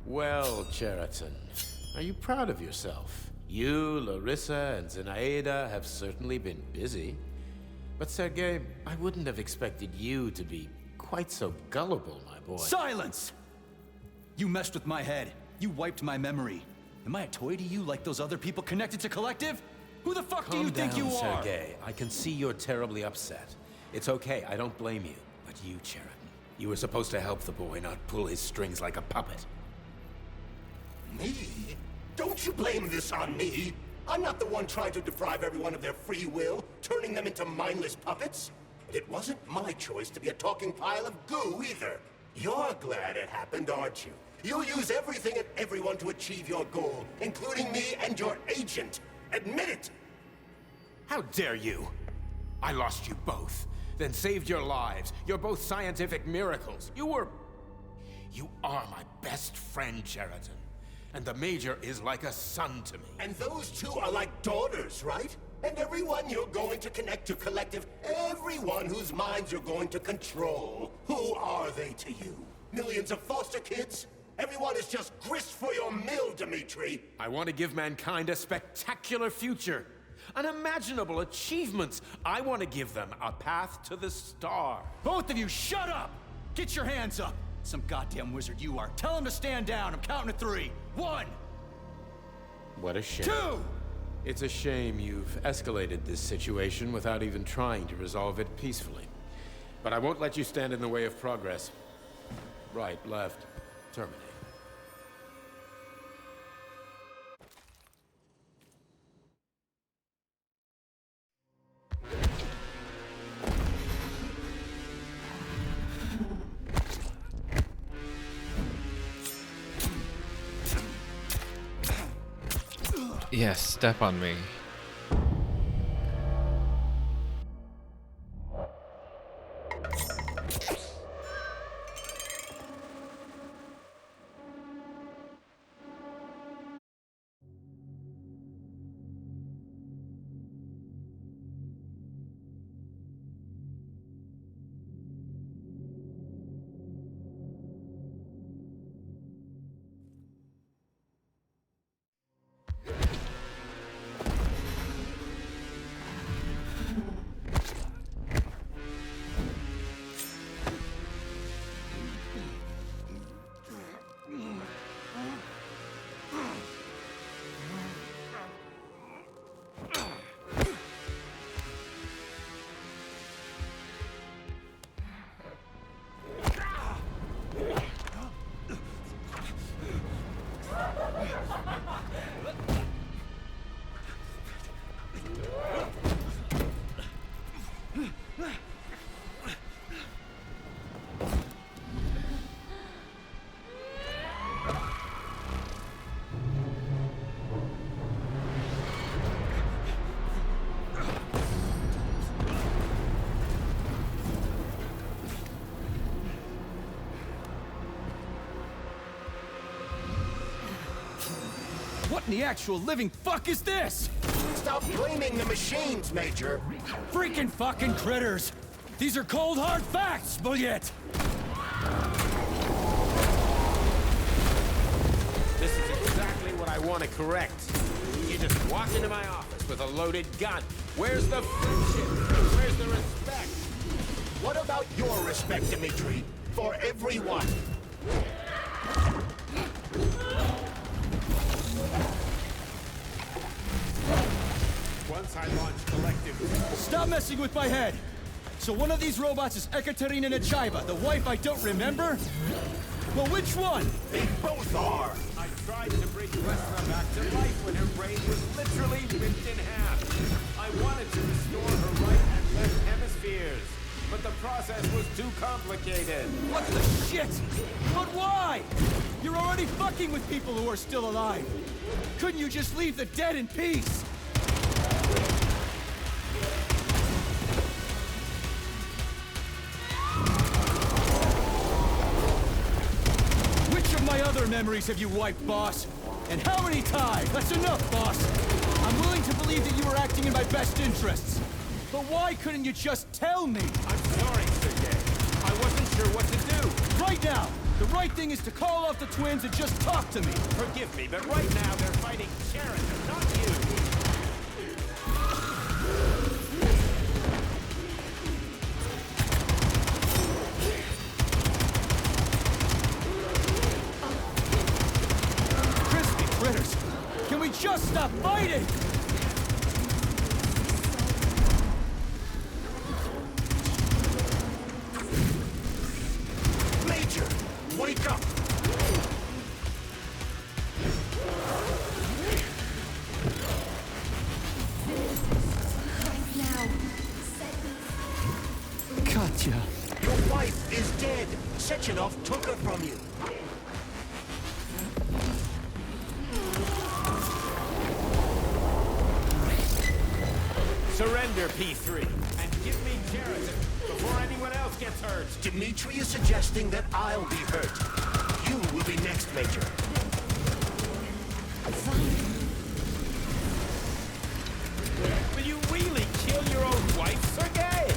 Well, Cheriton, are you proud of yourself? You, Larissa, and Zenaida have certainly been busy. But Sergei, I wouldn't have expected you to be quite so gullible, my boy. Silence! You messed with my head. You wiped my memory. Am I a toy to you like those other people connected to Collective? Who the fuck do you think you are? Sergei. I can see you're terribly upset. It's okay, I don't blame you. But you, Cheriton, you were supposed to help the boy, not pull his strings like a puppet. Me? Don't you blame this on me? I'm not the one trying to deprive everyone of their free will, turning them into mindless puppets. And it wasn't my choice to be a talking pile of goo, either. You're glad it happened, aren't you? You'll use everything and everyone to achieve your goal, including me and your agent. Admit it! How dare you? I lost you both, then saved your lives. You're both scientific miracles. You are my best friend, Cheriton. And the Major is like a son to me. And those two are like daughters, right? And everyone you're going to connect to Collective, everyone whose minds you're going to control, who are they to you? Millions of foster kids? Everyone is just grist for your mill, Dimitri. I want to give mankind a spectacular future. Unimaginable achievements. I want to give them a path to the star. Both of you, shut up! Get your hands up! Some goddamn wizard you are. Tell him to stand down. I'm counting to 3. 1! What a shame. 2! It's a shame you've escalated this situation without even trying to resolve it peacefully. But I won't let you stand in the way of progress. Right, left, terminate. Yes, step on me. What in the actual living fuck is this? Stop blaming the machines, Major. Freaking fucking critters. These are cold hard facts, Bullet. This is exactly what I want to correct. You just walk into my office with a loaded gun. Where's the friendship? Where's the respect? What about your respect, Dimitri? For everyone. Once I launch collective... Stop messing with my head! So one of these robots is Ekaterina Nechaeva, the wife I don't remember? Well, which one? They both are! I tried to bring Vesna back to life when her brain was literally ripped in half. I wanted to restore her right and left hemispheres, but the process was too complicated. What the shit? But why? You're already fucking with people who are still alive. Couldn't you just leave the dead in peace? My other memories have you wiped, boss? And how many times? That's enough, boss! I'm willing to believe that you were acting in my best interests. But why couldn't you just tell me? I'm sorry, Sergei. I wasn't sure what to do. Right now, the right thing is to call off the twins and just talk to me. Forgive me, but right now they're fighting Sheridan, not you. Can we just stop fighting? Major, wake up! Now. Katya. Your wife is dead. Sechenov took her from you. Surrender, P3, and give me Sheridan before anyone else gets hurt. Dimitri is suggesting that I'll be hurt. You will be next, Major. Will you really kill your own wife, Sergei?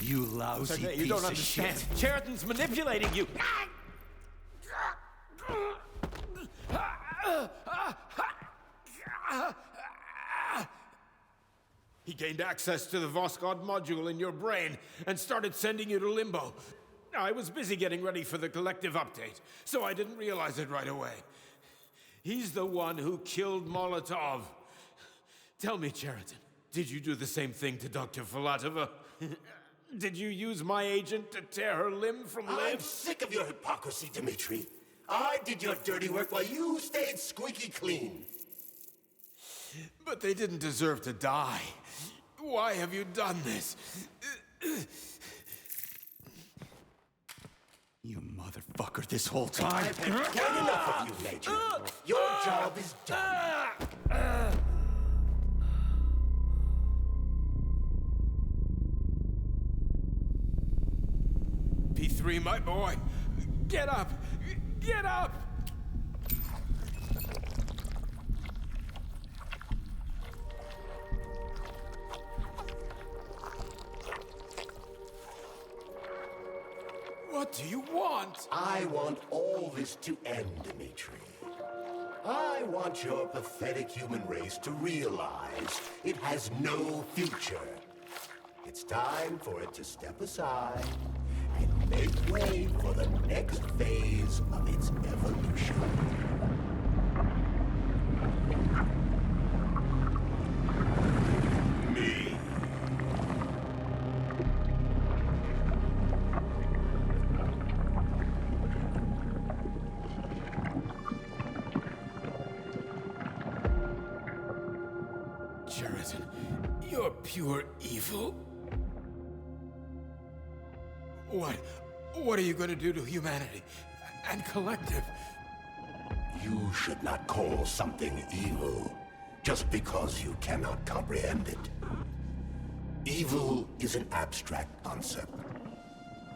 You lousy Sergei, piece you don't of understand. shit. Cheriton's manipulating you. He gained access to the Voskhod module in your brain and started sending you to Limbo. I was busy getting ready for the collective update, so I didn't realize it right away. He's the one who killed Molotov. Tell me, Cheriton, did you do the same thing to Dr. Filatova? Did you use my agent to tear her limb from limb? I'm sick of your hypocrisy, Dmitri. I did your dirty work while you stayed squeaky clean. But they didn't deserve to die. Why have you done this? You motherfucker, this whole time. I've had quite enough of you, Major. Your job is done. P3, my boy. Get up! Get up! What do you want? I want all this to end, Dmitri. I want your pathetic human race to realize it has no future. It's time for it to step aside and make way for the next phase of its evolution. Me. Cheriton, you're pure evil? What are you going to do to humanity and collective? You should not call something evil just because you cannot comprehend it. Evil is an abstract concept,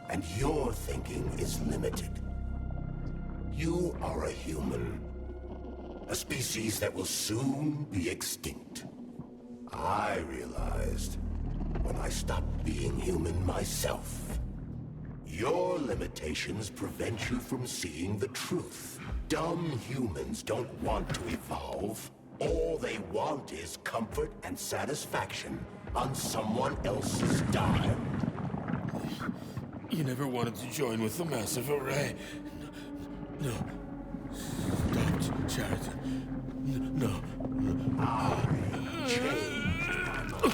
and your thinking is limited. You are a human, a species that will soon be extinct. I realized when I stopped being human myself. Your limitations prevent you from seeing the truth. Dumb humans don't want to evolve. All they want is comfort and satisfaction on someone else's dime. You never wanted to join with the massive array. No. Stop, Cheriton. No. I changed my mind.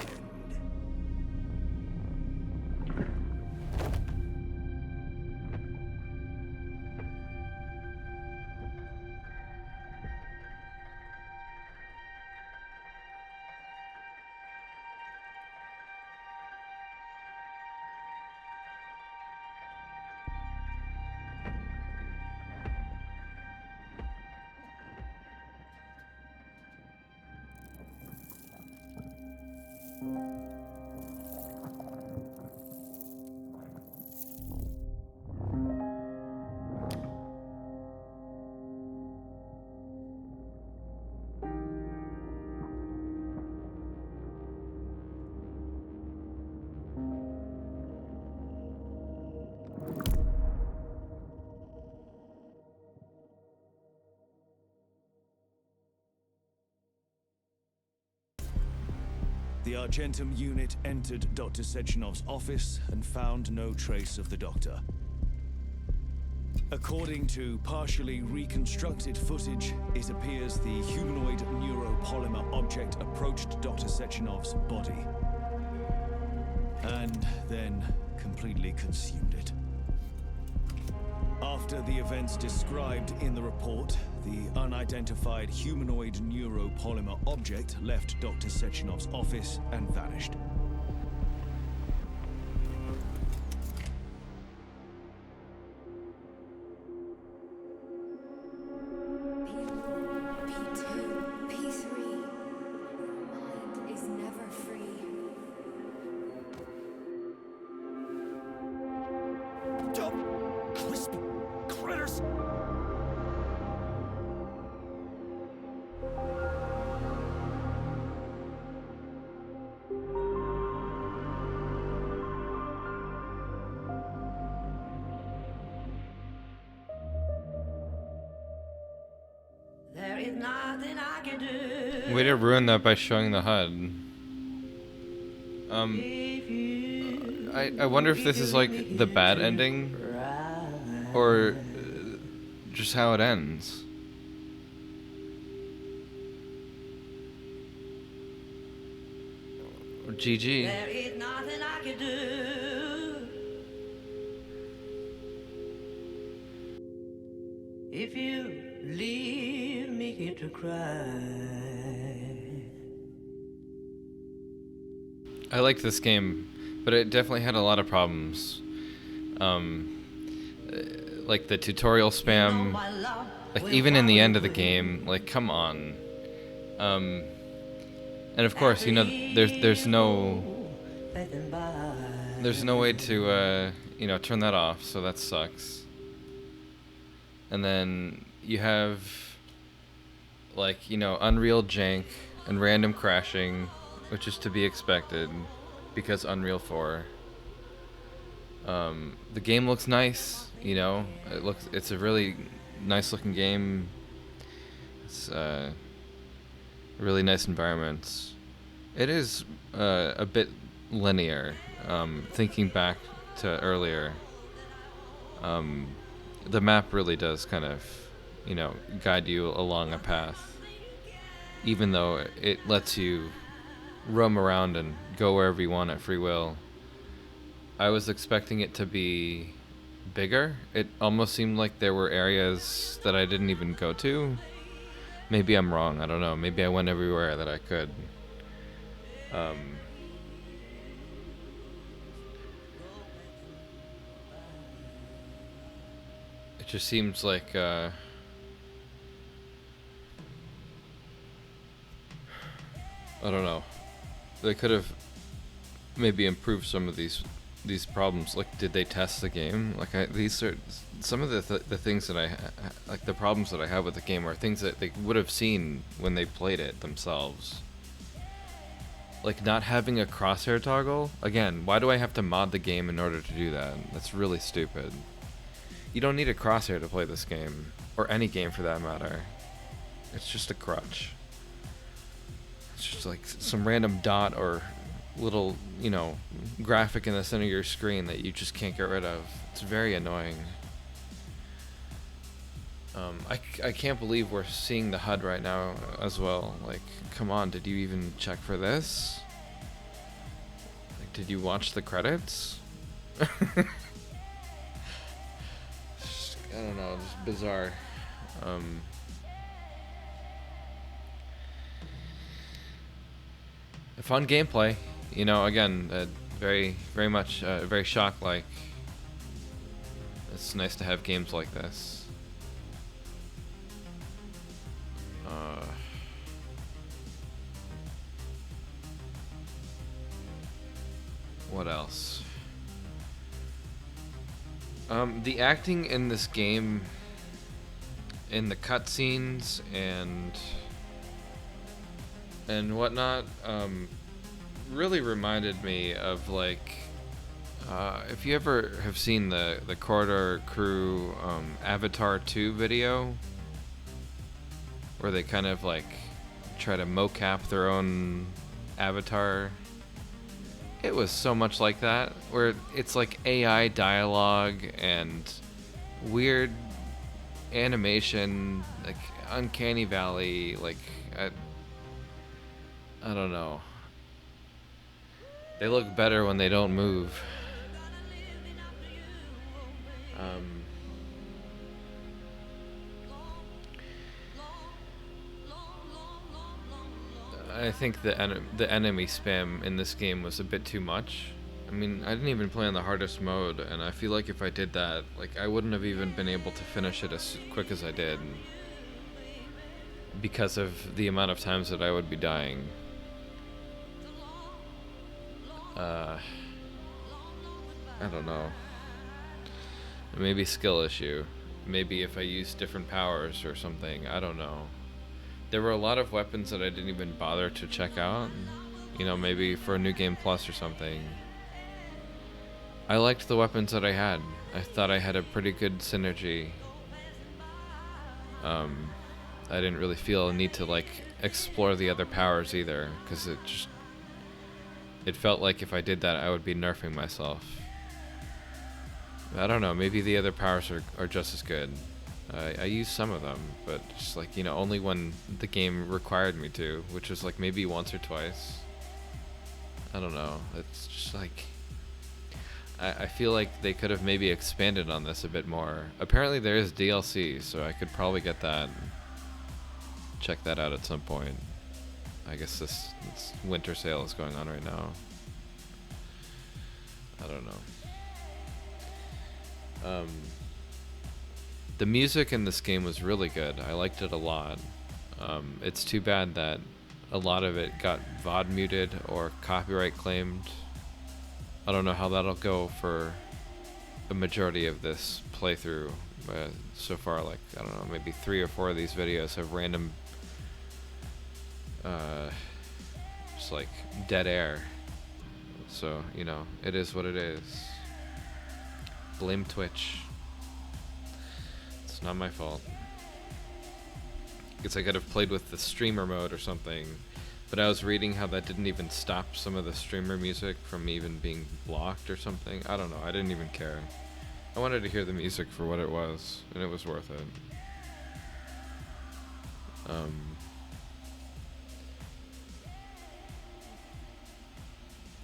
The Argentum unit entered Dr. Sechenov's office and found no trace of the doctor. According to partially reconstructed footage, it appears the humanoid neuropolymer object approached Dr. Sechenov's body. and then completely consumed it. After the events described in the report, the unidentified humanoid neuropolymer object left Dr. Sechenov's office and vanished. P2, P3. Your mind is never free. Crispy critters! There is nothing I can do. Way to ruin that by showing the HUD. I wonder if this is like the bad ending, or just how it ends. GG. There is nothing I can do. If you leave me here to cry. I liked this game, but it definitely had a lot of problems. Like the tutorial spam, like even in the end of the game, like come on. And of course, you know, there's no way to you know, turn that off, so that sucks. And then you have like, you know, Unreal jank and random crashing, which is to be expected because Unreal 4. The game looks nice, you know. It's a really nice looking game. It's really nice environments. It is a bit linear. Thinking back to earlier, the map really does kind of, you know, guide you along a path, even though it lets you roam around and go wherever you want at free will. I was expecting it to be bigger. It almost seemed like there were areas that I didn't even go to. Maybe I'm wrong, I don't know. Maybe I went everywhere that I could. It just seems like I don't know. They could have maybe improved some of these problems. Like, did they test the game? Like, these are some of the things that like the problems that I have with the game are things that they would have seen when they played it themselves. Like not having a crosshair toggle. Again, why do I have to mod the game in order to do that? That's really stupid. You don't need a crosshair to play this game, or any game for that matter. It's just a crutch. It's just like some random dot or little, you know, graphic in the center of your screen that you just can't get rid of. It's very annoying. I can't believe we're seeing the HUD right now as well. Like, come on, did you even check for this? Like, did you watch the credits? Just, I don't know, just bizarre. Fun gameplay, you know. Again, very much very shock-like. It's nice to have games like this. What else? The acting in this game, in the cutscenes and whatnot, really reminded me of, like, if you ever have seen the Corridor Crew Avatar 2 video, where they kind of like try to mocap their own avatar. It was so much like that, where it's like AI dialogue and weird animation, like Uncanny Valley, like I don't know. They look better when they don't move. I think the enemy spam in this game was a bit too much. I mean, I didn't even play on the hardest mode, and I feel like if I did that, like, I wouldn't have even been able to finish it as quick as I did because of the amount of times that I would be dying. I don't know. Maybe skill issue. Maybe if I used different powers or something. I don't know. There were a lot of weapons that I didn't even bother to check out. You know, maybe for a New Game Plus or something. I liked the weapons that I had. I thought I had a pretty good synergy. I didn't really feel a need to, like, explore the other powers either, because it felt like if I did that, I would be nerfing myself. I don't know, maybe the other powers are just as good. I used some of them, but just, like, you know, only when the game required me to, which was like maybe once or twice. I don't know, it's just like, I feel like they could have maybe expanded on this a bit more. Apparently there is DLC, so I could probably get that, check that out at some point. I guess this winter sale is going on right now. I don't know. The music in this game was really good. I liked it a lot. It's too bad that a lot of it got VOD muted or copyright claimed. I don't know how that'll go for a majority of this playthrough. So far, like, I don't know, maybe 3 or 4 of these videos have random just like dead air. So, you know, it is what it is. Blame Twitch. It's not my fault. Guess I could have played with the streamer mode or something, but I was reading how that didn't even stop some of the streamer music from even being blocked or something. I don't know, I didn't even care. I wanted to hear the music for what it was, and it was worth it.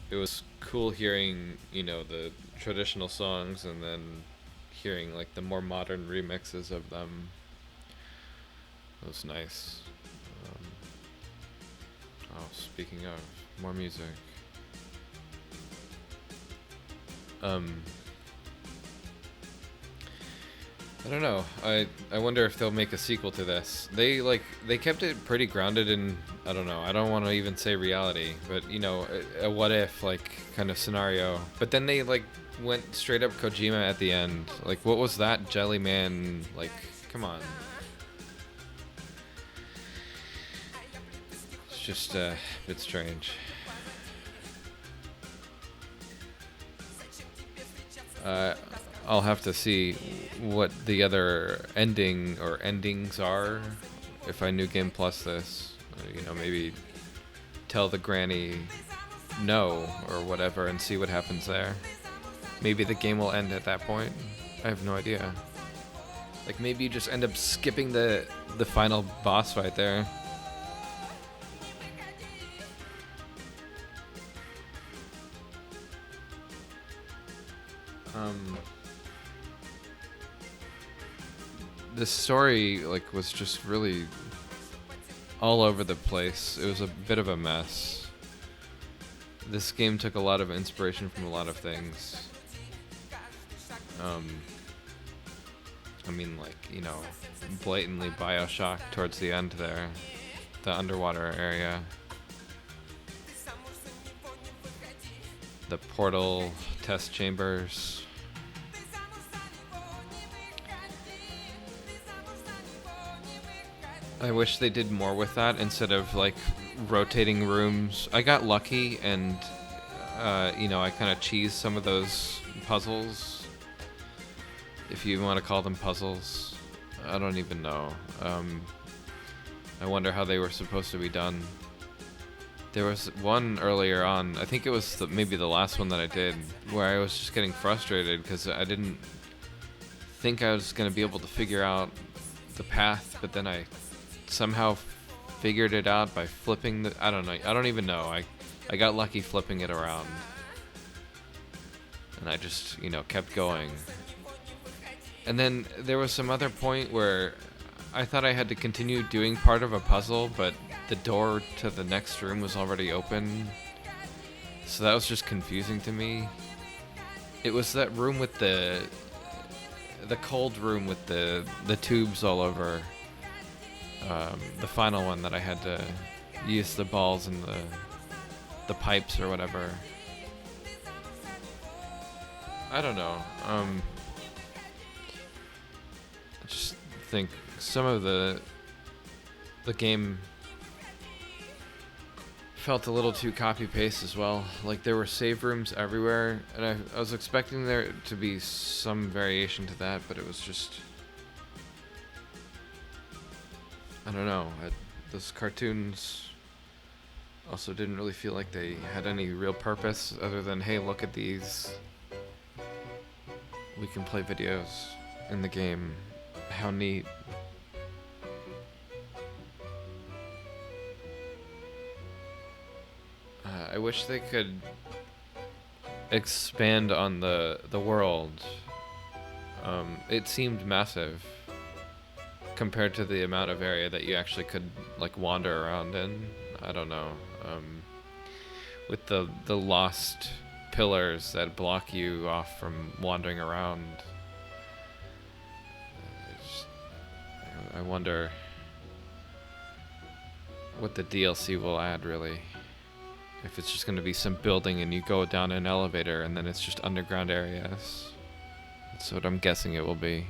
It was cool hearing, you know, the traditional songs and then hearing like the more modern remixes of them. It was nice. Oh, speaking of more music, I don't know. I wonder if they'll make a sequel to this. They kept it pretty grounded in, I don't know, I don't want to even say reality, but, you know, a what if, like, kind of scenario. But then they, like, went straight up Kojima at the end. Like, what was that, Jelly Man? Like, come on. It's just a bit strange. I'll have to see what the other ending or endings are if I New Game Plus this. You know, maybe tell the granny no or whatever and see what happens there. Maybe the game will end at that point. I have no idea. Like, maybe you just end up skipping the final boss fight there. The story, like, was just really all over the place. It was a bit of a mess. This game took a lot of inspiration from a lot of things. I mean, like, you know, blatantly BioShock towards the end there. The underwater area. The portal test chambers. I wish they did more with that instead of, like, rotating rooms. I got lucky and, you know, I kind of cheesed some of those puzzles, if you want to call them puzzles. I don't even know. I wonder how they were supposed to be done. There was one earlier on, I think it was maybe the last one that I did, where I was just getting frustrated because I didn't think I was going to be able to figure out the path, but then I somehow figured it out by flipping the, I don't know, I don't even know. I I got lucky flipping it around. And I just, you know, kept going. And then there was some other point where I thought I had to continue doing part of a puzzle, but the door to the next room was already open. So that was just confusing to me. It was that room with the cold room with the tubes all over. The final one that I had to use the balls and the pipes or whatever. I don't know. I just think some of the game felt a little too copy-paste as well. Like, there were save rooms everywhere, and I was expecting there to be some variation to that, but it was just... I don't know. Those cartoons also didn't really feel like they had any real purpose other than, hey, look at these. We can play videos in the game. How neat. I wish they could expand on the world. It seemed massive compared to the amount of area that you actually could like wander around in. I don't know. With the lost pillars that block you off from wandering around. I wonder what the DLC will add, really. If it's just going to be some building and you go down an elevator and then it's just underground areas. That's what I'm guessing it will be.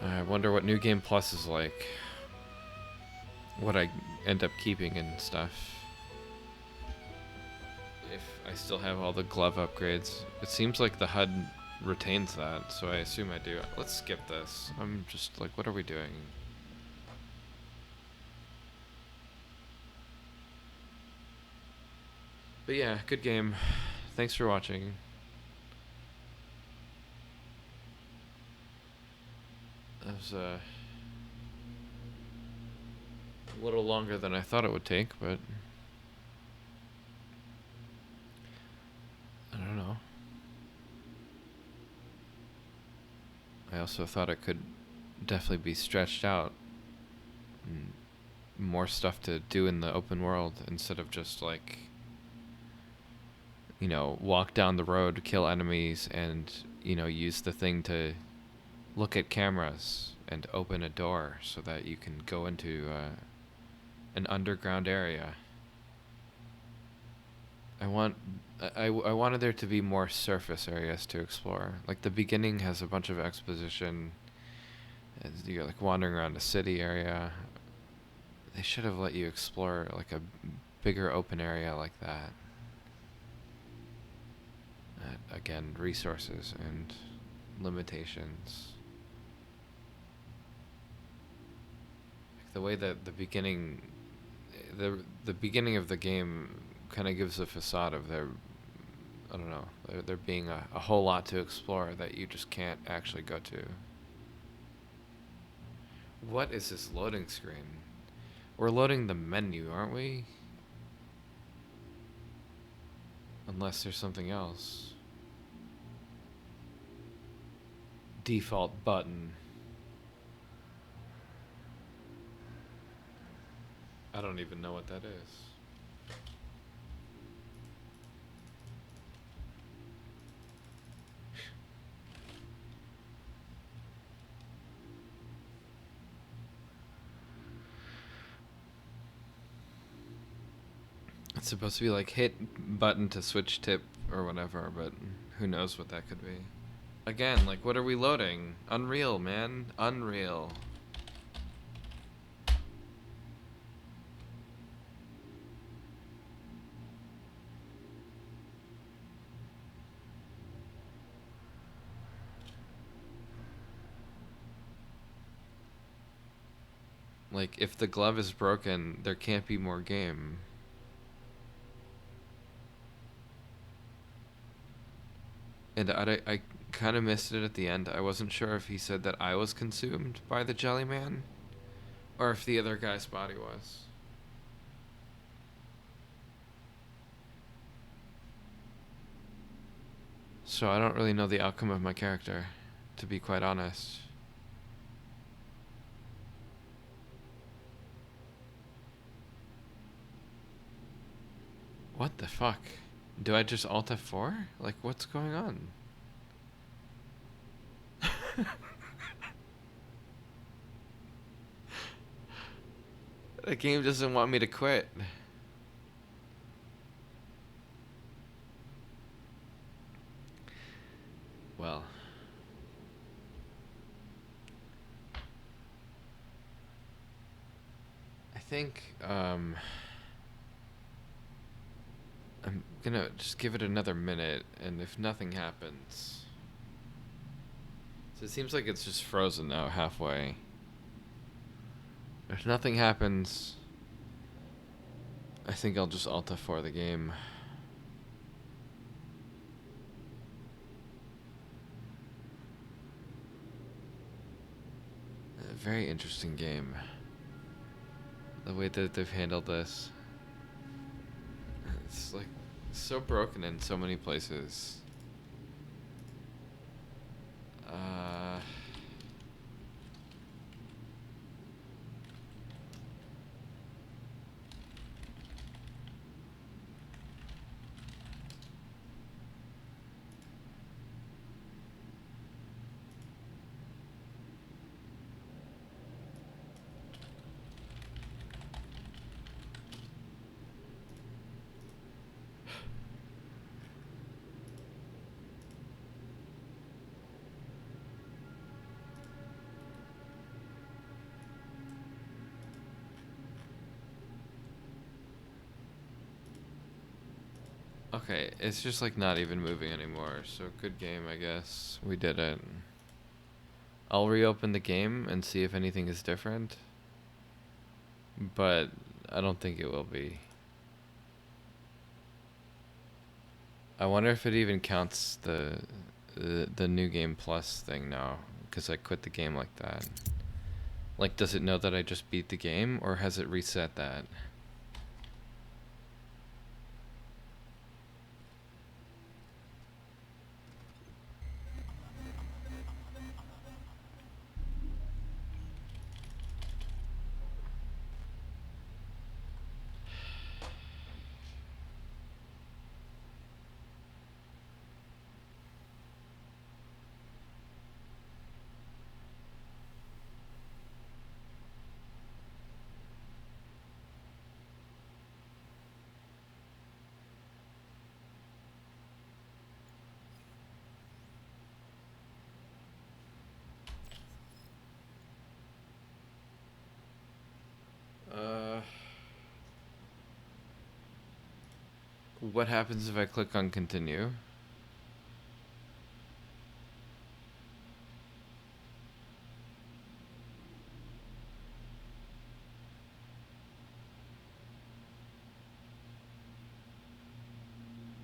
I wonder what New Game Plus is like. What I end up keeping and stuff. If I still have all the glove upgrades. It seems like the HUD retains that, so I assume I do. Let's skip this. I'm just like, what are we doing? But yeah, good game. Thanks for watching. That was a little longer than I thought it would take, but I don't know. I also thought it could definitely be stretched out. And more stuff to do in the open world instead of just like, you know, walk down the road, kill enemies, and, you know, use the thing to look at cameras and open a door so that you can go into an underground area. I wanted there to be more surface areas to explore. Like, the beginning has a bunch of exposition. You're like wandering around a city area. They should have let you explore like a bigger open area like that. Again, resources and limitations. Like the way that the beginning of the game kind of gives a facade of there being a whole lot to explore that you just can't actually go to. What is this loading screen? We're loading the menu, aren't we? Unless there's something else. Default button. I don't even know what that is. It's supposed to be like hit button to switch tip or whatever, but who knows what that could be. Again, like, what are we loading? Unreal, man. Unreal. Like, if the glove is broken, there can't be more game. And I kind of missed it at the end. I wasn't sure if he said that I was consumed by the Jelly Man, Or if the other guy's body was. So I don't really know the outcome of my character, to be quite honest. What the fuck? Do I just Alt F4? Like, what's going on? The game doesn't want me to quit. Well. I think, I'm gonna just give it another minute, and if nothing happens... So it seems like it's just frozen now, halfway. If nothing happens, I think I'll just Alt F4 the game. A very interesting game. The way that they've handled this. It's like so broken in so many places. Okay, it's just like not even moving anymore, so good game, I guess. We did it. I'll reopen the game and see if anything is different, but I don't think it will be. I wonder if it even counts the new game plus thing now, because I quit the game like that. Like, does it know that I just beat the game, or has it reset that? What happens if I click on continue?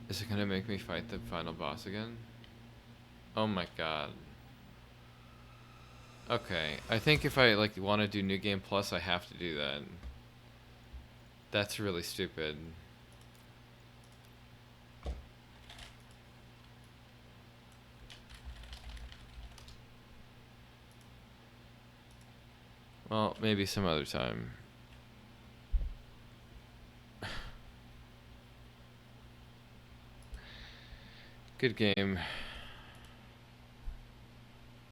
Is it gonna make me fight the final boss again? Oh my god. Okay, I think if I like want to do New Game Plus, I have to do that. That's really stupid. Well, maybe some other time. Good game.